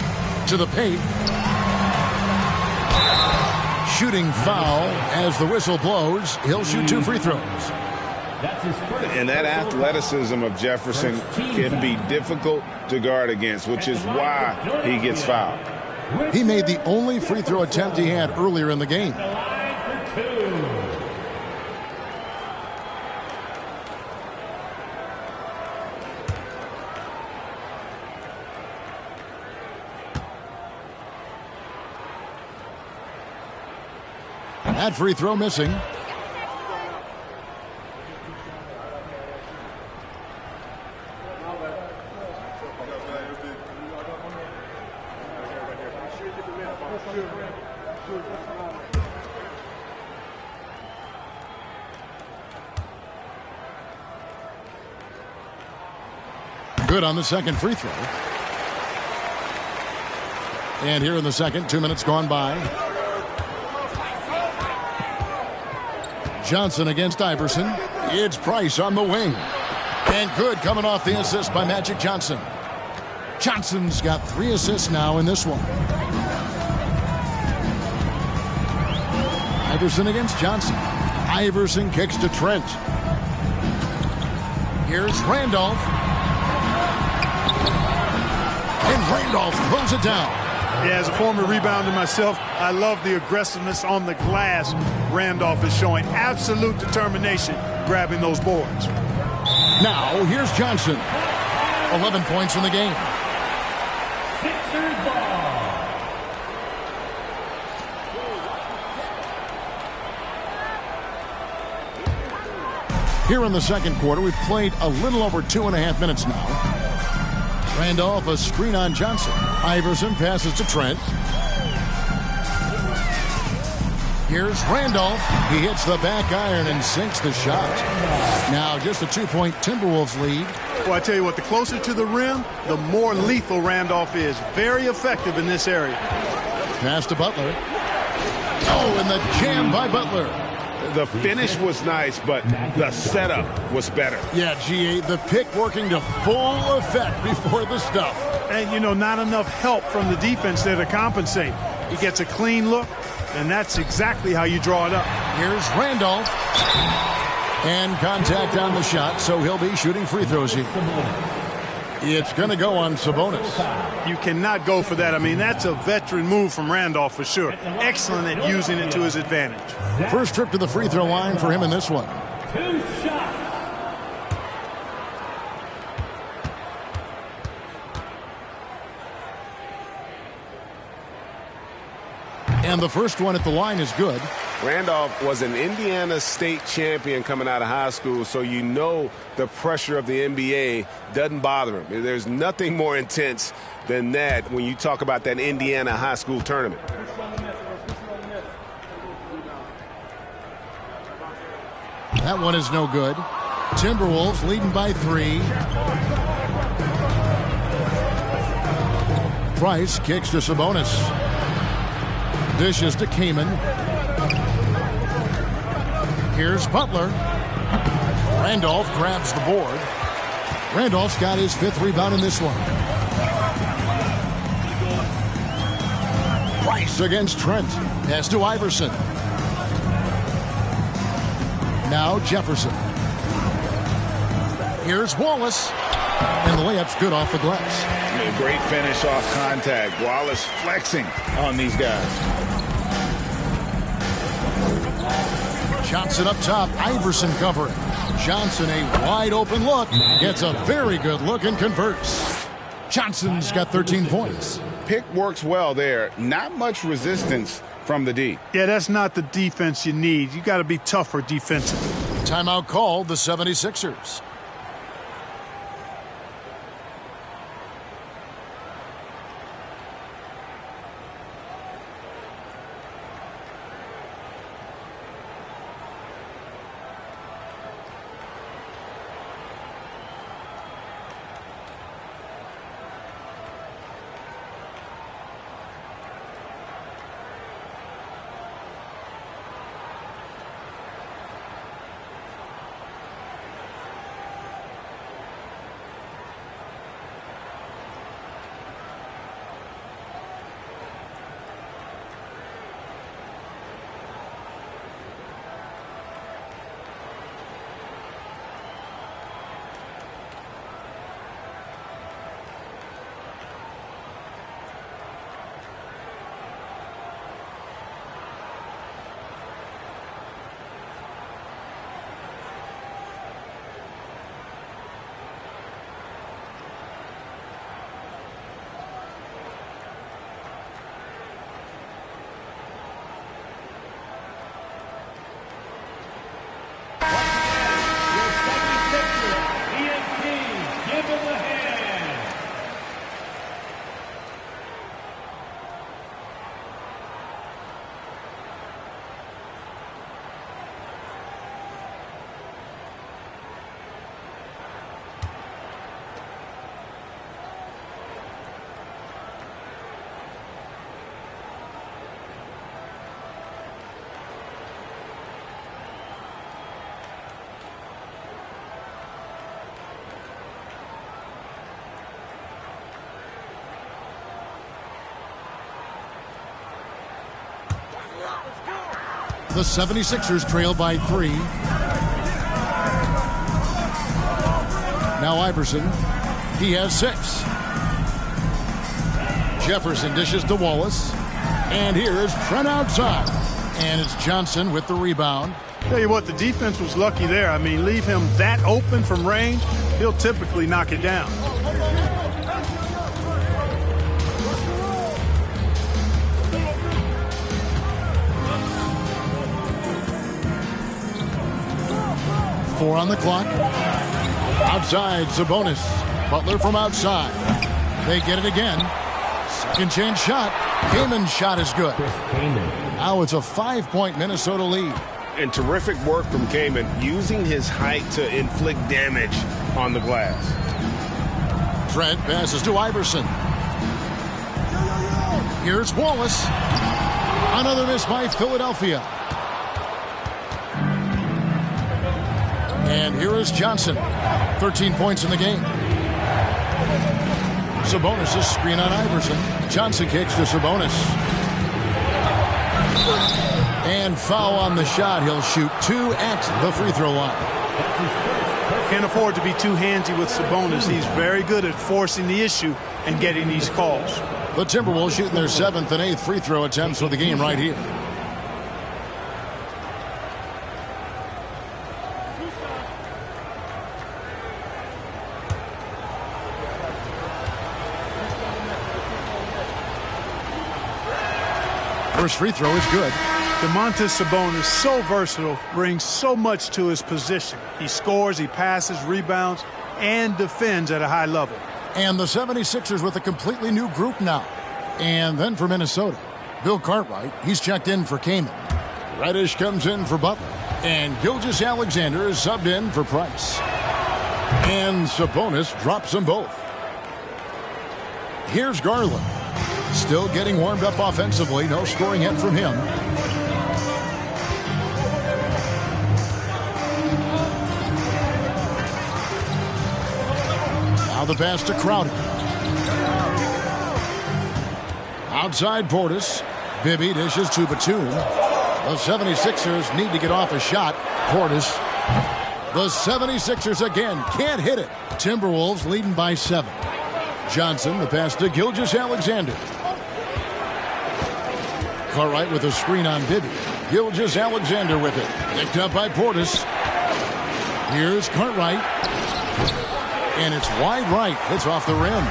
To the paint. Shooting foul as the whistle blows. He'll shoot 2 free throws. And that athleticism of Jefferson can be difficult to guard against, which is why he gets fouled. He made the only free throw attempt he had earlier in the game. That free throw missing. Good on the second free throw. And here in the second, 2 minutes gone by. Johnson against Iverson. It's Price on the wing. And good coming off the assist by Magic Johnson. Johnson's got 3 assists now in this one. Iverson against Johnson. Iverson kicks to Trent. Here's Randolph. And Randolph throws it down. Yeah, as a former rebounder myself, I love the aggressiveness on the glass Randolph is showing. Absolute determination grabbing those boards. Now, here's Johnson. 11 points in the game. Sixers ball. Here in the second quarter, we've played a little over 2.5 minutes now. Randolph, a screen on Johnson. Iverson passes to Trent. Here's Randolph. He hits the back iron and sinks the shot. Now just a 2-point Timberwolves lead. Well, I tell you what, the closer to the rim, the more lethal Randolph is. Very effective in this area. Pass to Butler. Oh, and the jam by Butler. The finish was nice, but the setup was better. Yeah, GA, the pick working to full effect before the stuff. And, you know, not enough help from the defense there to compensate. He gets a clean look, and that's exactly how you draw it up. Here's Randolph. And contact on the shot, so he'll be shooting free throws here. It's going to go on Sabonis. You cannot go for that. I mean, that's a veteran move from Randolph for sure. Excellent at using it to his advantage. First trip to the free throw line for him in this one. 2 shots. And the first one at the line is good. Randolph was an Indiana State champion coming out of high school, so you know the pressure of the NBA doesn't bother him. There's nothing more intense than that when you talk about that Indiana high school tournament. That one is no good. Timberwolves leading by 3. Price kicks to Sabonis. Dishes to Kaman. Here's Butler. Randolph grabs the board. Randolph's got his 5th rebound in this one. Price against Trent. Pass to Iverson. Now Jefferson. Here's Wallace. And the layup's good off the glass. A great finish off contact. Wallace flexing on these guys. Johnson up top. Iverson covering. Johnson, a wide open look. Gets a very good look and converts. Johnson's got 13 points. Pick works well there. Not much resistance from the D. Yeah, that's not the defense you need. You got to be tougher defensively. Timeout called the 76ers. The 76ers trail by 3. Now Iverson. He has 6. Jefferson dishes to Wallace. And here's Trent outside. And it's Johnson with the rebound. Tell you what, the defense was lucky there. I mean, leave him that open from range, he'll typically knock it down. Four on the clock. Outside, Sabonis. Butler from outside. They get it again. Second chance shot. Kaman's shot is good. Now it's a 5-point Minnesota lead. And terrific work from Kaman, using his height to inflict damage on the glass. Trent passes to Iverson. Here's Wallace. Another miss by Philadelphia. And here is Johnson. 13 points in the game. Sabonis' screen on Iverson. Johnson kicks to Sabonis. And foul on the shot. He'll shoot 2 at the free throw line. Can't afford to be too handsy with Sabonis. He's very good at forcing the issue and getting these calls. The Timberwolves shooting their 7th and 8th free throw attempts for the game right here. First free throw is good. Domantas Sabonis, so versatile, brings so much to his position. He scores, he passes, rebounds, and defends at a high level. And the 76ers with a completely new group now. And then for Minnesota, Bill Cartwright, he's checked in for Kaman. Reddish comes in for Butler. And Gilgeous-Alexander is subbed in for Price. And Sabonis drops them both. Here's Garland. Still getting warmed up offensively. No scoring yet from him. the pass to Crowder. Outside Portis. Bibby dishes to Batum. The 76ers need to get off a shot. Portis. The 76ers again can't hit it. Timberwolves leading by 7. Johnson, the pass to Gilgeous-Alexander. Cartwright with a screen on Bibby. Gilgeous-Alexander with it. Picked up by Portis. Here's Cartwright. And it's wide right. It's off the rim.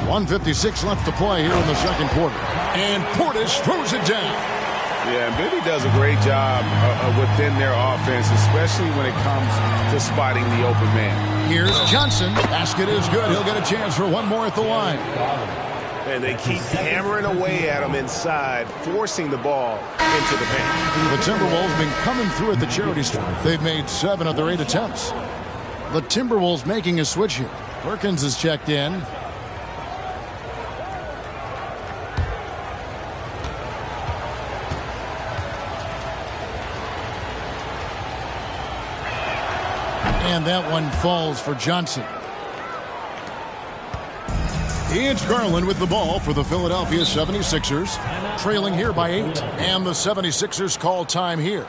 1:56 left to play here in the second quarter. And Portis throws it down. Yeah, and Bibby does a great job within their offense, especially when it comes to spotting the open man. Here's Johnson. Basket is good. He'll get a chance for one more at the line. And they keep hammering away at him inside, forcing the ball into the paint. The Timberwolves been coming through at the charity stripe. They've made 7 of their 8 attempts. The Timberwolves making a switch here. Perkins is checked in. And that one falls for Johnson. It's Garland with the ball for the Philadelphia 76ers. Trailing here by 8. And the 76ers call time here.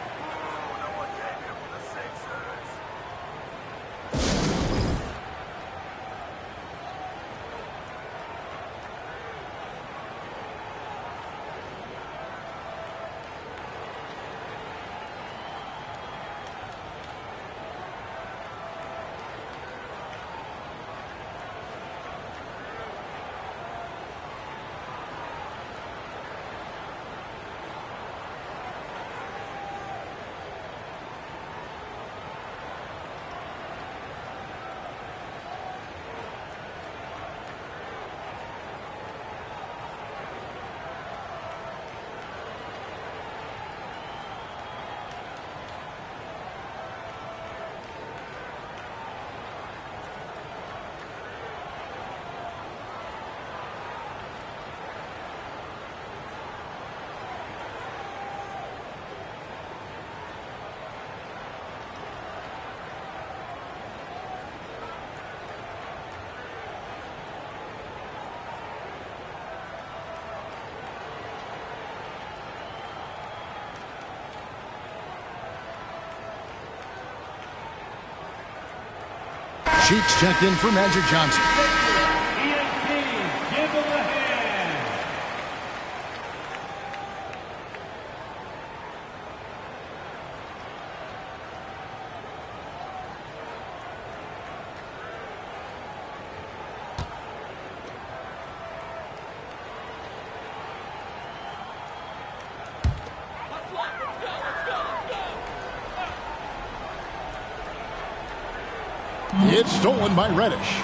Sheets checked in for Magic Johnson. Give him a hand. It's stolen by Reddish.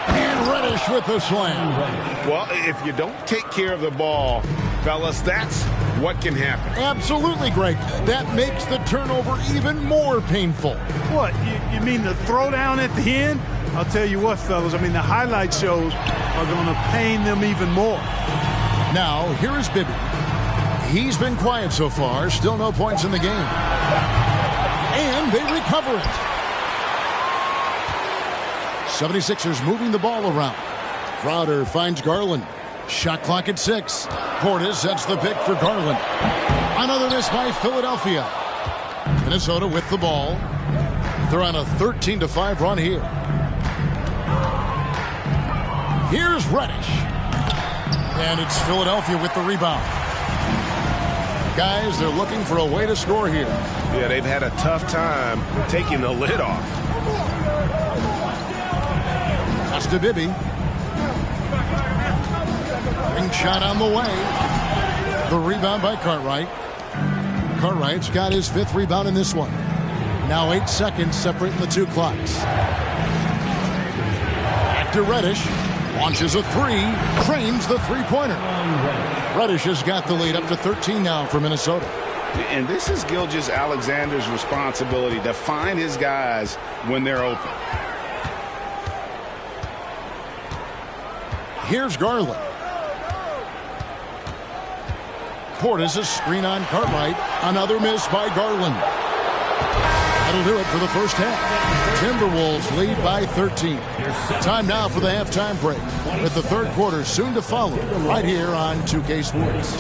And Reddish with the slam. Well, if you don't take care of the ball, fellas, that's what can happen. Absolutely, Greg. That makes the turnover even more painful. What, you mean the throwdown at the end? I'll tell you what, fellas, I mean, the highlight shows are going to pain them even more. Now, here is Bibby. He's been quiet so far. Still no points in the game. And they recover it. 76ers moving the ball around. Crowder finds Garland. Shot clock at 6. Portis sets the pick for Garland. Another miss by Philadelphia. Minnesota with the ball. They're on a 13-5 run here. Here's Reddish. And it's Philadelphia with the rebound. Guys, they're looking for a way to score here. Yeah, they've had a tough time taking the lid off. Pass to Bibby. Ring shot on the way. The rebound by Cartwright. Cartwright's got his 5th rebound in this one. Now 8 seconds separating the 2 clocks. Back to Reddish. Launches a 3. Cranes the 3-pointer. Reddish has got the lead up to 13 now for Minnesota. And this is Gilgeous-Alexander's responsibility to find his guys when they're open. Here's Garland. Portis a screen on Cartwright. Another miss by Garland. That'll do it for the first half. Timberwolves lead by 13. Time now for the halftime break, with the third quarter soon to follow, right here on 2K Sports.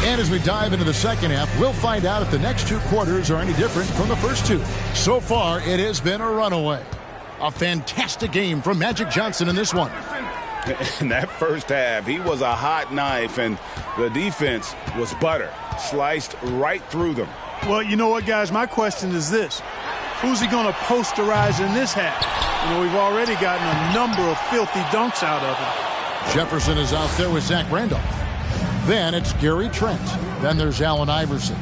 And as we dive into the second half, we'll find out if the next two quarters are any different from the first two. So far, it has been a runaway. A fantastic game from Magic Johnson in this one. In that first half, he was a hot knife, and the defense was butter. Sliced right through them. Well, you know what, guys? My question is this. Who's he going to posterize in this half? You know, we've already gotten a number of filthy dunks out of him. Jefferson is out there with Zach Randolph. Then it's Gary Trent. Then there's Allen Iverson.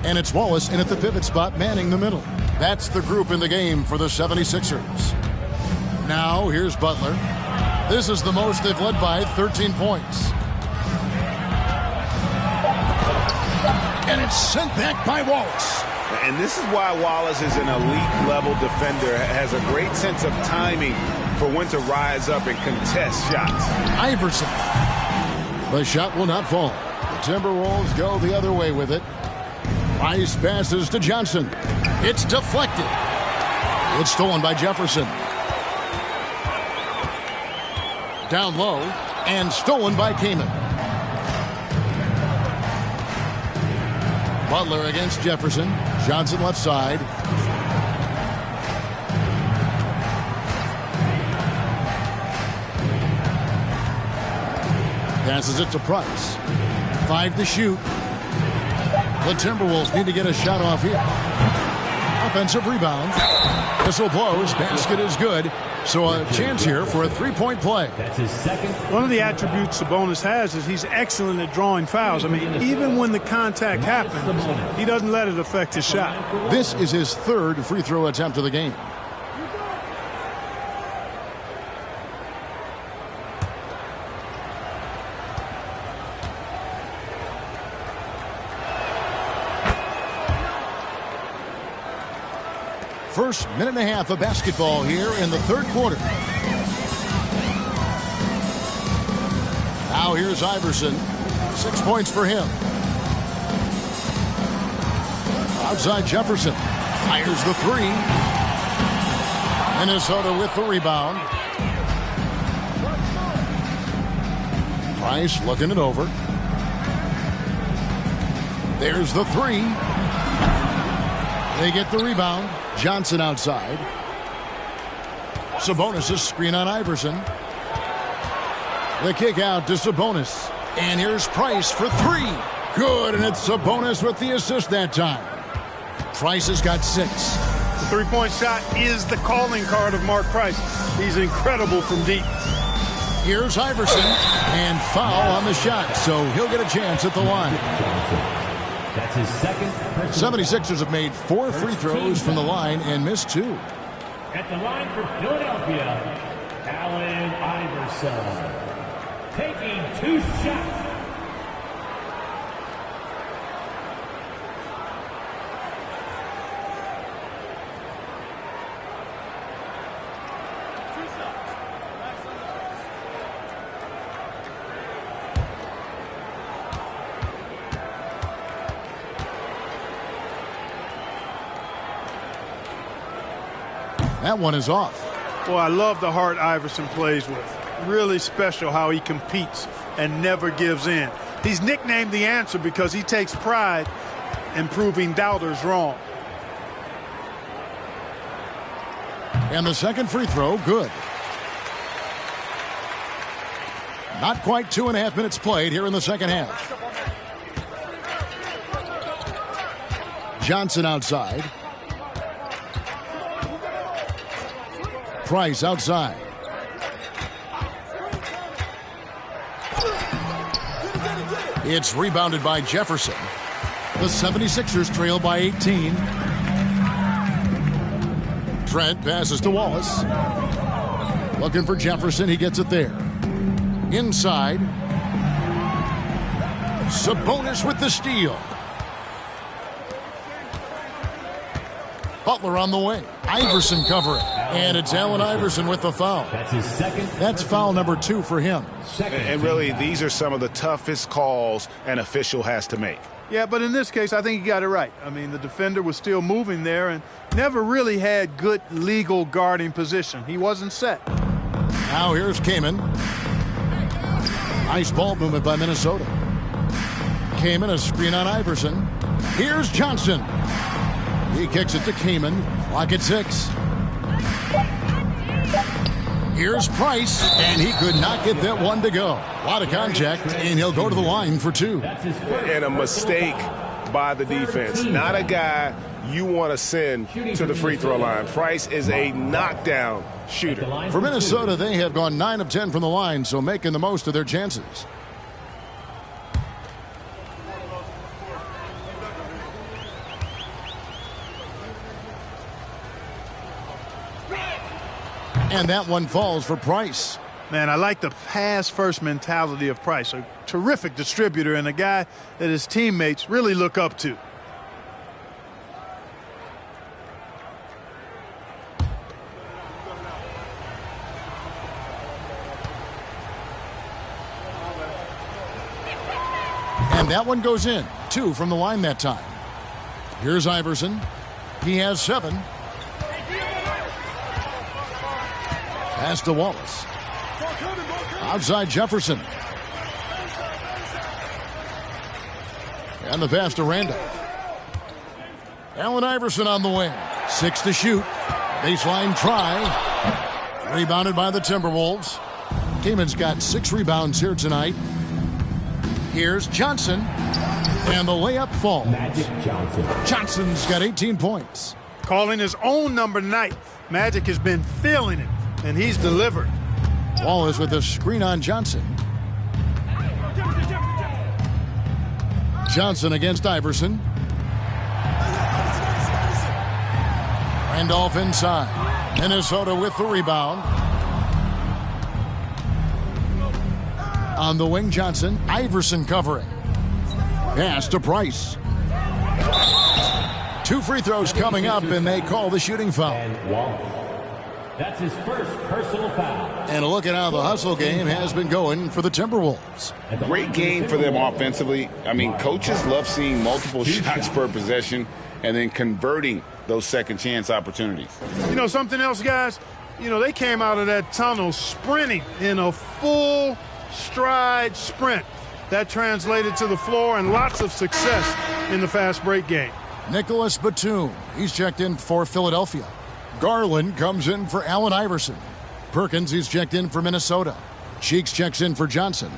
And it's Wallace in at the pivot spot, manning the middle. That's the group in the game for the 76ers. Now, here's Butler. This is the most they've led by, 13 points. And it's sent back by Wallace. And this is why Wallace is an elite-level defender, has a great sense of timing for when to rise up and contest shots. Iverson. The shot will not fall. The Timberwolves go the other way with it. Price passes to Johnson. It's deflected. It's stolen by Jefferson. Down low and stolen by Kaman. Butler against Jefferson. Johnson left side. Passes it to Price. 5 to shoot. The Timberwolves need to get a shot off here. Offensive rebound. Whistle blows. Basket is good. So a chance here for a three-point play. That's his second. One of the attributes Sabonis has is he's excellent at drawing fouls. I mean, even when the contact happens, he doesn't let it affect his shot. This is his third free throw attempt of the game. First minute and a half of basketball here in the third quarter. Now here's Iverson. 6 points for him. Outside Jefferson. Fires the three. Minnesota with the rebound. Price looking it over. There's the three. They get the rebound. Johnson outside. Sabonis' screen on Iverson. The kick out to Sabonis. And here's Price for three. Good, and it's Sabonis with the assist that time. Price has got 6. The three-point shot is the calling card of Mark Price. He's incredible from deep. Here's Iverson. And foul on the shot, so he'll get a chance at the line. That's his second. 76ers have made 4 free throws from the line and missed 2. At the line for Philadelphia, Allen Iverson. Taking 2 shots. That one is off. Well, I love the heart Iverson plays with. Really special how he competes and never gives in. He's nicknamed the answer because he takes pride in proving doubters wrong. And the second free throw, good. Not quite 2.5 minutes played here in the second half. Johnson outside. Price outside. It's rebounded by Jefferson. The 76ers trail by 18. Trent passes to Wallace. Looking for Jefferson. He gets it there. Inside. Sabonis with the steal. Butler on the wing. Iverson covering. And it's Allen Iverson with the foul. That's his second. That's foul number 2 for him. And really, these are some of the toughest calls an official has to make. Yeah, but in this case, I think he got it right. I mean, the defender was still moving there and never really had good legal guarding position. He wasn't set. Now here's Kaman. Nice ball movement by Minnesota. Kaman, a screen on Iverson. Here's Johnson. He kicks it to Kaman. Clock at 6. Here's Price, and he could not get that one to go. A lot of contact, and he'll go to the line for 2. And a mistake by the defense. Not a guy you want to send to the free throw line. Price is a knockdown shooter. For Minnesota, they have gone 9 of 10 from the line, so making the most of their chances. And that one falls for Price. Man, I like the pass-first mentality of Price. A terrific distributor and a guy that his teammates really look up to. And that one goes in. 2 from the line that time. Here's Iverson. He has 7. Pass to Wallace. Outside Jefferson. And the pass to Randolph. Allen Iverson on the wing. 6 to shoot. Baseline try. Rebounded by the Timberwolves. Kaman's got 6 rebounds here tonight. Here's Johnson. And the layup falls. Magic Johnson. Johnson's got 18 points. Calling his own number night. Magic has been feeling it, and he's delivered. Wallace with a screen on Johnson. Johnson against Iverson. Randolph inside. Minnesota with the rebound. On the wing, Johnson. Iverson covering. Pass to Price. 2 free throws coming up, and they call the shooting foul. And Wallace. That's his first personal foul. And a look at how the hustle game has been going for the Timberwolves. Great game for them offensively. I mean, coaches love seeing multiple shots per possession and then converting those second chance opportunities. You know something else, guys? You know, they came out of that tunnel sprinting in a full stride sprint. That translated to the floor and lots of success in the fast break game. Nicholas Batum, he's checked in for Philadelphia. Garland comes in for Allen Iverson. Perkins, he's checked in for Minnesota. Cheeks checks in for Johnson.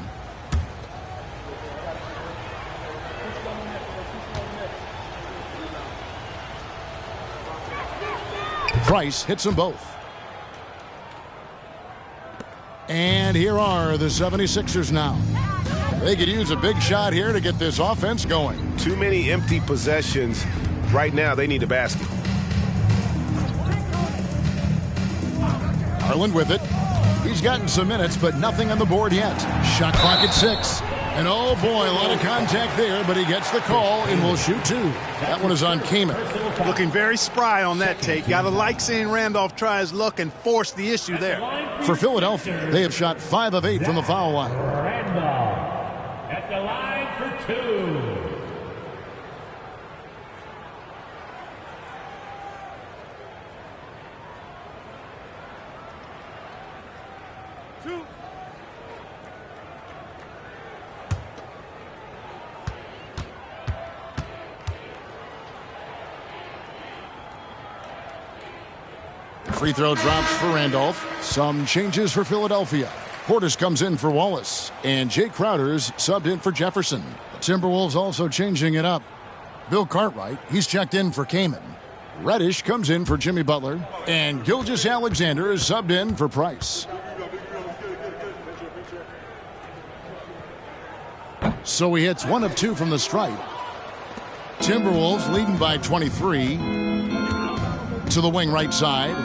Price hits them both. And here are the 76ers now. They could use a big shot here to get this offense going. Too many empty possessions. Right now, they need a basket. Garland with it. He's gotten some minutes, but nothing on the board yet. Shot clock at 6. And oh boy, a lot of contact there, but he gets the call and will shoot 2. That one is on Kaman. Looking very spry on that take. Gotta like seeing Randolph try his luck and force the issue there. For Philadelphia, they have shot 5 of 8 from the foul line. Randolph at the line for 2. Free throw drops for Randolph. Some changes for Philadelphia. Portis comes in for Wallace, and Jay Crowder's subbed in for Jefferson. The Timberwolves also changing it up. Bill Cartwright, he's checked in for Kaman. Reddish comes in for Jimmy Butler, and Gilgeous-Alexander is subbed in for Price. So he hits 1 of 2 from the stripe. Timberwolves leading by 23. To the wing right side.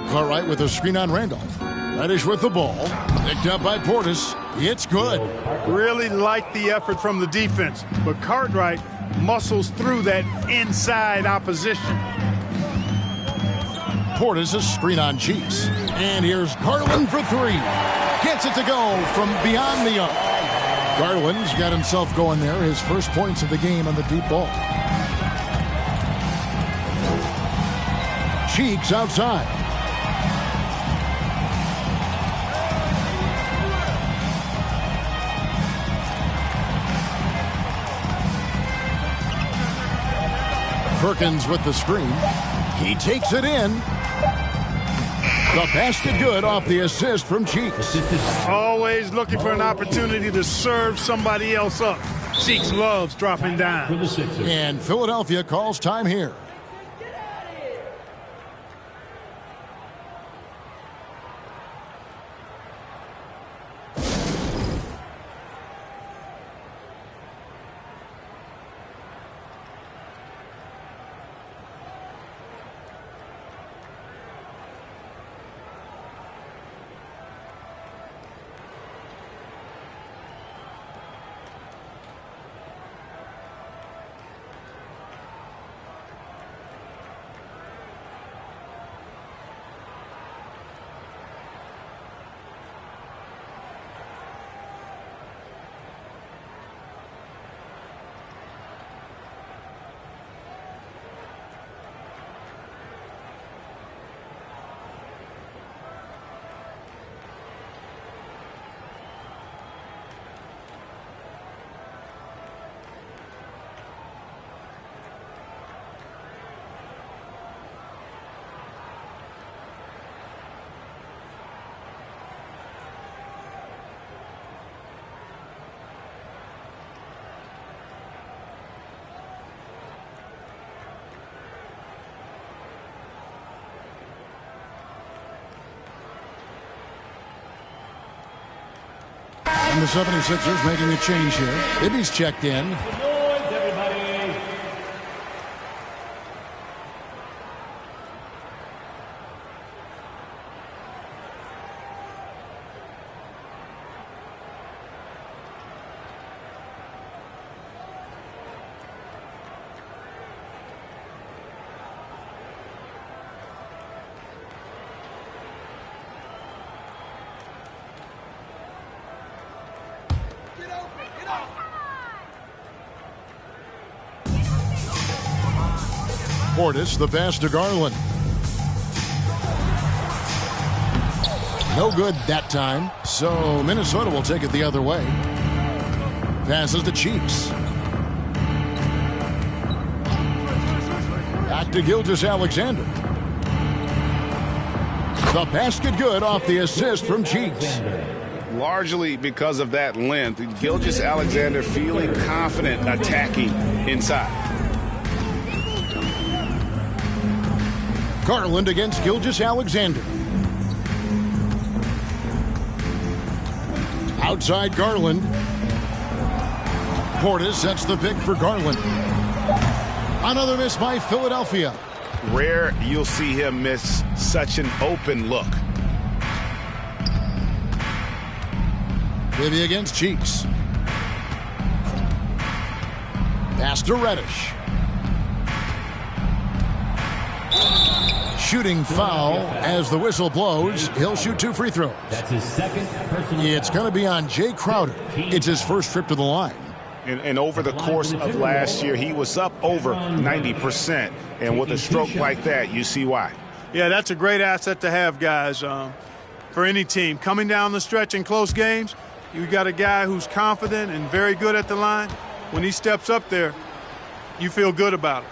Cartwright with a screen on Randolph. Reddish with the ball. Picked up by Portis. It's good. Really like the effort from the defense, but Cartwright muscles through that inside opposition. Portis a screen on Cheeks. And here's Garland for 3. Gets it to go from beyond the arc. Garland's got himself going there. His first points of the game on the deep ball. Cheeks outside. Perkins with the screen. He takes it in. The basket good off the assist from Cheeks. Always looking for an opportunity to serve somebody else up. Cheeks loves dropping down. And Philadelphia calls time here. And the 76ers making a change here. Ibby's checked in. Portis, the pass to Garland. No good that time, so Minnesota will take it the other way. Passes to Cheeks. Back to Gilgeous-Alexander. The basket good off the assist from Cheeks. Largely because of that length, Gilgeous-Alexander feeling confident attacking inside. Garland against Gilgeous-Alexander. Outside Garland. Portis sets the pick for Garland. Another miss by Philadelphia. Rare you'll see him miss such an open look. Bibby against Cheeks. Pass to Reddish. Shooting foul as the whistle blows. He'll shoot 2 free throws. That's his second personal. It's going to be on Jay Crowder. It's his first trip to the line. And over the course of last year, he was up over 90%. And with a stroke like that, you see why. Yeah, that's a great asset to have, guys, for any team. Coming down the stretch in close games, you got a guy who's confident and very good at the line. When he steps up there, you feel good about it.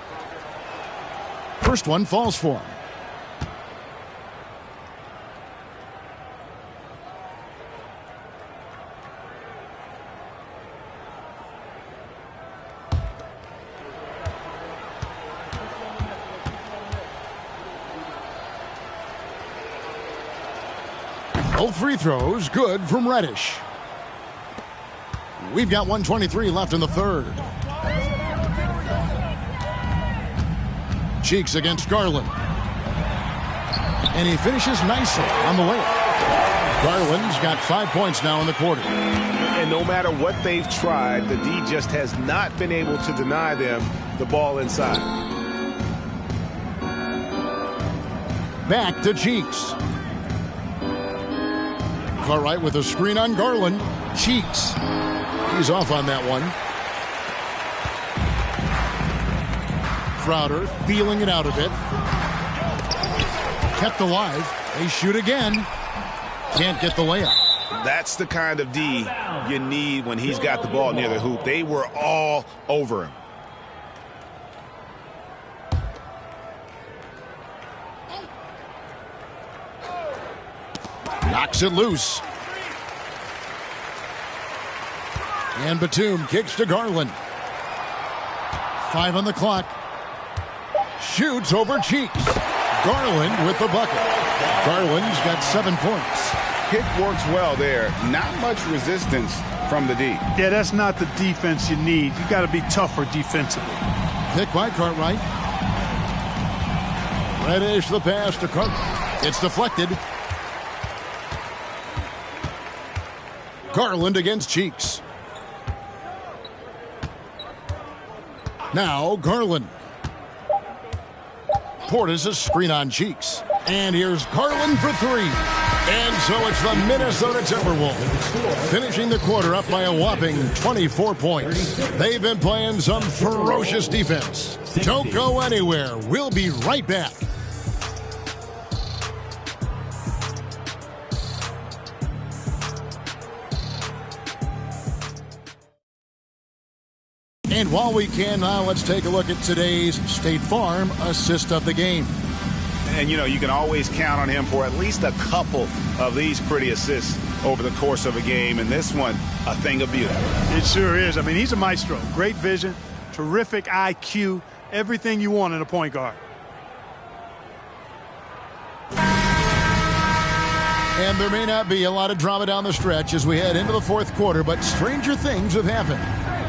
First one falls for him. Both free throws good from Reddish. We've got 1:23 left in the third. Cheeks against Garland. And he finishes nicely on the layup. Garland's got 5 points now in the quarter. And no matter what they've tried, the D just has not been able to deny them the ball inside. Back to Cheeks. Cartwright with a screen on Garland. Cheeks. He's off on that one. Crowder feeling it out a bit. Kept alive. They shoot again. Can't get the layup. That's the kind of D you need when he's got the ball near the hoop. They were all over him. Knocks it loose. And Batum kicks to Garland. 5 on the clock. Shoots over Cheeks. Garland with the bucket. Garland's got 7 points. Pick works well there. Not much resistance from the D. Yeah, that's not the defense you need. You got to be tougher defensively. Pick by Cartwright. Reddish the pass to Cartwright. It's deflected. Garland against Cheeks. Now Garland. Portis' screen on Cheeks. And here's Garland for 3. And so it's the Minnesota Timberwolves finishing the quarter up by a whopping 24 points. They've been playing some ferocious defense. Don't go anywhere. We'll be right back. And while we can now, let's take a look at today's State Farm assist of the game. And, you know, you can always count on him for at least a couple of these pretty assists over the course of a game. And this one, a thing of beauty. It sure is. I mean, he's a maestro. Great vision, terrific IQ, everything you want in a point guard. And there may not be a lot of drama down the stretch as we head into the fourth quarter, but stranger things have happened.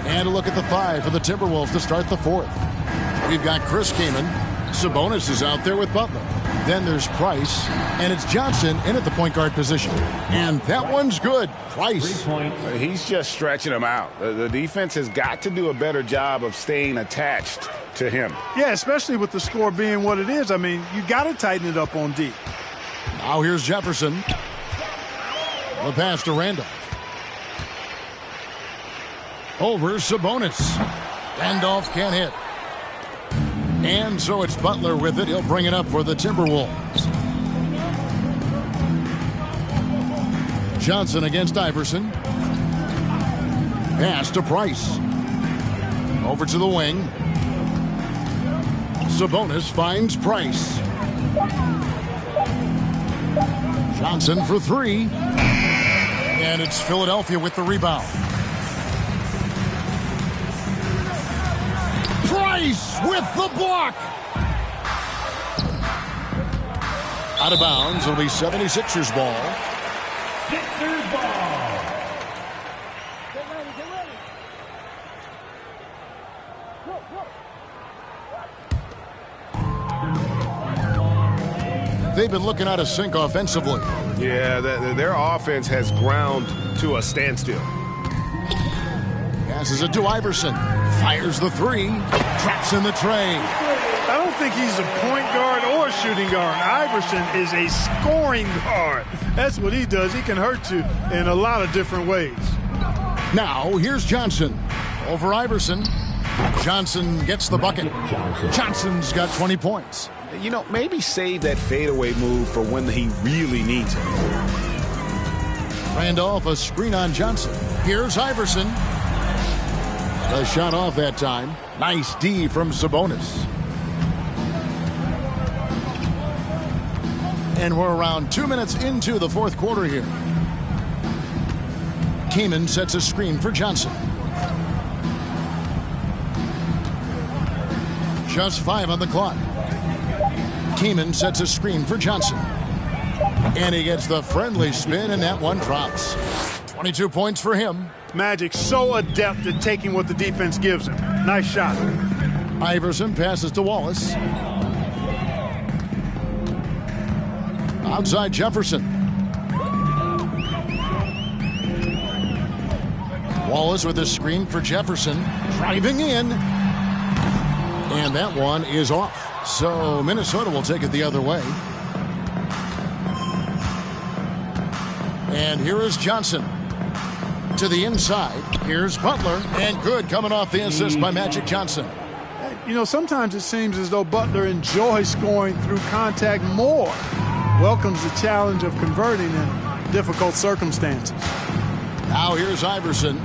And a look at the 5 for the Timberwolves to start the fourth. We've got Chris Kaman. Sabonis is out there with Butler. Then there's Price, and it's Johnson in at the point guard position. And that one's good. Price. He's just stretching him out. The defense has got to do a better job of staying attached to him. Yeah, especially with the score being what it is. I mean, you got to tighten it up on D. Now here's Jefferson. The pass to Randolph. Over Sabonis. Randolph can't hit. And so it's Butler with it. He'll bring it up for the Timberwolves. Johnson against Iverson. Pass to Price. Over to the wing. Sabonis finds Price. Johnson for 3. And it's Philadelphia with the rebound. Price with the block. Out of bounds. It'll be 76ers ball. Sixers ball. Get ready. They've been looking out of sync offensively. Yeah, their offense has ground to a standstill. Passes it to Iverson. Fires the 3. Traps in the tray. I don't think he's a point guard or a shooting guard. Iverson is a scoring guard. That's what he does. He can hurt you in a lot of different ways. Now, here's Johnson. Over Iverson. Johnson gets the bucket. Johnson's got 20 points. You know, maybe save that fadeaway move for when he really needs it. Randolph, a screen on Johnson. Here's Iverson. The shot off that time. Nice D from Sabonis. And we're around 2 minutes into the fourth quarter here. Kaman sets a screen for Johnson. Just 5 on the clock. Kaman sets a screen for Johnson. And he gets the friendly spin, and that one drops. 22 points for him. Magic so adept at taking what the defense gives him. Nice shot. Iverson passes to Wallace. Outside Jefferson. Wallace with a screen for Jefferson. Driving in. And that one is off. So Minnesota will take it the other way. And here is Johnson. To the inside. Here's Butler. And good coming off the assist by Magic Johnson. You know, sometimes it seems as though Butler enjoys scoring through contact more. Welcomes the challenge of converting in difficult circumstances. Now here's Iverson.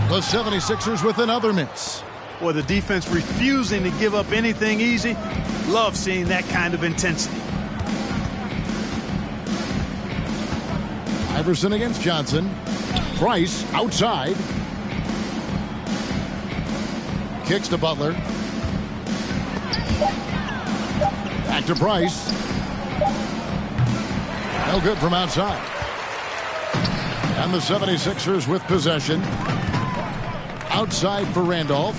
The 76ers with another miss. Well, the defense refusing to give up anything easy. Love seeing that kind of intensity. Iverson against Johnson. Price outside. Kicks to Butler. Back to Price. No good from outside. And the 76ers with possession. Outside for Randolph.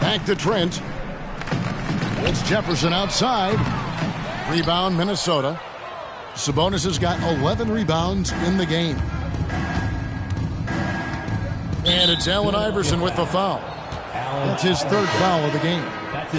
Back to Trent. It's Jefferson outside. Rebound Minnesota. Sabonis has got 11 rebounds in the game. And it's Allen Iverson with the foul. That's his third foul of the game.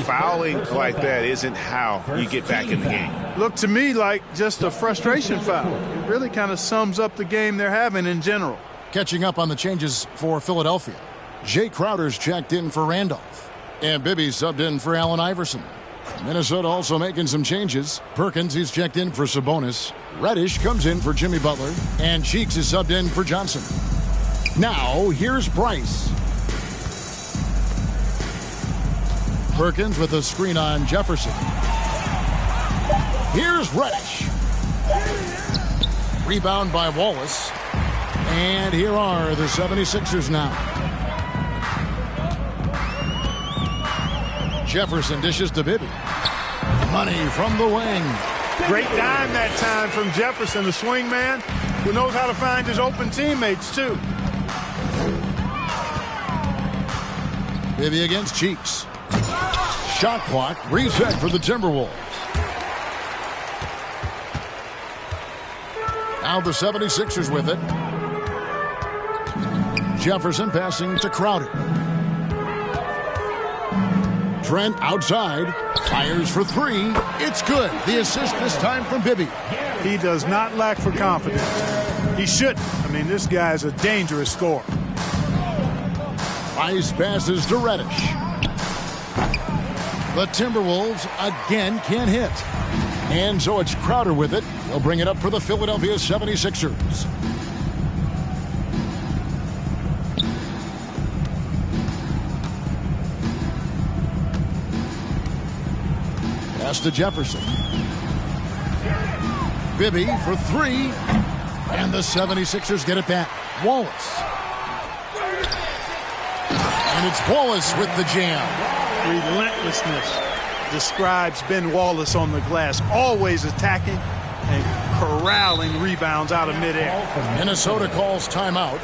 Fouling like that isn't how you get back in the game. Looked to me like just a frustration foul. It really kind of sums up the game they're having in general. Catching up on the changes for Philadelphia. Jay Crowder's checked in for Randolph. And Bibby subbed in for Allen Iverson. Minnesota also making some changes. Perkins, he's checked in for Sabonis. Reddish comes in for Jimmy Butler. And Cheeks is subbed in for Johnson. Now, here's Price. Perkins with a screen on Jefferson. Here's Reddish. Rebound by Wallace. And here are the 76ers now. Jefferson dishes to Bibby. Money from the wing. Great dime that time from Jefferson, the swing man, who knows how to find his open teammates, too. Bibby against Cheeks. Shot clock reset for the Timberwolves. Now the 76ers with it. Jefferson passing to Crowder. Trent outside. Fires for three. It's good. The assist this time from Bibby. He does not lack for confidence. He shouldn't. I mean, this guy's a dangerous scorer. Ice passes to Reddish. The Timberwolves again can't hit. And so it's Crowder with it. He'll bring it up for the Philadelphia 76ers. Pass to Jefferson. Bibby for three. And the 76ers get it back. Wallace. And it's Wallace with the jam. Relentlessness describes Ben Wallace on the glass. Always attacking and corralling rebounds out of midair. Minnesota calls timeout.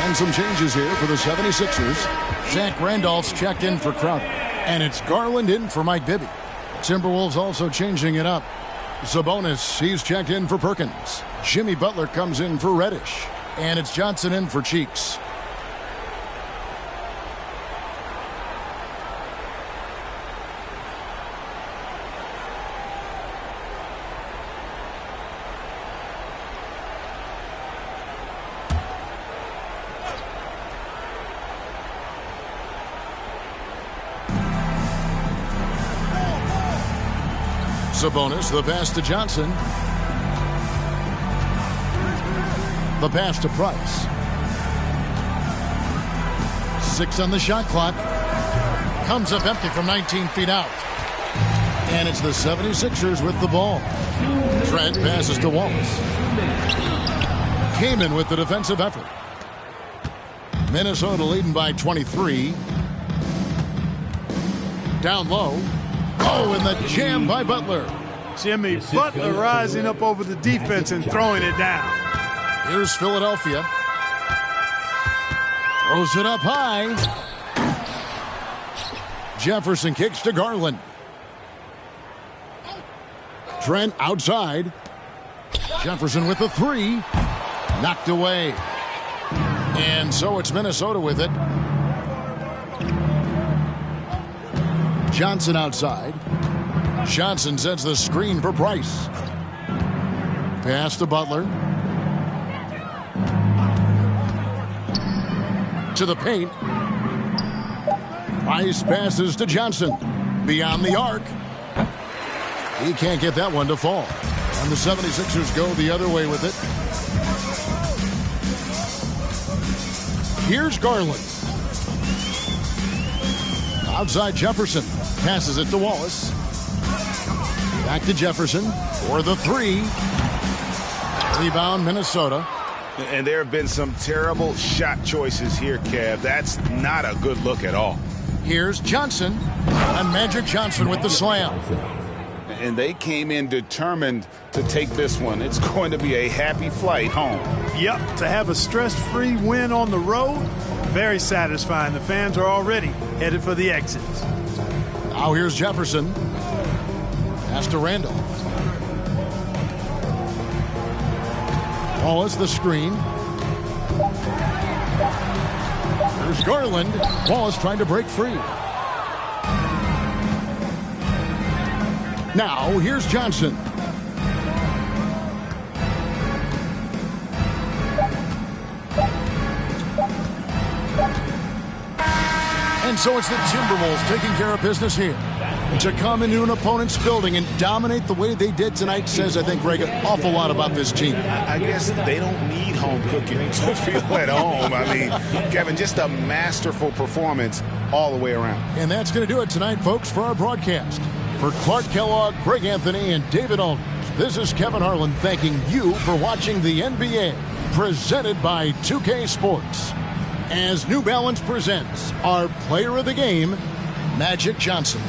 And some changes here for the 76ers. Zach Randolph's checked in for Crowder. And it's Garland in for Mike Bibby. Timberwolves also changing it up. Sabonis, he's checked in for Perkins. Jimmy Butler comes in for Reddish. And it's Johnson in for Cheeks. Sabonis, the pass to Johnson. The pass to Price. 6 on the shot clock. Comes up empty from 19 feet out. And it's the 76ers with the ball. Trent passes to Wallace. Kaman with the defensive effort. Minnesota leading by 23. Down low. Oh, and the jam by Butler. Jimmy Butler rising up over the defense and throwing it down. Here's Philadelphia. Throws it up high. Jefferson kicks to Garland. Trent outside. Jefferson with the 3. Knocked away. And so it's Minnesota with it. Johnson outside. Johnson sets the screen for Price. Pass to Butler. To the paint. Price passes to Johnson. Beyond the arc. He can't get that one to fall. And the 76ers go the other way with it. Here's Garland. Outside Jefferson. Passes it to Wallace. Back to Jefferson for the 3. Rebound, Minnesota. And there have been some terrible shot choices here, Kev. That's not a good look at all. Here's Johnson. And Magic Johnson with the slam. And they came in determined to take this one. It's going to be a happy flight home. Yep, to have a stress-free win on the road, very satisfying. The fans are already headed for the exits. Now here's Jefferson. Pass to Randolph. Wallace the screen. There's Garland. Wallace trying to break free. Now here's Johnson. And so it's the Timberwolves taking care of business here. To come into an opponent's building and dominate the way they did tonight says, I think, Greg, an awful lot about this team. I guess they don't need home cooking to feel at home. I mean, Kevin, just a masterful performance all the way around. And that's going to do it tonight, folks, for our broadcast. For Clark Kellogg, Greg Anthony, and David Aldridge, this is Kevin Harlan thanking you for watching the NBA, presented by 2K Sports. As New Balance presents our player of the game, Magic Johnson.